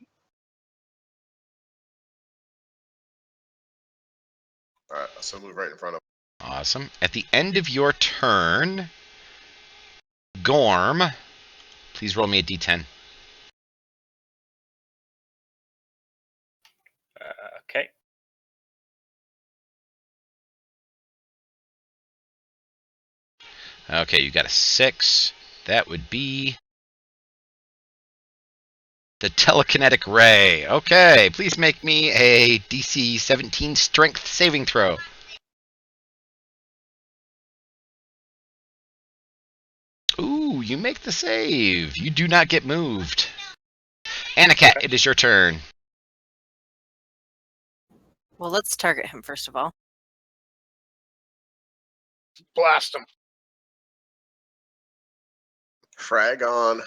Alright, so move right in front of Awesome. At the end of your turn, Gorm, please roll me a d10. Okay. Okay, you got a 6. That would be the telekinetic ray. Okay, please make me a DC 17 strength saving throw. Ooh, you make the save. You do not get moved. Anakat, it is your turn. Well, let's target him first of all. Blast them. Frag on.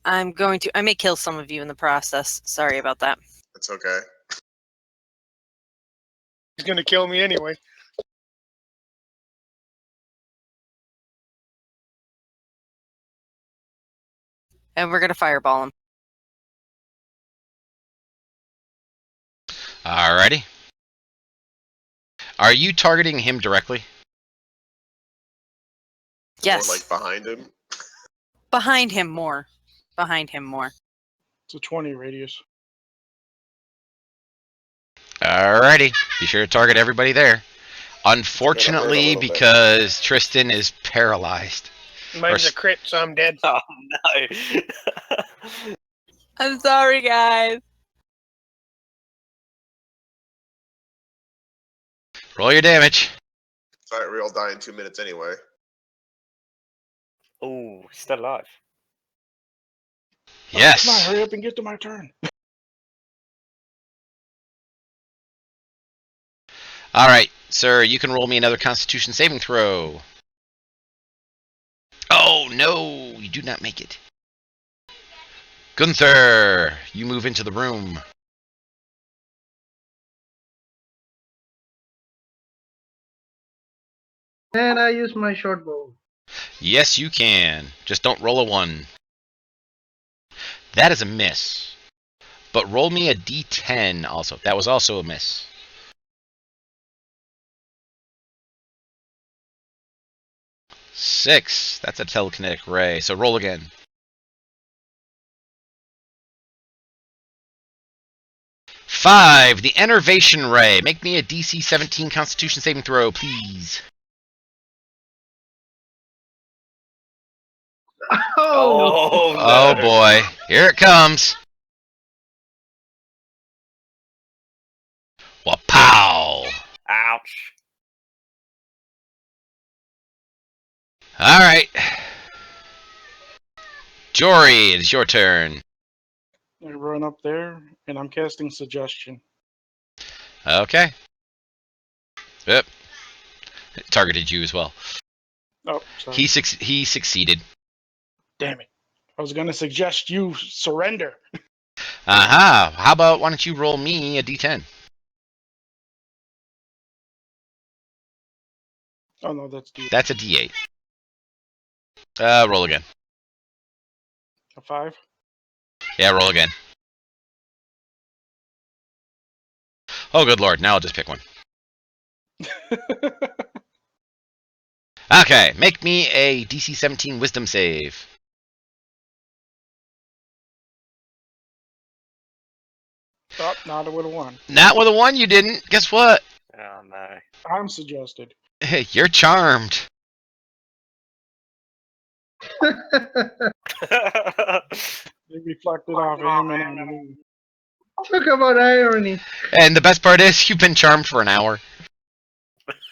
I may kill some of you in the process. Sorry about that. It's okay. He's going to kill me anyway. And we're gonna fireball him. Alrighty. Are you targeting him directly? Yes. Or like behind him. Behind him more. Behind him more. It's a 20 radius. Alrighty. Be sure to target everybody there. It's gonna hurt a Unfortunately, little bit. because Tristan is paralyzed. Mine's a crit, so I'm dead. Oh no. I'm sorry, guys. Roll your damage. Alright, we all die in 2 minutes anyway. Oh, still alive. Yes. Come on, hurry up and get to my turn. Alright, sir, you can roll me another Constitution saving throw. Oh, no, you do not make it. Gunther, you move into the room. And I use my short bow. Yes, you can. Just don't roll a 1. That is a miss. But roll me a d10 also. That was also a miss. Six. That's a telekinetic ray. So roll again. Five. The enervation ray. Make me a DC 17 Constitution saving throw, please. Oh, Oh boy. Here it comes. Wapow. Ouch. Alright. Jory, it's your turn. I run up there, and I'm casting Suggestion. Okay. Yep. It targeted you as well. Oh, sorry. He succeeded. Damn it. I was going to suggest you surrender. Aha. How about why don't you roll me a d10? Oh, no, that's D. That's a d8. Roll again. A 5. Yeah, roll again. Oh, good lord. Now I'll just pick one. Okay, make me a DC 17 Wisdom save. Oh, not with a 1. Not with a 1, you didn't. Guess what? Oh no. I'm suggested. You're charmed. They reflected off him and on me. Talk about irony. And the best part is, you've been charmed for an hour.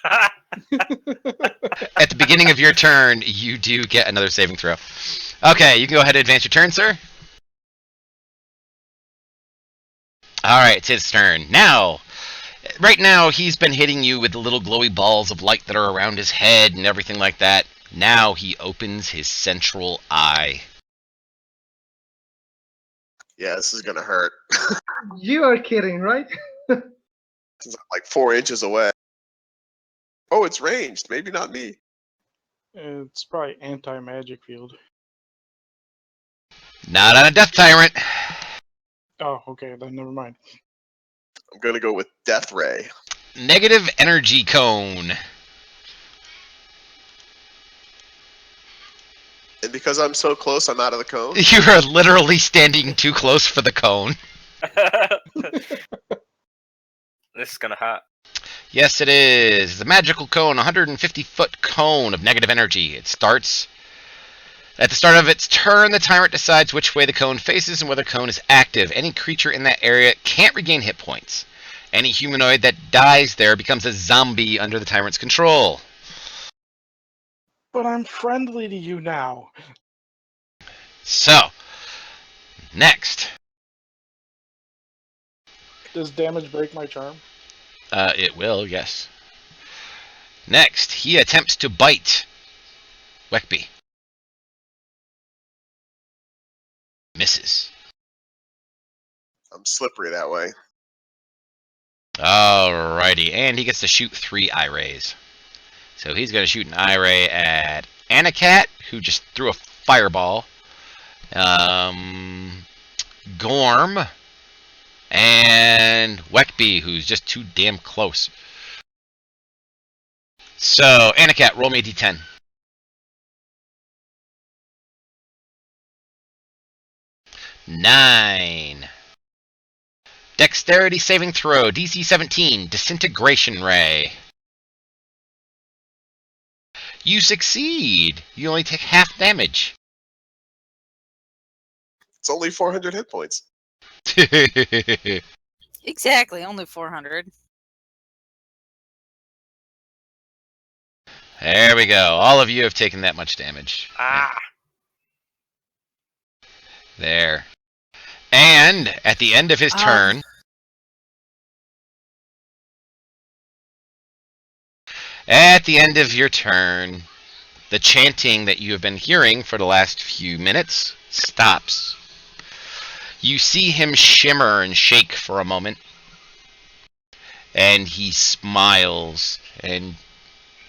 At the beginning of your turn, you do get another saving throw. Okay, you can go ahead and advance your turn, sir. Alright, it's his turn. Now, right now, he's been hitting you with the little glowy balls of light that are around his head and everything like that. Now he opens his central eye. Yeah, this is gonna hurt. You are kidding, right? It's like 4 inches away. Oh, it's ranged. Maybe not me. It's probably anti-magic field. Not on a Death Tyrant. Oh, okay, then never mind. I'm gonna go with Death Ray. Negative Energy Cone. And because I'm so close, I'm out of the cone. You are literally standing too close for the cone. This is gonna hurt. Yes, it is. It's a magical cone, 150-foot cone of negative energy. It starts... At the start of its turn, the tyrant decides which way the cone faces and whether the cone is active. Any creature in that area can't regain hit points. Any humanoid that dies there becomes a zombie under the tyrant's control. But I'm friendly to you now. So, next. Does damage break my charm? It will, yes. Next, he attempts to bite Weckby. Misses. I'm slippery that way. Alrighty, and he gets to shoot 3 eye rays. So he's going to shoot an eye ray at Anacat, who just threw a fireball. Gorm. And Weckby, who's just too damn close. So, Anacat, roll me a d10. 9. Dexterity saving throw, DC 17, Disintegration Ray. You succeed. You only take half damage. It's only 400 hit points. Exactly, only 400. There we go. All of you have taken that much damage. Ah. There. And at the end of his turn, at the end of your turn, the chanting that you have been hearing for the last few minutes stops. You see him shimmer and shake for a moment, and he smiles and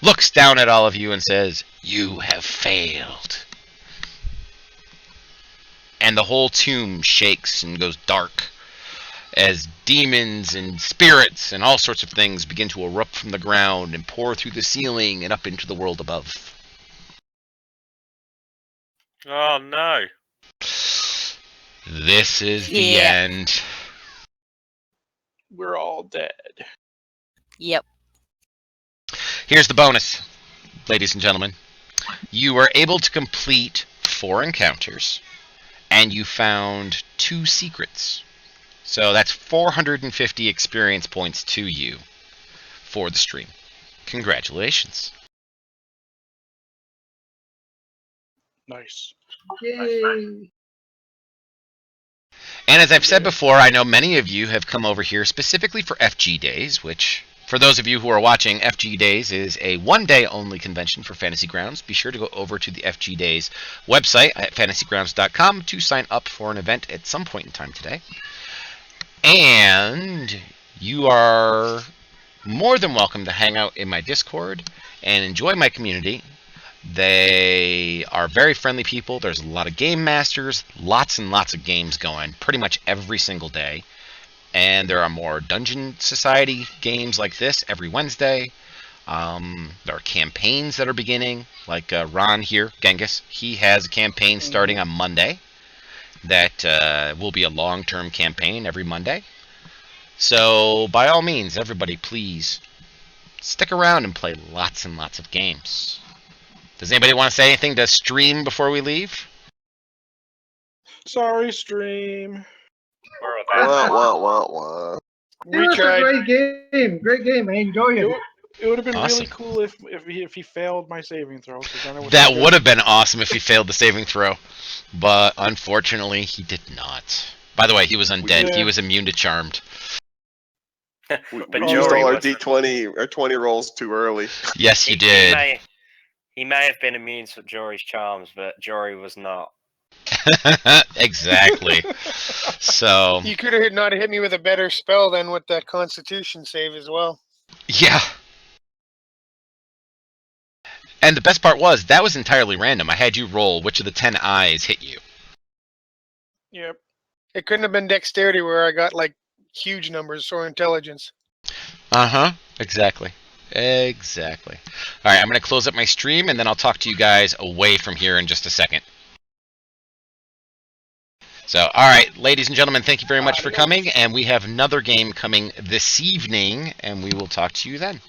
looks down at all of you and says, "You have failed." And the whole tomb shakes and goes dark as demons and spirits and all sorts of things begin to erupt from the ground and pour through the ceiling and up into the world above. Oh no. This is the end. We're all dead. Yep. Here's the bonus, ladies and gentlemen. You were able to complete 4 encounters, and you found 2 secrets. So that's 450 experience points to you for the stream. Congratulations. Nice. Yay. And as I've said before, I know many of you have come over here specifically for FGDaze, which, for those of you who are watching, FGDaze is a one-day only convention for Fantasy Grounds. Be sure to go over to the FGDaze website at fantasygrounds.com to sign up for an event at some point in time today. And you are more than welcome to hang out in my Discord and enjoy my community. They are very friendly people. There's a lot of game masters, lots and lots of games going pretty much every single day. And there are more Dungeon Society games like this every Wednesday. There are campaigns that are beginning, like Ron here, Genghis. He has a campaign starting on Monday that will be a long-term campaign every Monday. So, by all means, everybody, please stick around and play lots and lots of games. Does anybody want to say anything to stream before we leave? Sorry, stream. Wah, wah, wah, wah. It was a great game. Great game. I enjoyed it. It would have been Awesome. really cool if he failed my saving throw. 'Cause then it That would have been awesome if he failed the saving throw. But unfortunately, he did not. By the way, he was undead. Yeah. He was immune to Charmed. We But used Jory all our wasn't. D20 or 20 rolls too early. Yes, you did. He may have been immune to Jory's charms, but Jory was not. Exactly. So, You could have not hit me with a better spell than with that Constitution save as well. yeah. And the best part was, that was entirely random. I had you roll which of the 10 eyes hit you. Yep. It couldn't have been dexterity where I got like huge numbers or intelligence. Uh-huh. Exactly. Exactly. All right, I'm going to close up my stream, and then I'll talk to you guys away from here in just a second. So, all right, ladies and gentlemen, thank you very much for coming, and we have another game coming this evening, and we will talk to you then.